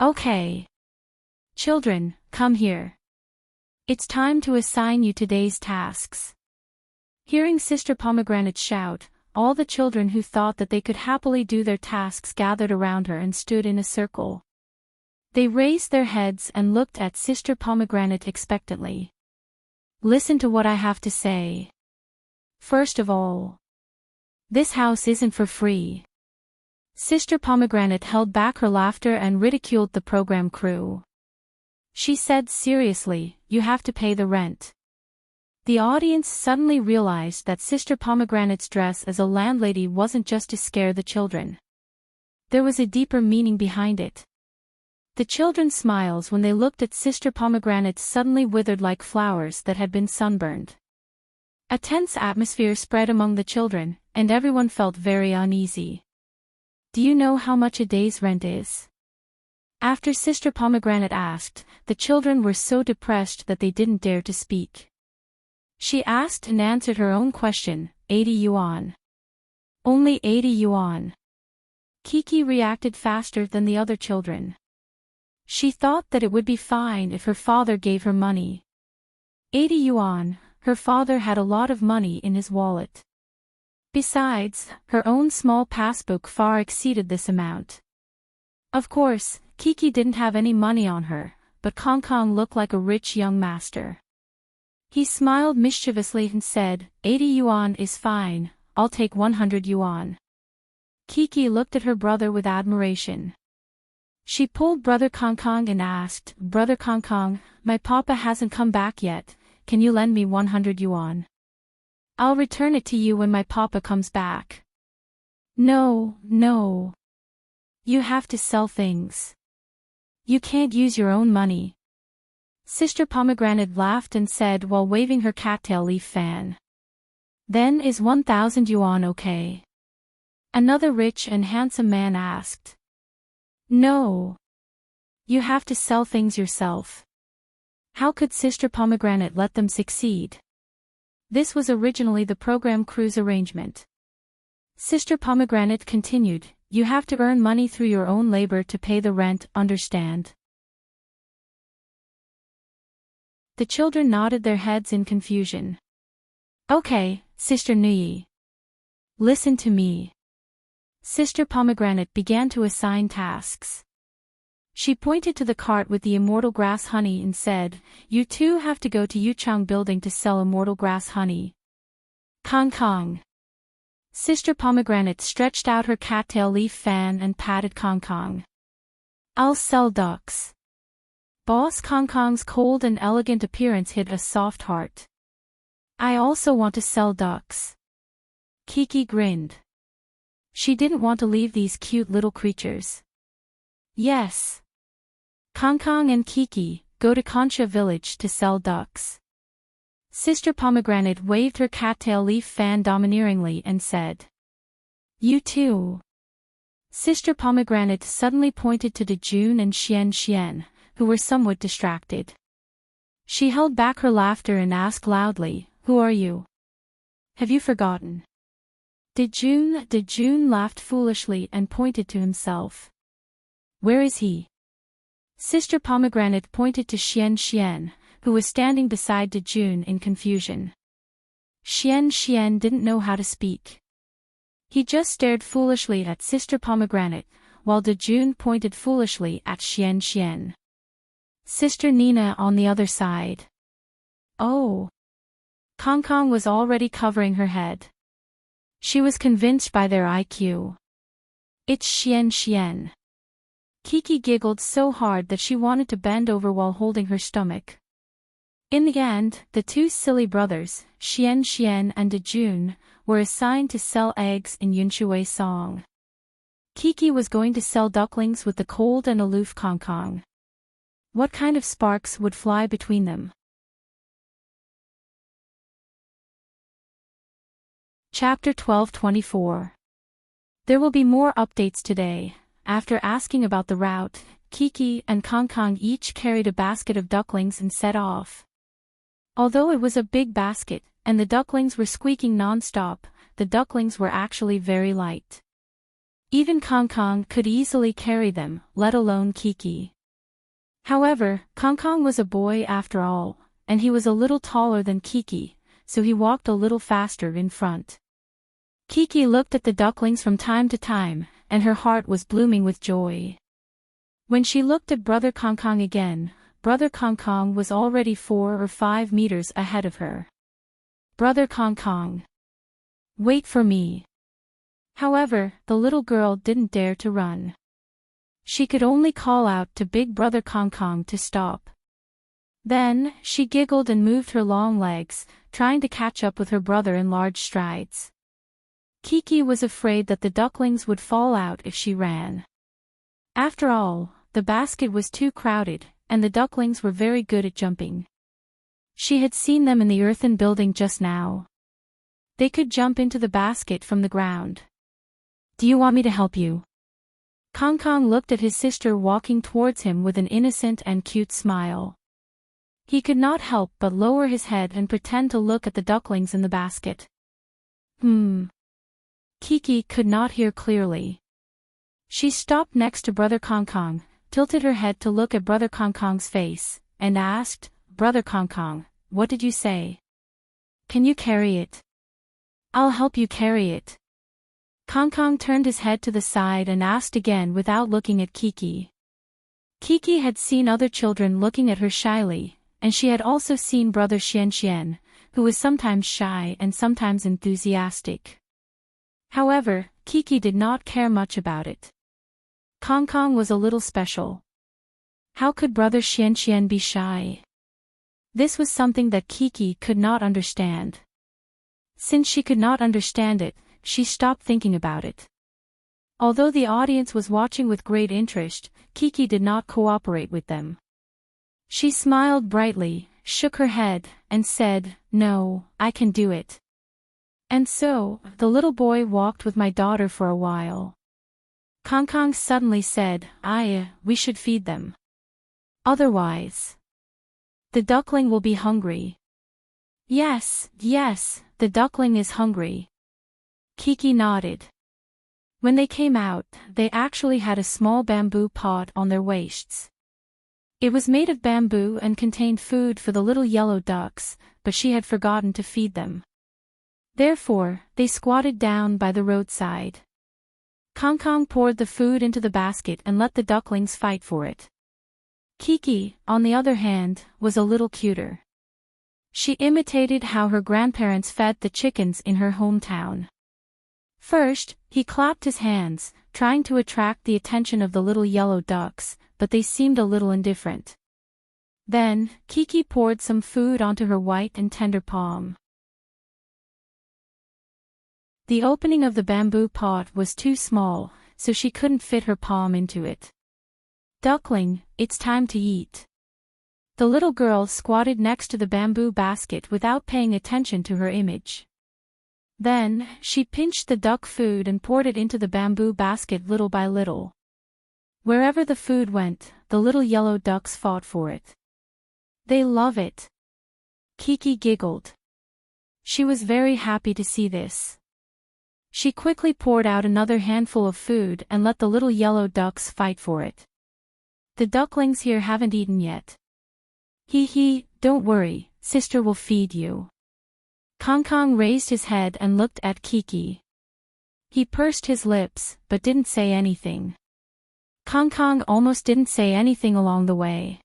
"Okay. Children, come here. It's time to assign you today's tasks." Hearing Sister Pomegranate shout, all the children who thought that they could happily do their tasks gathered around her and stood in a circle. They raised their heads and looked at Sister Pomegranate expectantly. "Listen to what I have to say. First of all, this house isn't for free." Sister Pomegranate held back her laughter and ridiculed the program crew. She said seriously, "You have to pay the rent." The audience suddenly realized that Sister Pomegranate's dress as a landlady wasn't just to scare the children. There was a deeper meaning behind it. The children's smiles when they looked at Sister Pomegranate suddenly withered like flowers that had been sunburned. A tense atmosphere spread among the children, and everyone felt very uneasy. "Do you know how much a day's rent is?" After Sister Pomegranate asked, the children were so depressed that they didn't dare to speak. She asked and answered her own question, 80 yuan. "Only 80 yuan." Kiki reacted faster than the other children. She thought that it would be fine if her father gave her money. 80 yuan, her father had a lot of money in his wallet. Besides, her own small passbook far exceeded this amount. Of course, Kiki didn't have any money on her, but Kong Kong looked like a rich young master. He smiled mischievously and said, 80 yuan is fine, I'll take 100 yuan. Kiki looked at her brother with admiration. She pulled Brother Kong Kong and asked, Brother Kong Kong, my papa hasn't come back yet, can you lend me 100 yuan? I'll return it to you when my papa comes back. No, no. You have to sell things. You can't use your own money. Sister Pomegranate laughed and said while waving her cattail leaf fan. Then is 1,000 yuan okay? Another rich and handsome man asked. No. You have to sell things yourself. How could Sister Pomegranate let them succeed? This was originally the program crew's arrangement. Sister Pomegranate continued, you have to earn money through your own labor to pay the rent, understand? The children nodded their heads in confusion. Okay, Sister Nuyi. Listen to me. Sister Pomegranate began to assign tasks. She pointed to the cart with the immortal grass honey and said, you two have to go to Yuchang building to sell immortal grass honey. Kong Kong. Sister Pomegranate stretched out her cattail leaf fan and patted Kong Kong. I'll sell ducks. Boss Kong Kong's cold and elegant appearance hid a soft heart. I also want to sell ducks. Kiki grinned. She didn't want to leave these cute little creatures. Yes. Kong Kong and Kiki, go to Concha village to sell ducks. Sister Pomegranate waved her cattail leaf fan domineeringly and said. You too. Sister Pomegranate suddenly pointed to Dejun and Xian, who were somewhat distracted. She held back her laughter and asked loudly, who are you? Have you forgotten? Dejun laughed foolishly and pointed to himself. Where is he? Sister Pomegranate pointed to Xian, who was standing beside Dejun in confusion. Xian didn't know how to speak. He just stared foolishly at Sister Pomegranate, while Dejun pointed foolishly at Xian. Sister Nina on the other side. Oh. Kong Kong was already covering her head. She was convinced by their IQ. It's Xian. Kiki giggled so hard that she wanted to bend over while holding her stomach. In the end, the two silly brothers, Xian and Dejun, were assigned to sell eggs in Yunshui Song. Kiki was going to sell ducklings with the cold and aloof Kong Kong. What kind of sparks would fly between them? Chapter 12:24. There will be more updates today. After asking about the route, Kiki and Kong Kong each carried a basket of ducklings and set off. Although it was a big basket, and the ducklings were squeaking non-stop, the ducklings were actually very light. Even Kong Kong could easily carry them, let alone Kiki. However, Kong Kong was a boy after all, and he was a little taller than Kiki, so he walked a little faster in front. Kiki looked at the ducklings from time to time, and her heart was blooming with joy. When she looked at Brother Kong Kong again, Brother Kong Kong was already 4 or 5 meters ahead of her. Brother Kong Kong. Wait for me. However, the little girl didn't dare to run. She could only call out to Big Brother Kong Kong to stop. Then, she giggled and moved her long legs, trying to catch up with her brother in large strides. Kiki was afraid that the ducklings would fall out if she ran. After all, the basket was too crowded, and the ducklings were very good at jumping. She had seen them in the earthen building just now. They could jump into the basket from the ground. Do you want me to help you? Kong Kong looked at his sister walking towards him with an innocent and cute smile. He could not help but lower his head and pretend to look at the ducklings in the basket. Kiki could not hear clearly. She stopped next to Brother Kong Kong, tilted her head to look at Brother Kong Kong's face, and asked, Brother Kong Kong, what did you say? Can you carry it? I'll help you carry it. Kong Kong turned his head to the side and asked again without looking at Kiki. Kiki had seen other children looking at her shyly, and she had also seen brother Xian Xian, who was sometimes shy and sometimes enthusiastic. However, Kiki did not care much about it. Kong Kong was a little special. How could brother Xian Xian be shy? This was something that Kiki could not understand. Since she could not understand it, she stopped thinking about it. Although the audience was watching with great interest, Kiki did not cooperate with them. She smiled brightly, shook her head, and said, "No, I can do it. And so, the little boy walked with my daughter for a while." Kong Kong suddenly said, we should feed them. Otherwise, the duckling will be hungry. Yes, the duckling is hungry. Kiki nodded. When they came out, they actually had a small bamboo pot on their waists. It was made of bamboo and contained food for the little yellow ducks, but she had forgotten to feed them. Therefore, they squatted down by the roadside. Kong Kong poured the food into the basket and let the ducklings fight for it. Kiki, on the other hand, was a little cuter. She imitated how her grandparents fed the chickens in her hometown. First, he clapped his hands, trying to attract the attention of the little yellow ducks, but they seemed a little indifferent. Then, Kiki poured some food onto her white and tender palm. The opening of the bamboo pot was too small, so she couldn't fit her palm into it. "Duckling, it's time to eat." The little girl squatted next to the bamboo basket without paying attention to her image. Then, she pinched the duck food and poured it into the bamboo basket little by little. Wherever the food went, the little yellow ducks fought for it. "They love it." Kiki giggled. She was very happy to see this. She quickly poured out another handful of food and let the little yellow ducks fight for it. "The ducklings here haven't eaten yet." Hee, don't worry, sister will feed you." Kong Kong raised his head and looked at Kiki. He pursed his lips, but didn't say anything. Kong Kong almost didn't say anything along the way.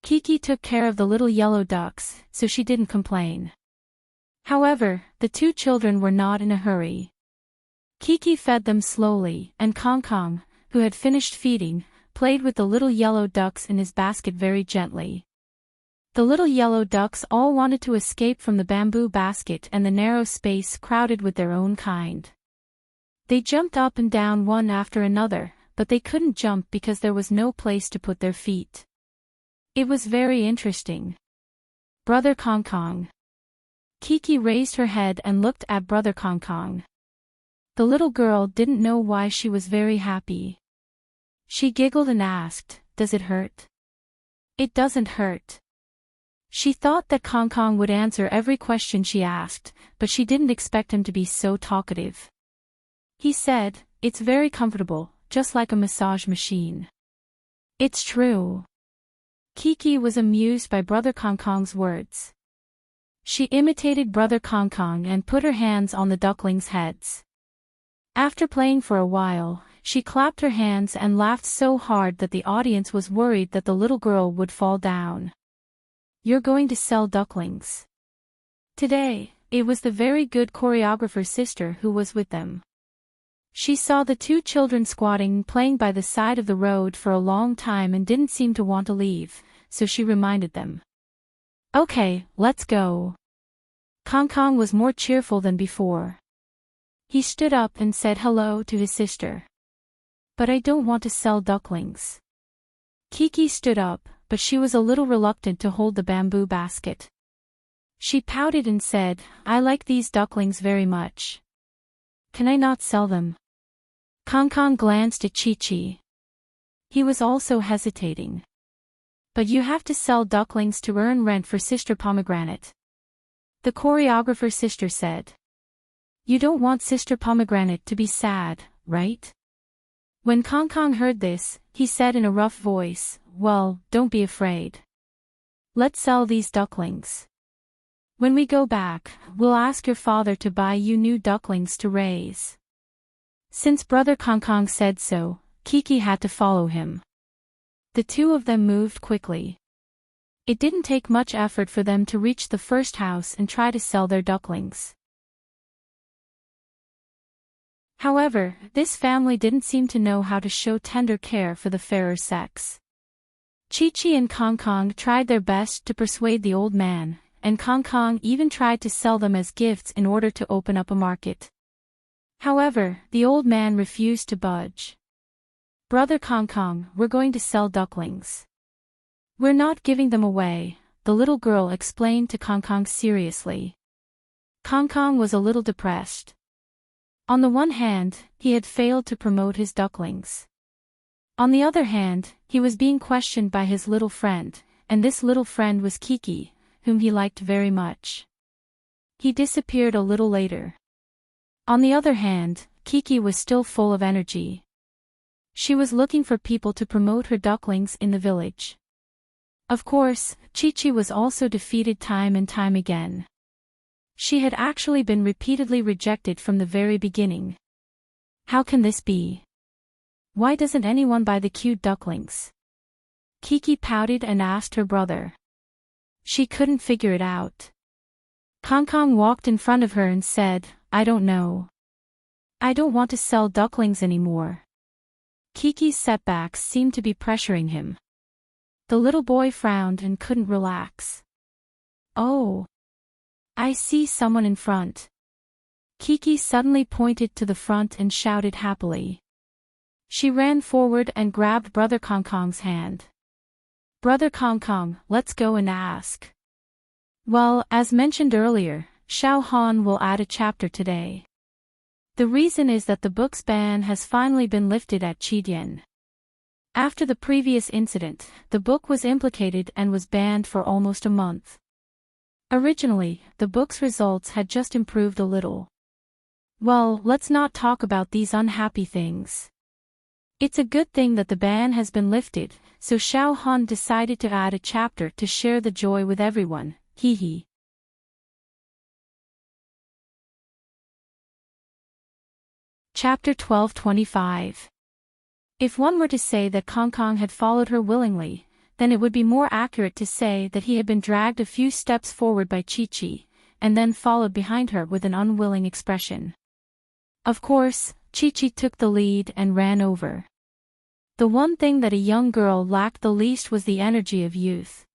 Kiki took care of the little yellow ducks, so she didn't complain. However, the two children were not in a hurry. Kiki fed them slowly, and Kong Kong, who had finished feeding, played with the little yellow ducks in his basket very gently. The little yellow ducks all wanted to escape from the bamboo basket and the narrow space crowded with their own kind. They jumped up and down one after another, but they couldn't jump because there was no place to put their feet. It was very interesting. "Brother Kong Kong." Kiki raised her head and looked at brother Kong Kong. The little girl didn't know why she was very happy. She giggled and asked, "Does it hurt?" "It doesn't hurt." She thought that Kong Kong would answer every question she asked, but she didn't expect him to be so talkative. He said, "It's very comfortable, just like a massage machine." "It's true." Kiki was amused by brother Kong Kong's words. She imitated brother Kong Kong and put her hands on the ducklings' heads. After playing for a while, she clapped her hands and laughed so hard that the audience was worried that the little girl would fall down. "You're going to sell ducklings." Today, it was the very good choreographer's sister who was with them. She saw the two children squatting playing by the side of the road for a long time and didn't seem to want to leave, so she reminded them. "Okay, let's go." Kong Kong was more cheerful than before. He stood up and said hello to his sister. "But I don't want to sell ducklings." Kiki stood up, but she was a little reluctant to hold the bamboo basket. She pouted and said, "I like these ducklings very much. Can I not sell them?" Kong Kong glanced at Chi-Chi. He was also hesitating. "But you have to sell ducklings to earn rent for Sister Pomegranate," the choreographer's sister said. "You don't want Sister Pomegranate to be sad, right?" When Kong Kong heard this, he said in a rough voice, "Well, don't be afraid. Let's sell these ducklings." When we go back, we'll ask your father to buy you new ducklings to raise. Since Brother Kong said so, Kiki had to follow him. The two of them moved quickly. It didn't take much effort for them to reach the first house and try to sell their ducklings. However, this family didn't seem to know how to show tender care for the fairer sex. Chi-Chi and Kong tried their best to persuade the old man, and Kong even tried to sell them as gifts in order to open up a market. However, the old man refused to budge. Brother Kong, we're going to sell ducklings. We're not giving them away, the little girl explained to Kong seriously. Kong was a little depressed. On the one hand, he had failed to promote his ducklings. On the other hand, he was being questioned by his little friend, and this little friend was Kiki, whom he liked very much. He disappeared a little later. On the other hand, Kiki was still full of energy. She was looking for people to promote her ducklings in the village. Of course, Chi-Chi was also defeated time and time again. She had actually been repeatedly rejected from the very beginning. How can this be? Why doesn't anyone buy the cute ducklings? Kiki pouted and asked her brother. She couldn't figure it out. Kong walked in front of her and said, I don't know. I don't want to sell ducklings anymore. Kiki's setbacks seemed to be pressuring him. The little boy frowned and couldn't relax. Oh. I see someone in front. Kiki suddenly pointed to the front and shouted happily. She ran forward and grabbed Brother Kong's hand. Brother Kong, let's go and ask. Well, as mentioned earlier, Xiao Han will add a chapter today. The reason is that the book's ban has finally been lifted at Qidian. After the previous incident, the book was implicated and was banned for almost a month. Originally, the book's results had just improved a little. Well, let's not talk about these unhappy things. It's a good thing that the ban has been lifted, so Xiao Han decided to add a chapter to share the joy with everyone, hee. Chapter 12:25. If one were to say that Kong had followed her willingly, then it would be more accurate to say that he had been dragged a few steps forward by Chi-Chi, and then followed behind her with an unwilling expression. Of course, Chi-Chi took the lead and ran over. The one thing that a young girl lacked the least was the energy of youth.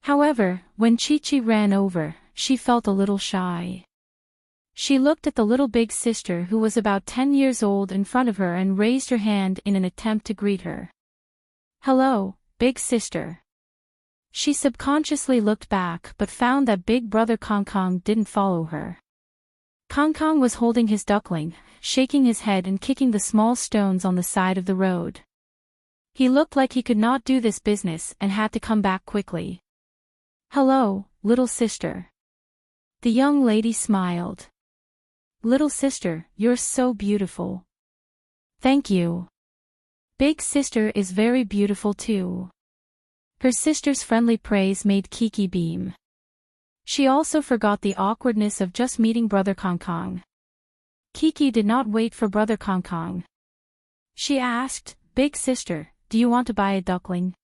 However, when Chi-Chi ran over, she felt a little shy. She looked at the little big sister who was about 10 years old in front of her and raised her hand in an attempt to greet her. Hello, big sister. She subconsciously looked back but found that big brother Kong didn't follow her. Kong was holding his duckling, shaking his head and kicking the small stones on the side of the road. He looked like he could not do this business and had to come back quickly. Hello, little sister. The young lady smiled. Little sister, you're so beautiful. Thank you. Big sister is very beautiful too. Her sister's friendly praise made Kiki beam. She also forgot the awkwardness of just meeting Brother Kong. Kiki did not wait for Brother Kong. She asked, Big sister, do you want to buy a duckling?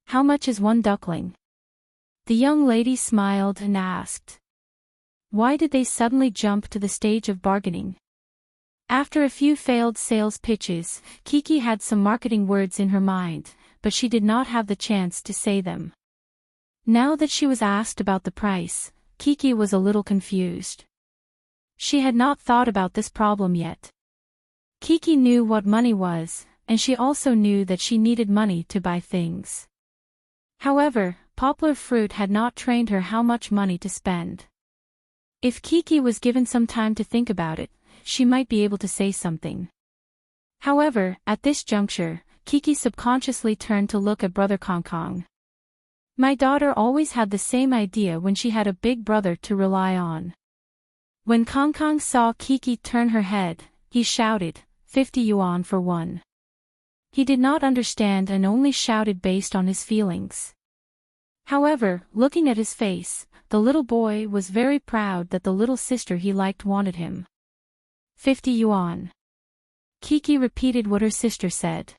How much is one duckling? The young lady smiled and asked. Why did they suddenly jump to the stage of bargaining? After a few failed sales pitches, Kiki had some marketing words in her mind, but she did not have the chance to say them. Now that she was asked about the price, Kiki was a little confused. She had not thought about this problem yet. Kiki knew what money was, and she also knew that she needed money to buy things. However, Poplar Fruit had not trained her how much money to spend. If Kiki was given some time to think about it, she might be able to say something. However, at this juncture, Kiki subconsciously turned to look at Brother Kong. My daughter always had the same idea when she had a big brother to rely on. When Kong saw Kiki turn her head, he shouted, 50 yuan for one. He did not understand and only shouted based on his feelings. However, looking at his face, the little boy was very proud that the little sister he liked wanted him. 50 yuan. Kiki repeated what her sister said.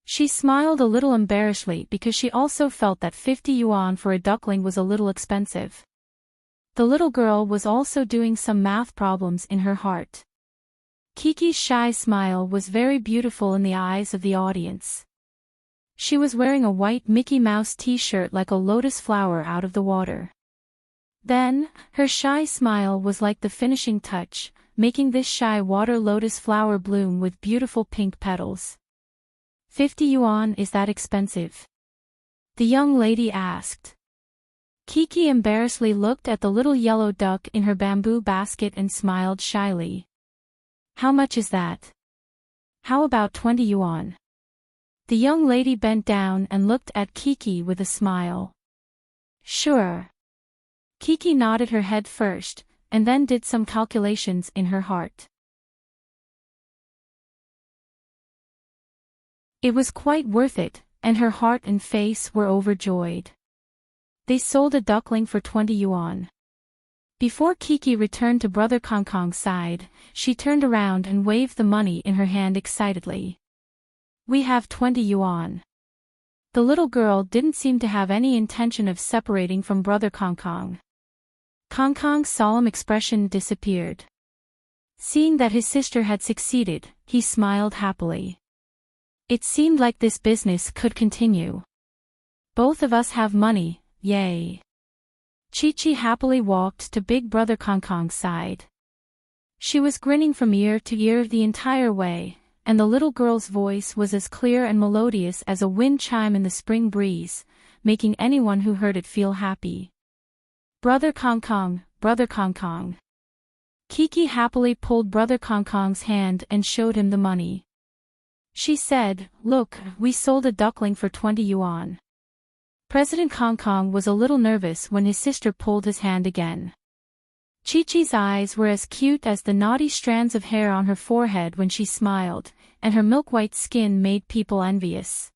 She smiled a little embarrassedly because she also felt that 50 yuan for a duckling was a little expensive. The little girl was also doing some math problems in her heart. Kiki's shy smile was very beautiful in the eyes of the audience. She was wearing a white Mickey Mouse t-shirt like a lotus flower out of the water. Then, her shy smile was like the finishing touch, making this shy water lotus flower bloom with beautiful pink petals. 50 yuan, is that expensive? The young lady asked. Kiki embarrassedly looked at the little yellow duck in her bamboo basket and smiled shyly. How much is that? How about 20 yuan? The young lady bent down and looked at Kiki with a smile. Sure. Kiki nodded her head first, and then did some calculations in her heart. It was quite worth it, and her heart and face were overjoyed. They sold a duckling for 20 yuan. Before Kiki returned to Brother Kong Kong's side, she turned around and waved the money in her hand excitedly. We have 20 yuan. The little girl didn't seem to have any intention of separating from Brother Kong Kong. Kong Kong's solemn expression disappeared. Seeing that his sister had succeeded, he smiled happily. It seemed like this business could continue. Both of us have money, yay. Chi-Chi happily walked to Big Brother Kong Kong's side. She was grinning from ear to ear the entire way, and the little girl's voice was as clear and melodious as a wind chime in the spring breeze, making anyone who heard it feel happy. Brother Kong Kong, Brother Kong Kong. Kiki happily pulled Brother Kong Kong's hand and showed him the money. She said, Look, we sold a duckling for 20 yuan. President Kong Kong was a little nervous when his sister pulled his hand again. Chi-Chi's eyes were as cute as the naughty strands of hair on her forehead when she smiled, and her milk-white skin made people envious.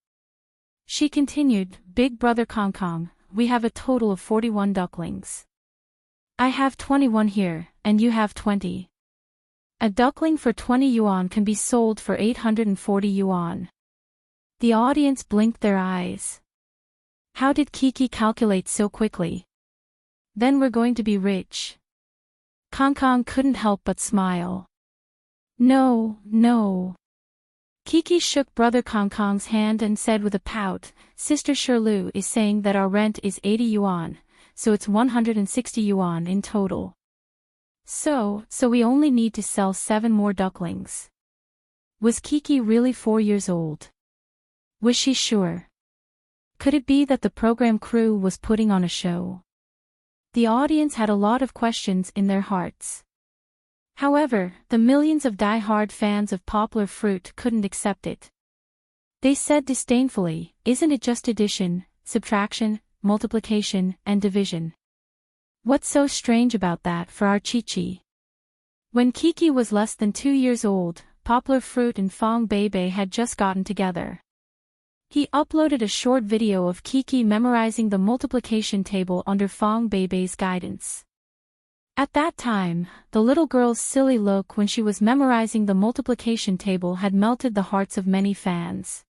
She continued, Big Brother Kong Kong, we have a total of 41 ducklings. I have 21 here, and you have 20. A duckling for 20 yuan can be sold for 840 yuan. The audience blinked their eyes. How did Kiki calculate so quickly? Then we're going to be rich. Kong Kong couldn't help but smile. No, no. Kiki shook Brother Kong Kong's hand and said with a pout, Sister Shirlu is saying that our rent is 80 yuan, so it's 160 yuan in total. So we only need to sell 7 more ducklings. Was Kiki really 4 years old? Was she sure? Could it be that the program crew was putting on a show? The audience had a lot of questions in their hearts. However, the millions of die-hard fans of Poplar Fruit couldn't accept it. They said disdainfully, Isn't it just addition, subtraction, multiplication, and division? What's so strange about that for our Chi-Chi? When Kiki was less than 2 years old, Poplar Fruit and Fong Beibei had just gotten together. He uploaded a short video of Kiki memorizing the multiplication table under Fong Beibei's guidance. At that time, the little girl's silly look when she was memorizing the multiplication table had melted the hearts of many fans.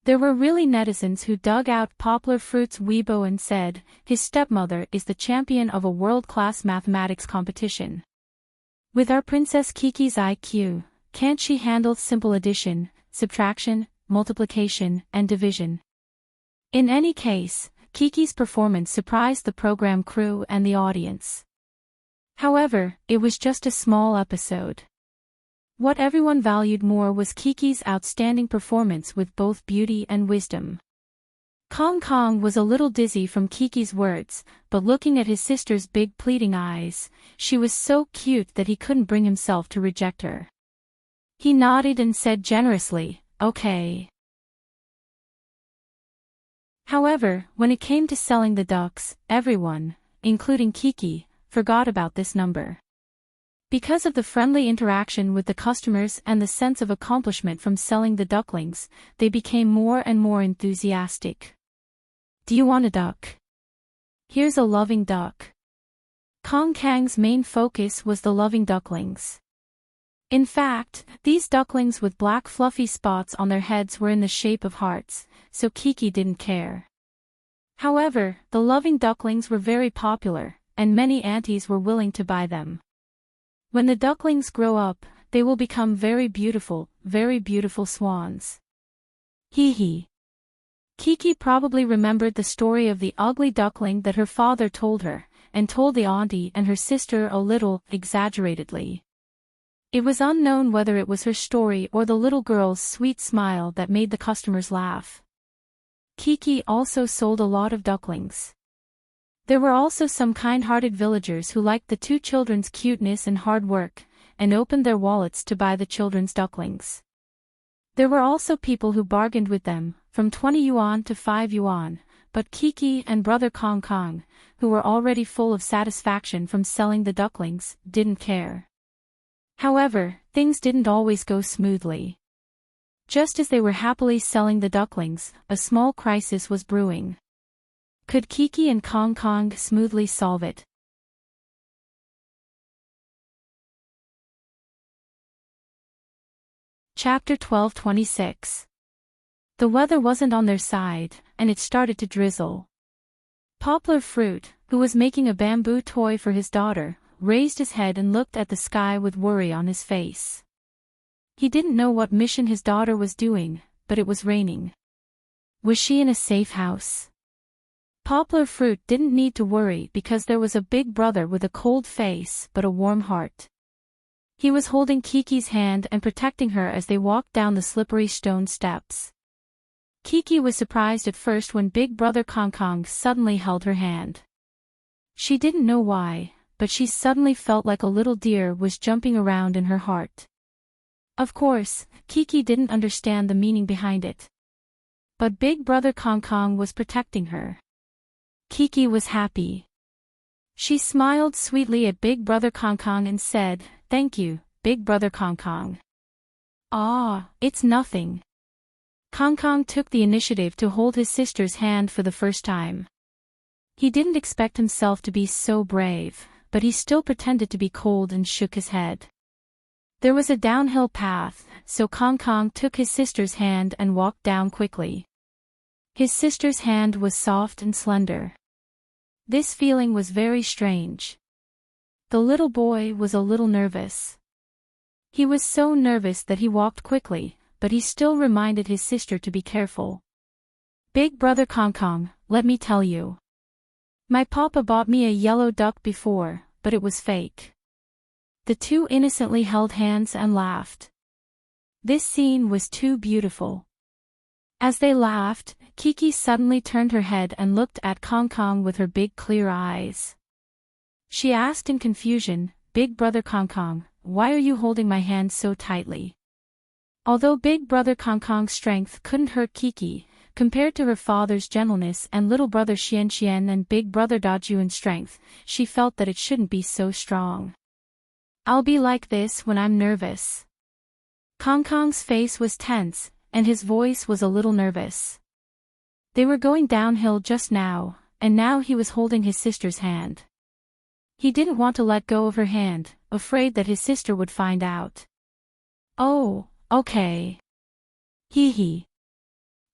There were really netizens who dug out Poplar Fruit's Weibo and said, his stepmother is the champion of a world-class mathematics competition. With our Princess Kiki's IQ, can't she handle simple addition, subtraction, multiplication, and division? In any case, Kiki's performance surprised the program crew and the audience. However, it was just a small episode. What everyone valued more was Kiki's outstanding performance with both beauty and wisdom. Kong Kong was a little dizzy from Kiki's words, but looking at his sister's big pleading eyes, she was so cute that he couldn't bring himself to reject her. He nodded and said generously, Okay. However, when it came to selling the ducks, everyone, including Kiki, forgot about this number. Because of the friendly interaction with the customers and the sense of accomplishment from selling the ducklings, they became more and more enthusiastic. Do you want a duck? Here's a loving duck. Kong Kang's main focus was the loving ducklings. In fact, these ducklings with black fluffy spots on their heads were in the shape of hearts, so Kiki didn't care. However, the loving ducklings were very popular, and many aunties were willing to buy them. When the ducklings grow up, they will become very beautiful swans. Hee hee. Kiki probably remembered the story of the ugly duckling that her father told her, and told the auntie and her sister a little exaggeratedly. It was unknown whether it was her story or the little girl's sweet smile that made the customers laugh. Kiki also sold a lot of ducklings. There were also some kind-hearted villagers who liked the two children's cuteness and hard work, and opened their wallets to buy the children's ducklings. There were also people who bargained with them, from 20 yuan to 5 yuan, but Kiki and brother Kong Kong, who were already full of satisfaction from selling the ducklings, didn't care. However, things didn't always go smoothly. Just as they were happily selling the ducklings, a small crisis was brewing. Could Kiki and Kong Kong smoothly solve it? Chapter 12:26. The weather wasn't on their side, and it started to drizzle. Poplar Fruit, who was making a bamboo toy for his daughter, raised his head and looked at the sky with worry on his face. He didn't know what mission his daughter was doing, but it was raining. Was she in a safe house? Poplar Fruit didn't need to worry because there was a big brother with a cold face but a warm heart. He was holding Kiki's hand and protecting her as they walked down the slippery stone steps. Kiki was surprised at first when Big Brother Kong Kong suddenly held her hand. She didn't know why, but she suddenly felt like a little deer was jumping around in her heart. Of course, Kiki didn't understand the meaning behind it. But Big Brother Kong Kong was protecting her. Kiki was happy. She smiled sweetly at Big Brother Kong Kong and said, "Thank you, Big Brother Kong Kong." "Ah, it's nothing." Kong Kong took the initiative to hold his sister's hand for the first time. He didn't expect himself to be so brave, but he still pretended to be cold and shook his head. There was a downhill path, so Kong Kong took his sister's hand and walked down quickly. His sister's hand was soft and slender. This feeling was very strange. The little boy was a little nervous. He was so nervous that he walked quickly, but he still reminded his sister to be careful. "Big Brother Kong Kong, let me tell you. My papa bought me a yellow duck before, but it was fake." The two innocently held hands and laughed. This scene was too beautiful. As they laughed, Kiki suddenly turned her head and looked at Kong Kong with her big clear eyes. She asked in confusion, "Big Brother Kong Kong, why are you holding my hand so tightly?" Although Big Brother Kong Kong's strength couldn't hurt Kiki, compared to her father's gentleness and little brother Xian Xian and Big Brother Da Juan's strength, she felt that it shouldn't be so strong. "I'll be like this when I'm nervous." Kong Kong's face was tense, and his voice was a little nervous. They were going downhill just now, and now he was holding his sister's hand. He didn't want to let go of her hand, afraid that his sister would find out. "Oh, okay. Hee hee."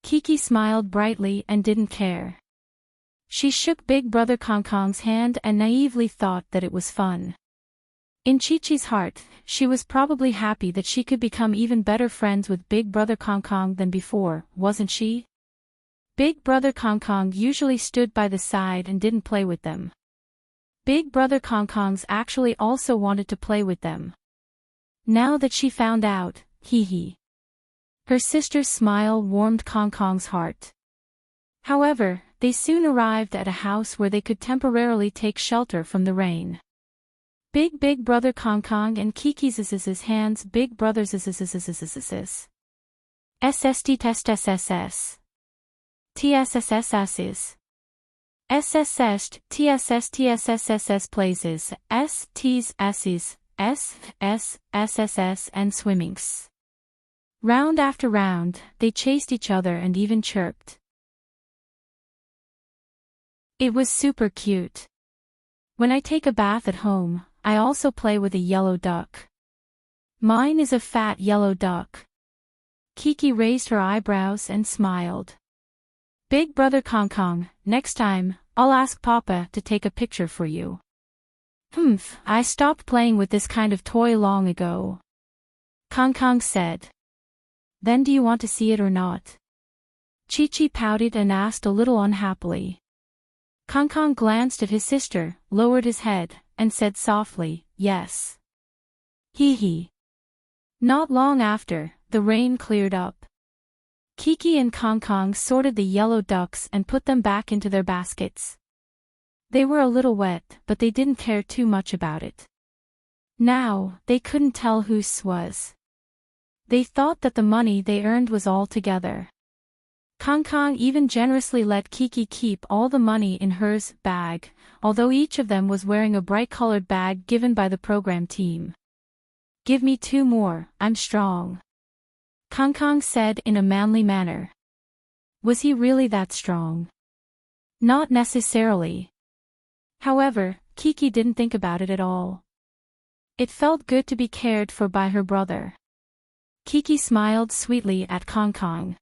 Kiki smiled brightly and didn't care. She shook Big Brother Kong Kong's hand and naively thought that it was fun. In Chi-Chi's heart, she was probably happy that she could become even better friends with Big Brother Kong Kong than before, wasn't she? Big Brother Kong Kong usually stood by the side and didn't play with them. Big Brother Kong Kong's actually also wanted to play with them. Now that she found out, hee hee. Her sister's smile warmed Kong Kong's heart. However, they soon arrived at a house where they could temporarily take shelter from the rain. Big Brother Kong Kong and Kiki's hands Big Brother's SST test SSS TSSSS SSS TSS places STs S's SSS and swimmings. Round after round, they chased each other and even chirped. It was super cute. When I take a bath at home, I also play with a yellow duck. Mine is a fat yellow duck. Kiki raised her eyebrows and smiled. Big brother Kong Kong, next time, I'll ask Papa to take a picture for you. Humph, I stopped playing with this kind of toy long ago. Kong Kong said. Then do you want to see it or not? Chi Chi pouted and asked a little unhappily. Kong Kong glanced at his sister, lowered his head, and said softly, yes. Hee hee. Not long after, the rain cleared up. Kiki and Kong Kong sorted the yellow ducks and put them back into their baskets. They were a little wet, but they didn't care too much about it. Now, they couldn't tell whose was. They thought that the money they earned was all together. Kong Kong even generously let Kiki keep all the money in hers bag, although each of them was wearing a bright-colored bag given by the program team. Give me 2 more, I'm strong. Kong Kong said in a manly manner. Was he really that strong? Not necessarily. However, Kiki didn't think about it at all. It felt good to be cared for by her brother. Kiki smiled sweetly at Kong Kong.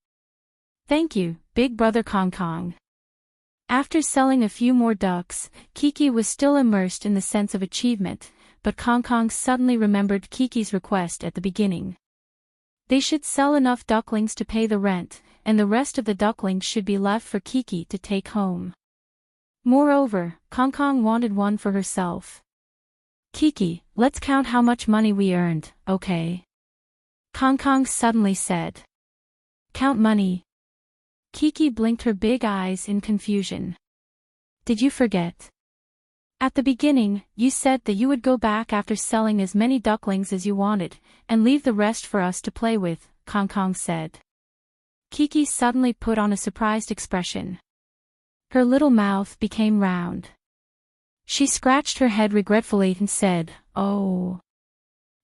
Thank you, big brother Kong Kong. After selling a few more ducks, Kiki was still immersed in the sense of achievement, but Kong Kong suddenly remembered Kiki's request at the beginning. They should sell enough ducklings to pay the rent, and the rest of the ducklings should be left for Kiki to take home. Moreover, Kong Kong wanted one for herself. Kiki, let's count how much money we earned, okay? Kong Kong suddenly said. Count money? Kiki blinked her big eyes in confusion. Did you forget? At the beginning, you said that you would go back after selling as many ducklings as you wanted, and leave the rest for us to play with, Kong Kong said. Kiki suddenly put on a surprised expression. Her little mouth became round. She scratched her head regretfully and said, Oh.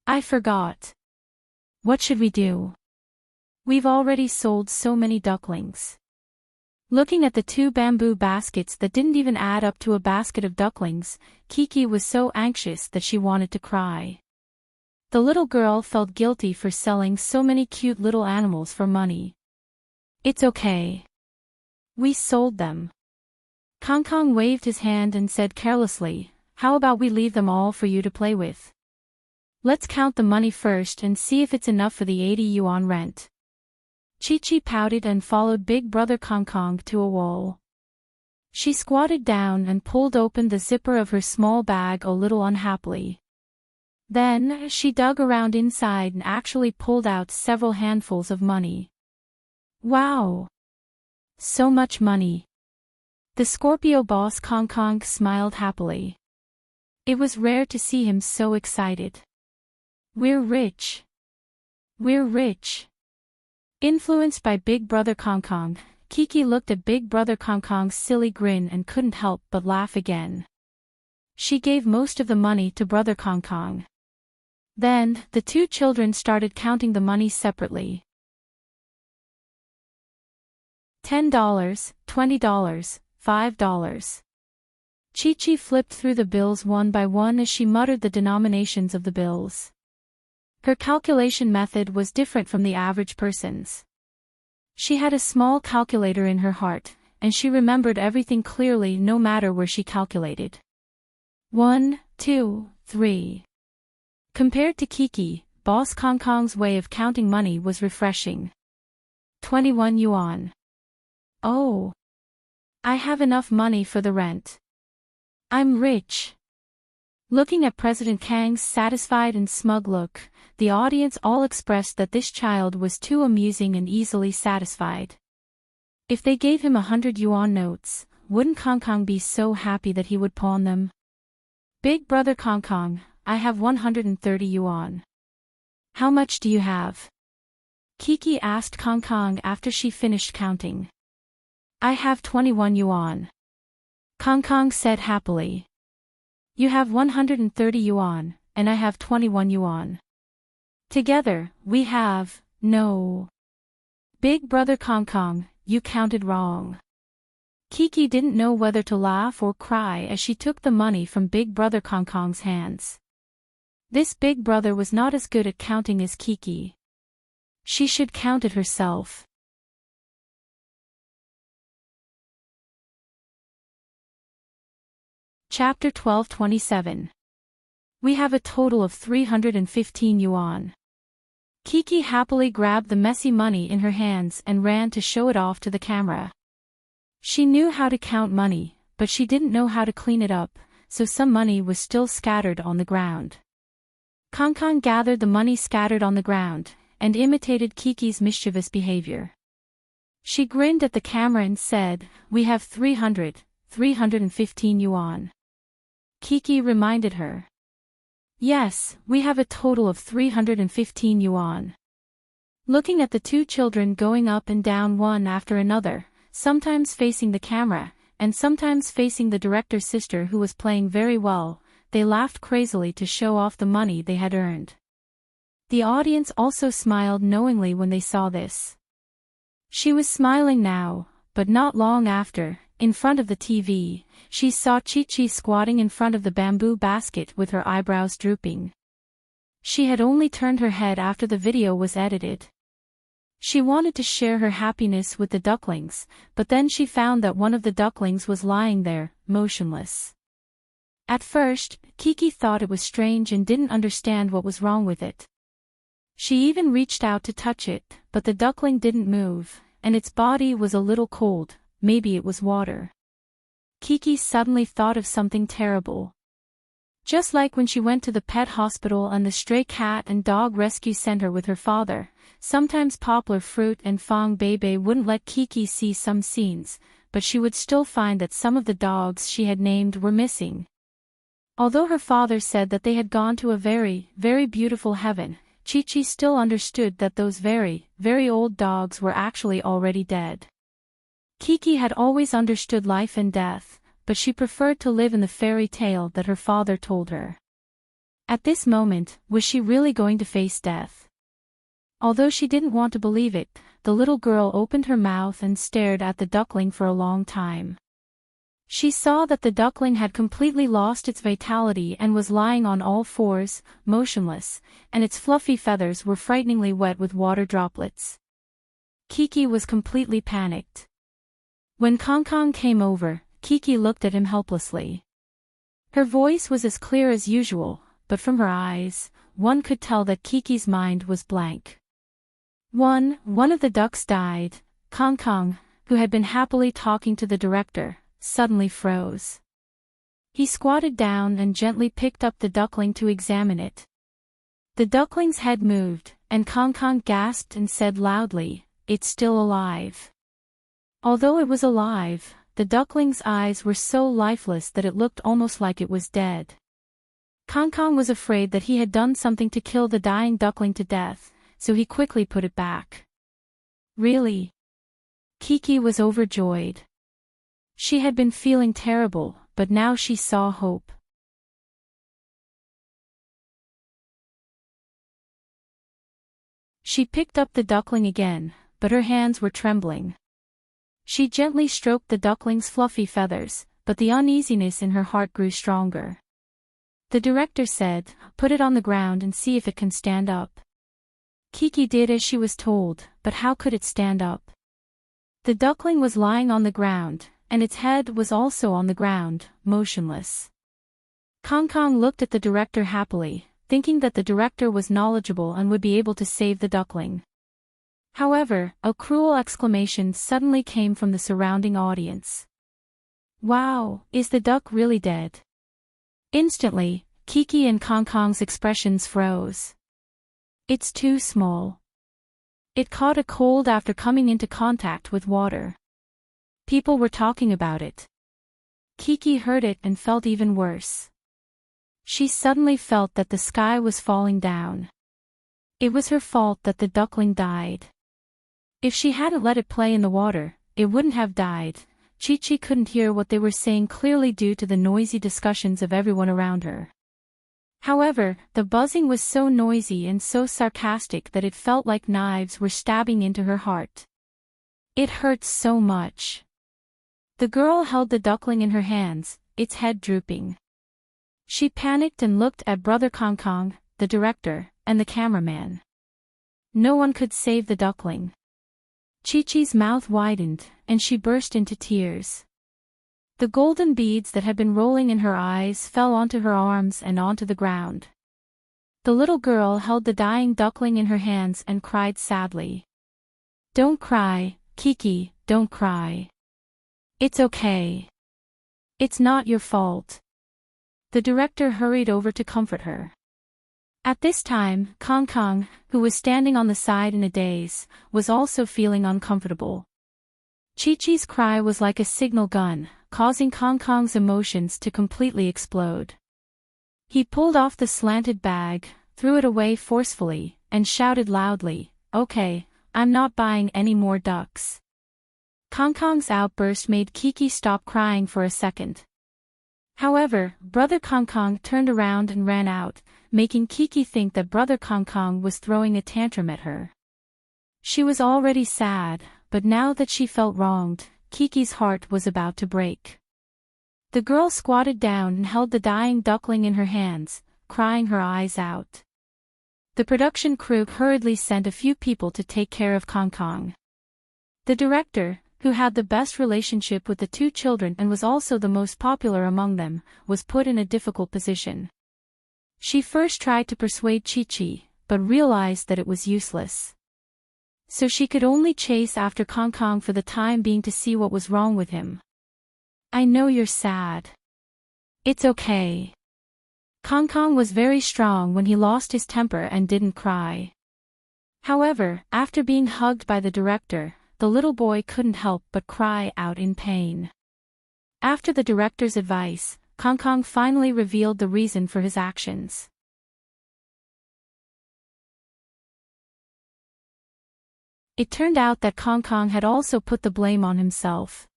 I forgot. What should we do? We've already sold so many ducklings. Looking at the 2 bamboo baskets that didn't even add up to a basket of ducklings, Kiki was so anxious that she wanted to cry. The little girl felt guilty for selling so many cute little animals for money. It's okay. We sold them. Kong Kong waved his hand and said carelessly, how about we leave them all for you to play with? Let's count the money first and see if it's enough for the 80 yuan rent. Chi Chi pouted and followed Big Brother Kong Kong to a wall. She squatted down and pulled open the zipper of her small bag a little unhappily. Then, she dug around inside and actually pulled out several handfuls of money. Wow! So much money! The Scorpio boss Kong Kong smiled happily. It was rare to see him so excited. We're rich! We're rich! Influenced by Big Brother Kong Kong, Kiki looked at Big Brother Kong Kong's silly grin and couldn't help but laugh again. She gave most of the money to Brother Kong Kong. Then, the 2 children started counting the money separately. $10, $20, $5. Chi Chi flipped through the bills one by one as she muttered the denominations of the bills. Her calculation method was different from the average person's. She had a small calculator in her heart, and she remembered everything clearly no matter where she calculated. 1, 2, 3. Compared to Kiki, Boss Kong Kong's way of counting money was refreshing. 21 yuan. Oh. I have enough money for the rent. I'm rich. Looking at President Kang's satisfied and smug look, the audience all expressed that this child was too amusing and easily satisfied. If they gave him 100 yuan notes, wouldn't Kong Kong be so happy that he would pawn them? Big Brother Kong Kong, I have 130 yuan. How much do you have? Kiki asked Kong Kong after she finished counting. I have 21 yuan. Kong Kong said happily. You have 130 yuan, and I have 21 yuan. Together, we have, no. Big Brother Kong Kong, you counted wrong. Kiki didn't know whether to laugh or cry as she took the money from Big Brother Kong Kong's hands. This Big Brother was not as good at counting as Kiki. She should count it herself. Chapter 12:27. We have a total of 315 yuan. Kiki happily grabbed the messy money in her hands and ran to show it off to the camera. She knew how to count money, but she didn't know how to clean it up, so some money was still scattered on the ground. Kong Kong gathered the money scattered on the ground, and imitated Kiki's mischievous behavior. She grinned at the camera and said, "We have 315 yuan. Kiki reminded her. "Yes, we have a total of 315 yuan. Looking at the two children going up and down one after another, sometimes facing the camera, and sometimes facing the director's sister who was playing very well, they laughed crazily to show off the money they had earned. The audience also smiled knowingly when they saw this. She was smiling now, but not long after, in front of the TV, she saw Chi-Chi squatting in front of the bamboo basket with her eyebrows drooping. She had only turned her head after the video was edited. She wanted to share her happiness with the ducklings, but then she found that one of the ducklings was lying there, motionless. At first, Kiki thought it was strange and didn't understand what was wrong with it. She even reached out to touch it, but the duckling didn't move, and its body was a little cold, maybe it was water. Kiki suddenly thought of something terrible. Just like when she went to the pet hospital and the stray cat and dog rescue center with her father, sometimes Poplar Fruit and Fong Bebe wouldn't let Kiki see some scenes, but she would still find that some of the dogs she had named were missing. Although her father said that they had gone to a very, very beautiful heaven, Chi-Chi still understood that those very, very old dogs were actually already dead. Kiki had always understood life and death, but she preferred to live in the fairy tale that her father told her. At this moment, was she really going to face death? Although she didn't want to believe it, the little girl opened her mouth and stared at the duckling for a long time. She saw that the duckling had completely lost its vitality and was lying on all fours, motionless, and its fluffy feathers were frighteningly wet with water droplets. Kiki was completely panicked. When Kong Kong came over, Kiki looked at him helplessly. Her voice was as clear as usual, but from her eyes, one could tell that Kiki's mind was blank. One of the ducks died. Kong Kong, who had been happily talking to the director, suddenly froze. He squatted down and gently picked up the duckling to examine it. The duckling's head moved, and Kong Kong gasped and said loudly, "It's still alive." Although it was alive, the duckling's eyes were so lifeless that it looked almost like it was dead. Kong Kong was afraid that he had done something to kill the dying duckling to death, so he quickly put it back. Really? Kiki was overjoyed. She had been feeling terrible, but now she saw hope. She picked up the duckling again, but her hands were trembling. She gently stroked the duckling's fluffy feathers, but the uneasiness in her heart grew stronger. The director said, "Put it on the ground and see if it can stand up." Kiki did as she was told, but how could it stand up? The duckling was lying on the ground, and its head was also on the ground, motionless. Kong Kong looked at the director happily, thinking that the director was knowledgeable and would be able to save the duckling. However, a cruel exclamation suddenly came from the surrounding audience. "Wow, is the duck really dead?" Instantly, Kiki and Kong Kong's expressions froze. "It's too small. It caught a cold after coming into contact with water." People were talking about it. Kiki heard it and felt even worse. She suddenly felt that the sky was falling down. It was her fault that the duckling died. If she hadn't let it play in the water, it wouldn't have died. Chi-Chi couldn't hear what they were saying clearly due to the noisy discussions of everyone around her. However, the buzzing was so noisy and so sarcastic that it felt like knives were stabbing into her heart. It hurt so much. The girl held the duckling in her hands, its head drooping. She panicked and looked at Brother Kong Kong, the director, and the cameraman. No one could save the duckling. Chi-Chi's mouth widened, and she burst into tears. The golden beads that had been rolling in her eyes fell onto her arms and onto the ground. The little girl held the dying duckling in her hands and cried sadly. "Don't cry, Kiki, don't cry. It's okay. It's not your fault." The director hurried over to comfort her. At this time, Kong Kong, who was standing on the side in a daze, was also feeling uncomfortable. Chi-Chi's cry was like a signal gun, causing Kong Kong's emotions to completely explode. He pulled off the slanted bag, threw it away forcefully, and shouted loudly, "Okay, I'm not buying any more ducks." Kong Kong's outburst made Kiki stop crying for a second. However, Brother Kong Kong turned around and ran out, making Kiki think that Brother Kong Kong was throwing a tantrum at her. She was already sad, but now that she felt wronged, Kiki's heart was about to break. The girl squatted down and held the dying duckling in her hands, crying her eyes out. The production crew hurriedly sent a few people to take care of Kong Kong. The director, who had the best relationship with the two children and was also the most popular among them, was put in a difficult position. She first tried to persuade Chi-Chi, but realized that it was useless. So she could only chase after Kong Kong for the time being to see what was wrong with him. "I know you're sad. It's okay." Kong Kong was very strong when he lost his temper and didn't cry. However, after being hugged by the director, the little boy couldn't help but cry out in pain. After the director's advice, Kong Kong finally revealed the reason for his actions. It turned out that Kong Kong had also put the blame on himself.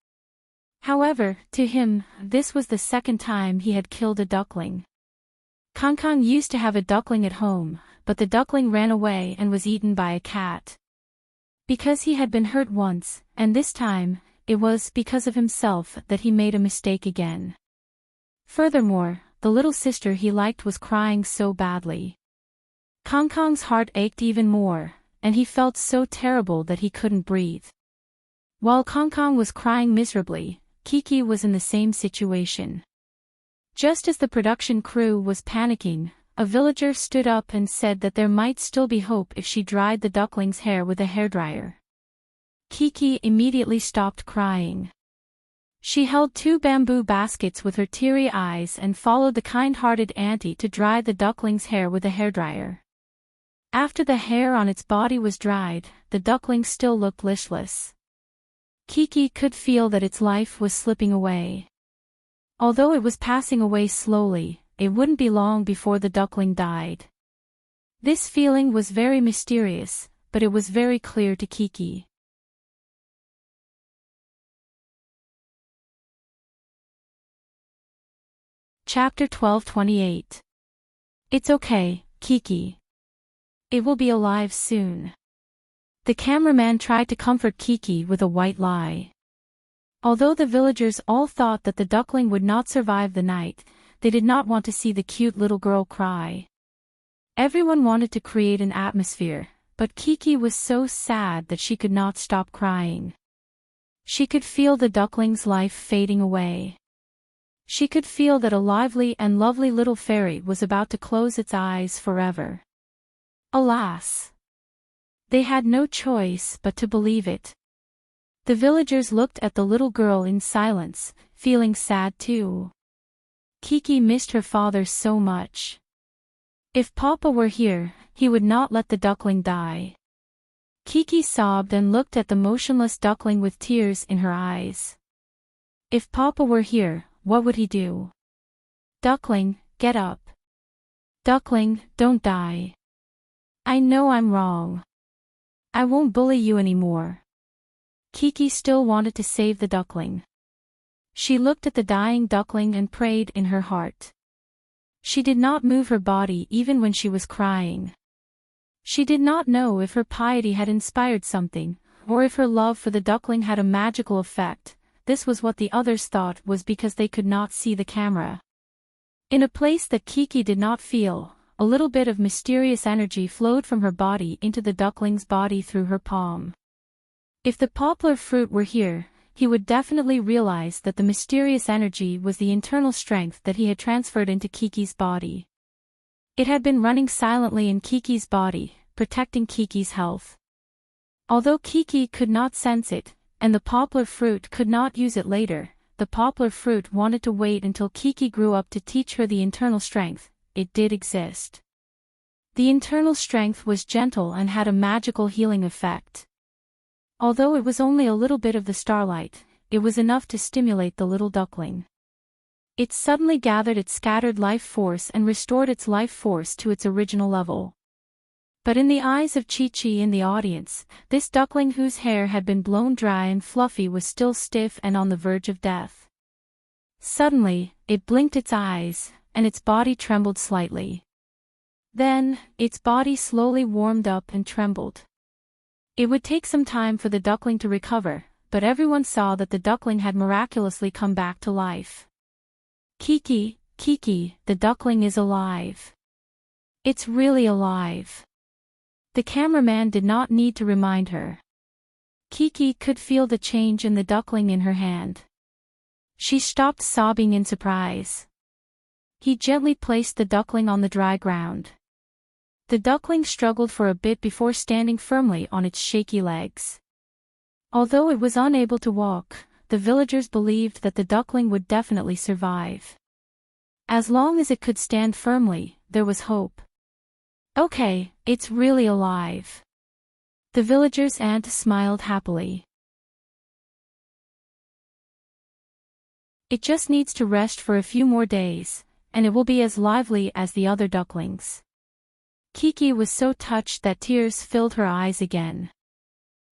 However, to him, this was the second time he had killed a duckling. Kong Kong used to have a duckling at home, but the duckling ran away and was eaten by a cat. Because he had been hurt once, and this time, it was because of himself that he made a mistake again. Furthermore, the little sister he liked was crying so badly. Kong Kong's heart ached even more, and he felt so terrible that he couldn't breathe. While Kong Kong was crying miserably, Kiki was in the same situation. Just as the production crew was panicking, a villager stood up and said that there might still be hope if she dried the duckling's hair with a hairdryer. Kiki immediately stopped crying. She held 2 bamboo baskets with her teary eyes and followed the kind-hearted auntie to dry the duckling's hair with a hairdryer. After the hair on its body was dried, the duckling still looked listless. Kiki could feel that its life was slipping away. Although it was passing away slowly, it wouldn't be long before the duckling died. This feeling was very mysterious, but it was very clear to Kiki. Chapter 12:28. It's okay, Kiki. It will be alive soon. The cameraman tried to comfort Kiki with a white lie. Although the villagers all thought that the duckling would not survive the night, they did not want to see the cute little girl cry. Everyone wanted to create an atmosphere, but Kiki was so sad that she could not stop crying. She could feel the duckling's life fading away. She could feel that a lively and lovely little fairy was about to close its eyes forever. Alas! They had no choice but to believe it. The villagers looked at the little girl in silence, feeling sad too. Kiki missed her father so much. If Papa were here, he would not let the duckling die. Kiki sobbed and looked at the motionless duckling with tears in her eyes. If Papa were here, what would he do? Duckling, get up. Duckling, don't die. I know I'm wrong. I won't bully you anymore. Kiki still wanted to save the duckling. She looked at the dying duckling and prayed in her heart. She did not move her body even when she was crying. She did not know if her piety had inspired something, or if her love for the duckling had a magical effect, this was what the others thought was because they could not see the camera. In a place that Kiki did not feel, a little bit of mysterious energy flowed from her body into the duckling's body through her palm. If the poplar fruit were here, he would definitely realize that the mysterious energy was the internal strength that he had transferred into Kiki's body. It had been running silently in Kiki's body, protecting Kiki's health. Although Kiki could not sense it, and the poplar fruit could not use it later, the poplar fruit wanted to wait until Kiki grew up to teach her the internal strength. It did exist. The internal strength was gentle and had a magical healing effect. Although it was only a little bit of the starlight, it was enough to stimulate the little duckling. It suddenly gathered its scattered life force and restored its life force to its original level. But in the eyes of Chi-Chi in the audience, this duckling whose hair had been blown dry and fluffy was still stiff and on the verge of death. Suddenly, it blinked its eyes, and its body trembled slightly. Then, its body slowly warmed up and trembled. It would take some time for the duckling to recover, but everyone saw that the duckling had miraculously come back to life. Kiki, Kiki, the duckling is alive. It's really alive. The cameraman did not need to remind her. Kiki could feel the change in the duckling in her hand. She stopped sobbing in surprise. He gently placed the duckling on the dry ground. The duckling struggled for a bit before standing firmly on its shaky legs. Although it was unable to walk, the villagers believed that the duckling would definitely survive. As long as it could stand firmly, there was hope. Okay, it's really alive. The villagers' aunt smiled happily. It just needs to rest for a few more days, and it will be as lively as the other ducklings. Kiki was so touched that tears filled her eyes again.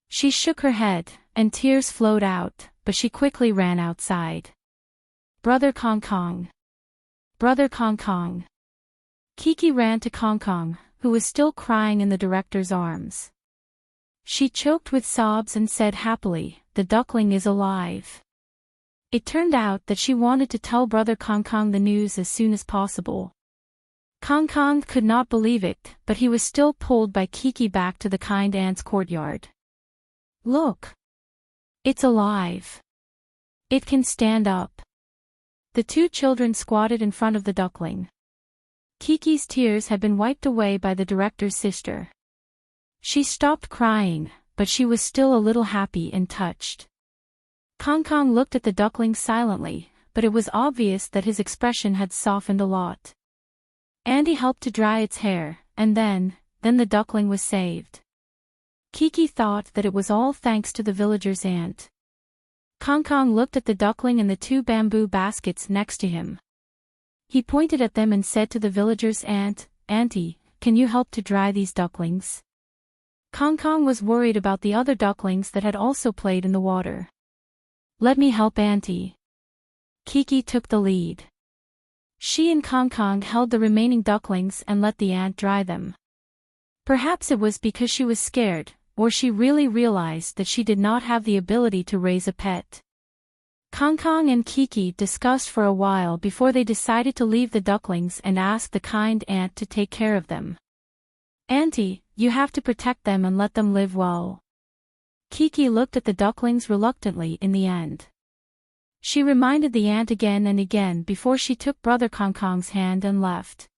She shook her head, and tears flowed out, but she quickly ran outside. Brother Kong Kong. Brother Kong Kong. Kiki ran to Kong Kong, who was still crying in the director's arms. She choked with sobs and said happily, "The duckling is alive." It turned out that she wanted to tell Brother Kong Kong the news as soon as possible. Kong Kong could not believe it, but he was still pulled by Kiki back to the kind aunt's courtyard. Look! It's alive. It can stand up. The two children squatted in front of the duckling. Kiki's tears had been wiped away by the director's sister. She stopped crying, but she was still a little happy and touched. Kong Kong looked at the duckling silently, but it was obvious that his expression had softened a lot. Andy helped to dry its hair, and then the duckling was saved. Kiki thought that it was all thanks to the villager's aunt. Kong Kong looked at the duckling and the two bamboo baskets next to him. He pointed at them and said to the villager's aunt, "Auntie, can you help to dry these ducklings?" Kong Kong was worried about the other ducklings that had also played in the water. "Let me help Auntie." Kiki took the lead. She and Kong Kong held the remaining ducklings and let the aunt dry them. Perhaps it was because she was scared, or she really realized that she did not have the ability to raise a pet. Kong Kong and Kiki discussed for a while before they decided to leave the ducklings and ask the kind aunt to take care of them. "Auntie, you have to protect them and let them live well." Kiki looked at the ducklings reluctantly in the end. She reminded the aunt again and again before she took Brother Kong Kong's hand and left.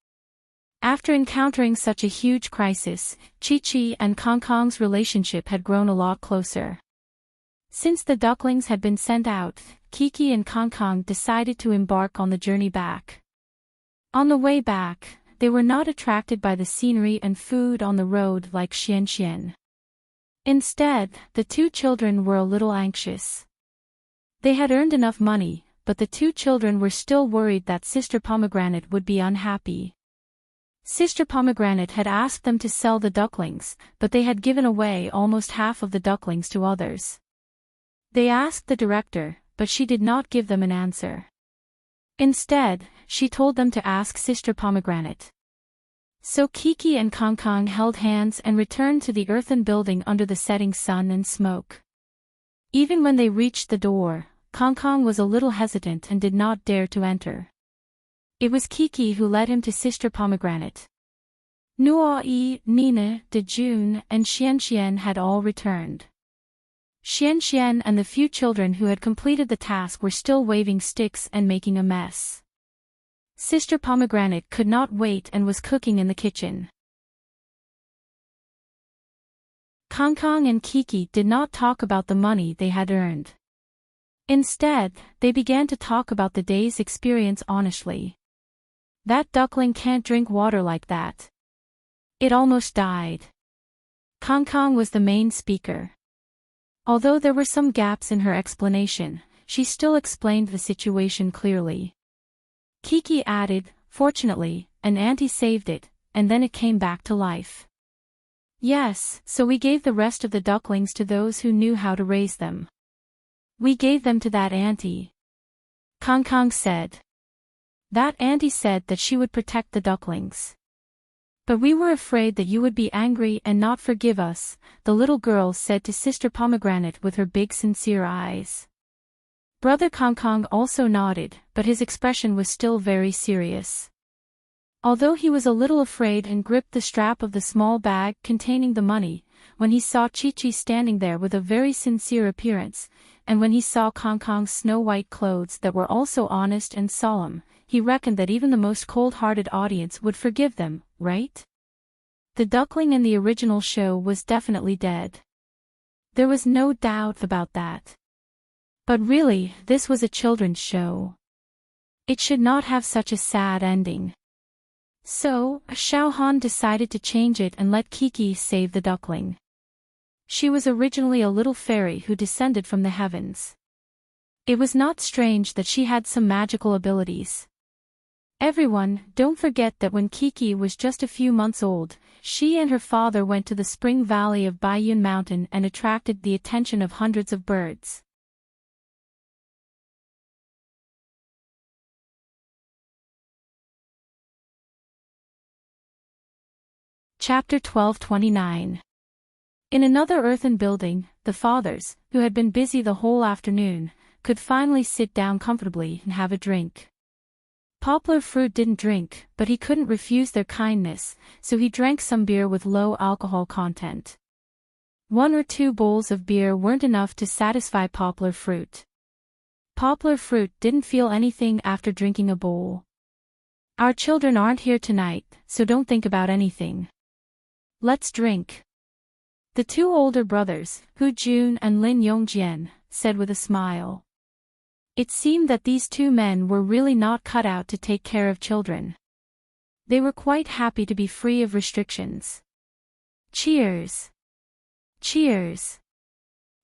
After encountering such a huge crisis, Chi-Chi and Kong Kong's relationship had grown a lot closer. Since the ducklings had been sent out, Kiki and Kong Kong decided to embark on the journey back. On the way back, they were not attracted by the scenery and food on the road like Xian Xian. Instead, the two children were a little anxious. They had earned enough money, but the two children were still worried that Sister Pomegranate would be unhappy. Sister Pomegranate had asked them to sell the ducklings, but they had given away almost half of the ducklings to others. They asked the director, but she did not give them an answer. Instead, she told them to ask Sister Pomegranate. So Kiki and Kong Kong held hands and returned to the earthen building under the setting sun and smoke. Even when they reached the door, Kong Kong was a little hesitant and did not dare to enter. It was Kiki who led him to Sister Pomegranate. Nuo, Nina, De June, and Xian had all returned. Xian and the few children who had completed the task were still waving sticks and making a mess. Sister Pomegranate could not wait and was cooking in the kitchen. Kong Kong and Kiki did not talk about the money they had earned. Instead, they began to talk about the day's experience honestly. That duckling can't drink water like that. It almost died. Kong Kong was the main speaker. Although there were some gaps in her explanation, she still explained the situation clearly. Kiki added, "Fortunately, an auntie saved it, and then it came back to life. Yes, so we gave the rest of the ducklings to those who knew how to raise them. We gave them to that auntie," Kong Kong said. "That auntie said that she would protect the ducklings. But we were afraid that you would be angry and not forgive us," the little girl said to Sister Pomegranate with her big sincere eyes. Brother Kong Kong also nodded, but his expression was still very serious. Although he was a little afraid and gripped the strap of the small bag containing the money, when he saw Chi-Chi standing there with a very sincere appearance, and when he saw Kong Kong's snow-white clothes that were also honest and solemn, he reckoned that even the most cold-hearted audience would forgive them, right? The duckling in the original show was definitely dead. There was no doubt about that. But really, this was a children's show. It should not have such a sad ending. So, Xiao Han decided to change it and let Kiki save the duckling. She was originally a little fairy who descended from the heavens. It was not strange that she had some magical abilities. Everyone, don't forget that when Kiki was just a few months old, she and her father went to the spring valley of Baiyun Mountain and attracted the attention of hundreds of birds. Chapter 12:29. In another earthen building, the fathers, who had been busy the whole afternoon, could finally sit down comfortably and have a drink. Poplar Fruit didn't drink, but he couldn't refuse their kindness, so he drank some beer with low alcohol content. 1 or 2 bowls of beer weren't enough to satisfy Poplar Fruit. Poplar Fruit didn't feel anything after drinking a bowl. "Our children aren't here tonight, so don't think about anything. Let's drink," the 2 older brothers, Hu Jun and Lin Yongjian, said with a smile. It seemed that these 2 men were really not cut out to take care of children. They were quite happy to be free of restrictions. Cheers! Cheers!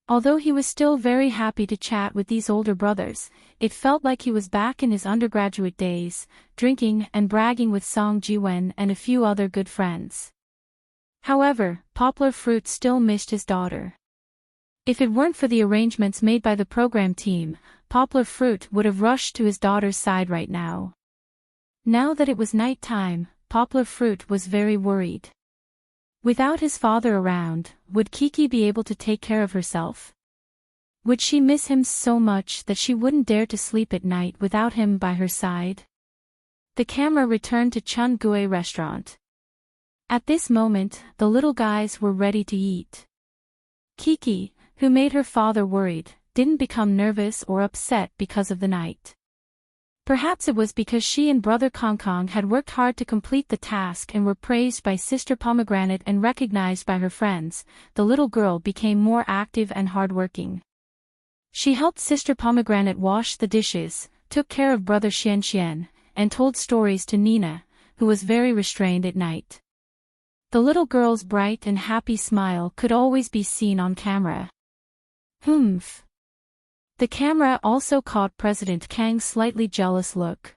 Although he was still very happy to chat with these older brothers, it felt like he was back in his undergraduate days, drinking and bragging with Song Jiwen and a few other good friends. However, Poplar Fruit still missed his daughter. If it weren't for the arrangements made by the program team, Poplar Fruit would have rushed to his daughter's side right now. Now that it was night time, Poplar Fruit was very worried. Without his father around, would Kiki be able to take care of herself? Would she miss him so much that she wouldn't dare to sleep at night without him by her side? The camera returned to Chun Gui restaurant. At this moment, the little guys were ready to eat. Kiki, who made her father worried, didn't become nervous or upset because of the night. Perhaps it was because she and Brother Kong Kong had worked hard to complete the task and were praised by Sister Pomegranate and recognized by her friends. The little girl became more active and hardworking. She helped Sister Pomegranate wash the dishes, took care of Brother Xian, and told stories to Nina, who was very restrained at night. The little girl's bright and happy smile could always be seen on camera. Humph. The camera also caught President Kang's slightly jealous look.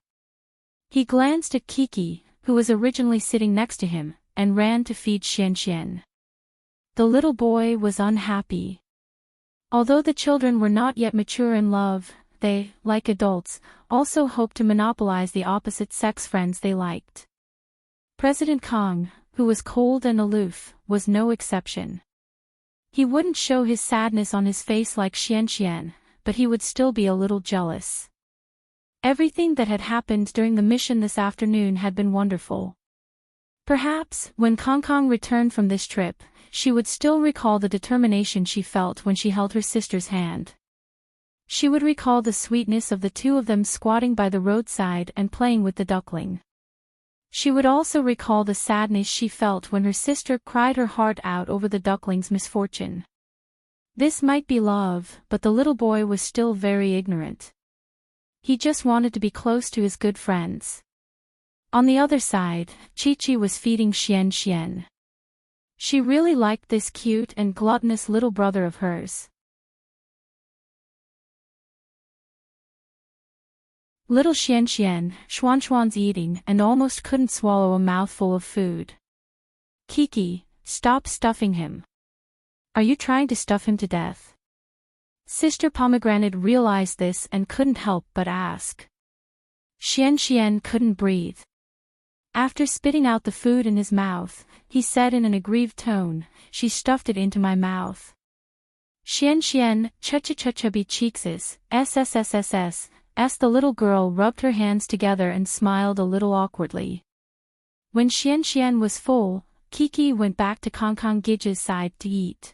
He glanced at Kiki, who was originally sitting next to him, and ran to feed Xian. The little boy was unhappy. Although the children were not yet mature in love, they, like adults, also hoped to monopolize the opposite sex friends they liked. President Kong, who was cold and aloof, was no exception. He wouldn't show his sadness on his face like Xian, but he would still be a little jealous. Everything that had happened during the mission this afternoon had been wonderful. Perhaps, when Kong Kong returned from this trip, she would still recall the determination she felt when she held her sister's hand. She would recall the sweetness of the two of them squatting by the roadside and playing with the duckling. She would also recall the sadness she felt when her sister cried her heart out over the duckling's misfortune. This might be love, but the little boy was still very ignorant. He just wanted to be close to his good friends. On the other side, Chi-Chi was feeding Xian Xian. She really liked this cute and gluttonous little brother of hers. Little Xian Xian, Xuan's eating and almost couldn't swallow a mouthful of food. Kiki, stop stuffing him. Are you trying to stuff him to death? Sister Pomegranate realized this and couldn't help but ask. Xian Xian couldn't breathe. After spitting out the food in his mouth, he said in an aggrieved tone, "She stuffed it into my mouth." Xian Xian, chubby cheekses, sssss. The little girl rubbed her hands together and smiled a little awkwardly. When Xian Xian was full, Kiki went back to Kong Kong Gij's side to eat.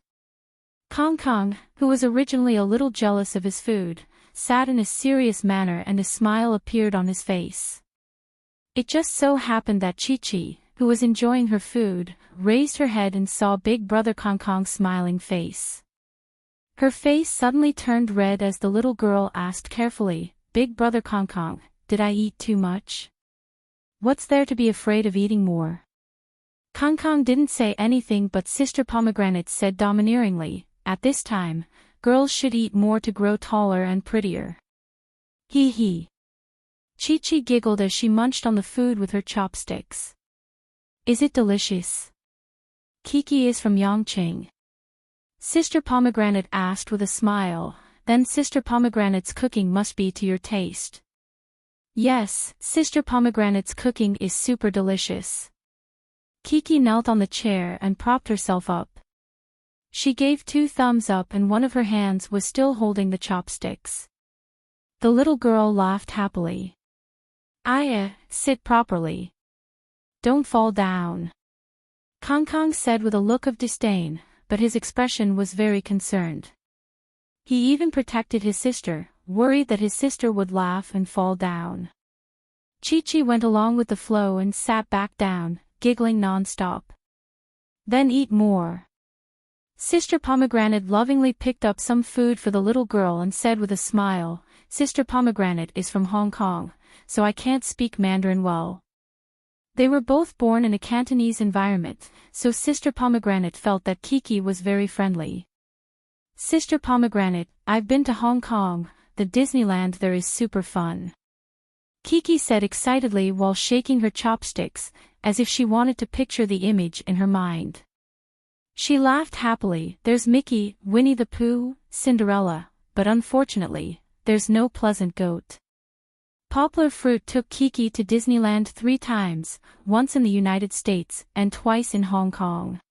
Kong Kong, who was originally a little jealous of his food, sat in a serious manner and a smile appeared on his face. It just so happened that Chi-Chi, who was enjoying her food, raised her head and saw Big Brother Kong Kong's smiling face. Her face suddenly turned red as the little girl asked carefully, "Big Brother Kong Kong, did I eat too much? What's there to be afraid of eating more?" Kong Kong didn't say anything but Sister Pomegranate said domineeringly, "At this time, girls should eat more to grow taller and prettier." Hee hee. Chi-Chi giggled as she munched on the food with her chopsticks. "Is it delicious?" "Kiki is from Yongqing." Sister Pomegranate asked with a smile, "Then Sister Pomegranate's cooking must be to your taste." "Yes, Sister Pomegranate's cooking is super delicious." Kiki knelt on the chair and propped herself up. She gave 2 thumbs up and one of her hands was still holding the chopsticks. The little girl laughed happily. Sit properly. Don't fall down," Kong Kong said with a look of disdain, but his expression was very concerned. He even protected his sister, worried that his sister would laugh and fall down. Chi-Chi went along with the flow and sat back down, giggling non-stop. "Then eat more." Sister Pomegranate lovingly picked up some food for the little girl and said with a smile, "Sister Pomegranate is from Hong Kong, so I can't speak Mandarin well." They were both born in a Cantonese environment, so Sister Pomegranate felt that Kiki was very friendly. "Sister Pomegranate, I've been to Hong Kong, the Disneyland there is super fun," Kiki said excitedly while shaking her chopsticks, as if she wanted to picture the image in her mind. She laughed happily, "There's Mickey, Winnie the Pooh, Cinderella, but unfortunately, there's no pleasant goat." Poplar Fruit took Kiki to Disneyland 3 times, once in the United States and twice in Hong Kong.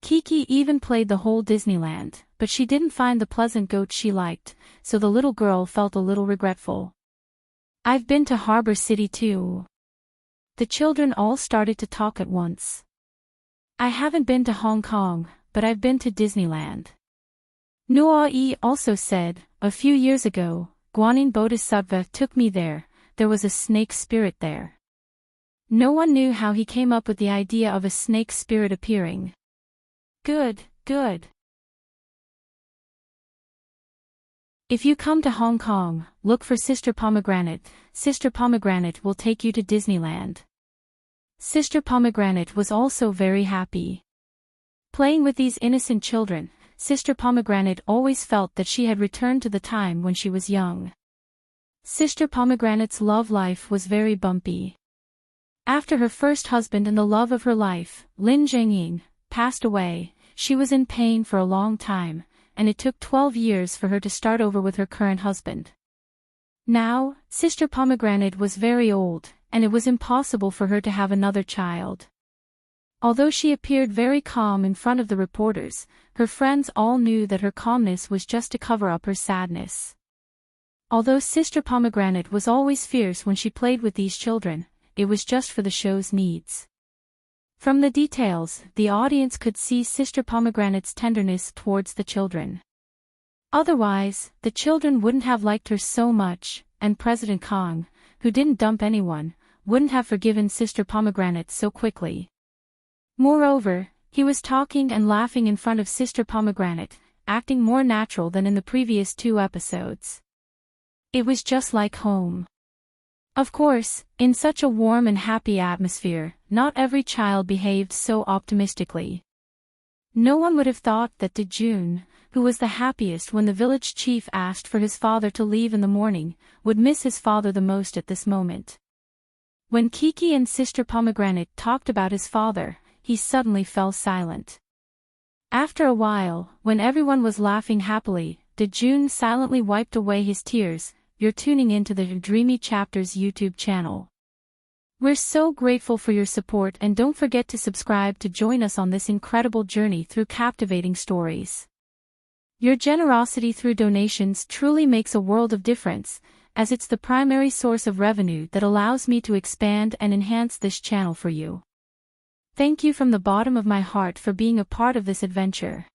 Kiki even played the whole Disneyland, but she didn't find the pleasant goat she liked, so the little girl felt a little regretful. "I've been to Harbor City too." The children all started to talk at once. "I haven't been to Hong Kong, but I've been to Disneyland." Nuai also said, "A few years ago, Guanyin Bodhisattva took me there, there was a snake spirit there." No one knew how he came up with the idea of a snake spirit appearing. Good. If you come to Hong Kong, look for Sister Pomegranate. Sister Pomegranate will take you to Disneyland. Sister Pomegranate was also very happy. Playing with these innocent children, Sister Pomegranate always felt that she had returned to the time when she was young. Sister Pomegranate's love life was very bumpy. After her first husband and the love of her life, Lin Zhengying, passed away, she was in pain for a long time, and it took 12 years for her to start over with her current husband. Now, Sister Pomegranate was very old, and it was impossible for her to have another child. Although she appeared very calm in front of the reporters, her friends all knew that her calmness was just to cover up her sadness. Although Sister Pomegranate was always fierce when she played with these children, it was just for the show's needs. From the details, the audience could see Sister Pomegranate's tenderness towards the children. Otherwise, the children wouldn't have liked her so much, and President Kong, who didn't dump anyone, wouldn't have forgiven Sister Pomegranate so quickly. Moreover, he was talking and laughing in front of Sister Pomegranate, acting more natural than in the previous 2 episodes. It was just like home. Of course, in such a warm and happy atmosphere, not every child behaved so optimistically. No one would have thought that Dejun, who was the happiest when the village chief asked for his father to leave in the morning, would miss his father the most at this moment. When Kiki and Sister Pomegranate talked about his father, he suddenly fell silent. After a while, when everyone was laughing happily, Dejun silently wiped away his tears. You're tuning into the Dreamy Chapters YouTube channel. We're so grateful for your support, and don't forget to subscribe to join us on this incredible journey through captivating stories. Your generosity through donations truly makes a world of difference, as it's the primary source of revenue that allows me to expand and enhance this channel for you. Thank you from the bottom of my heart for being a part of this adventure.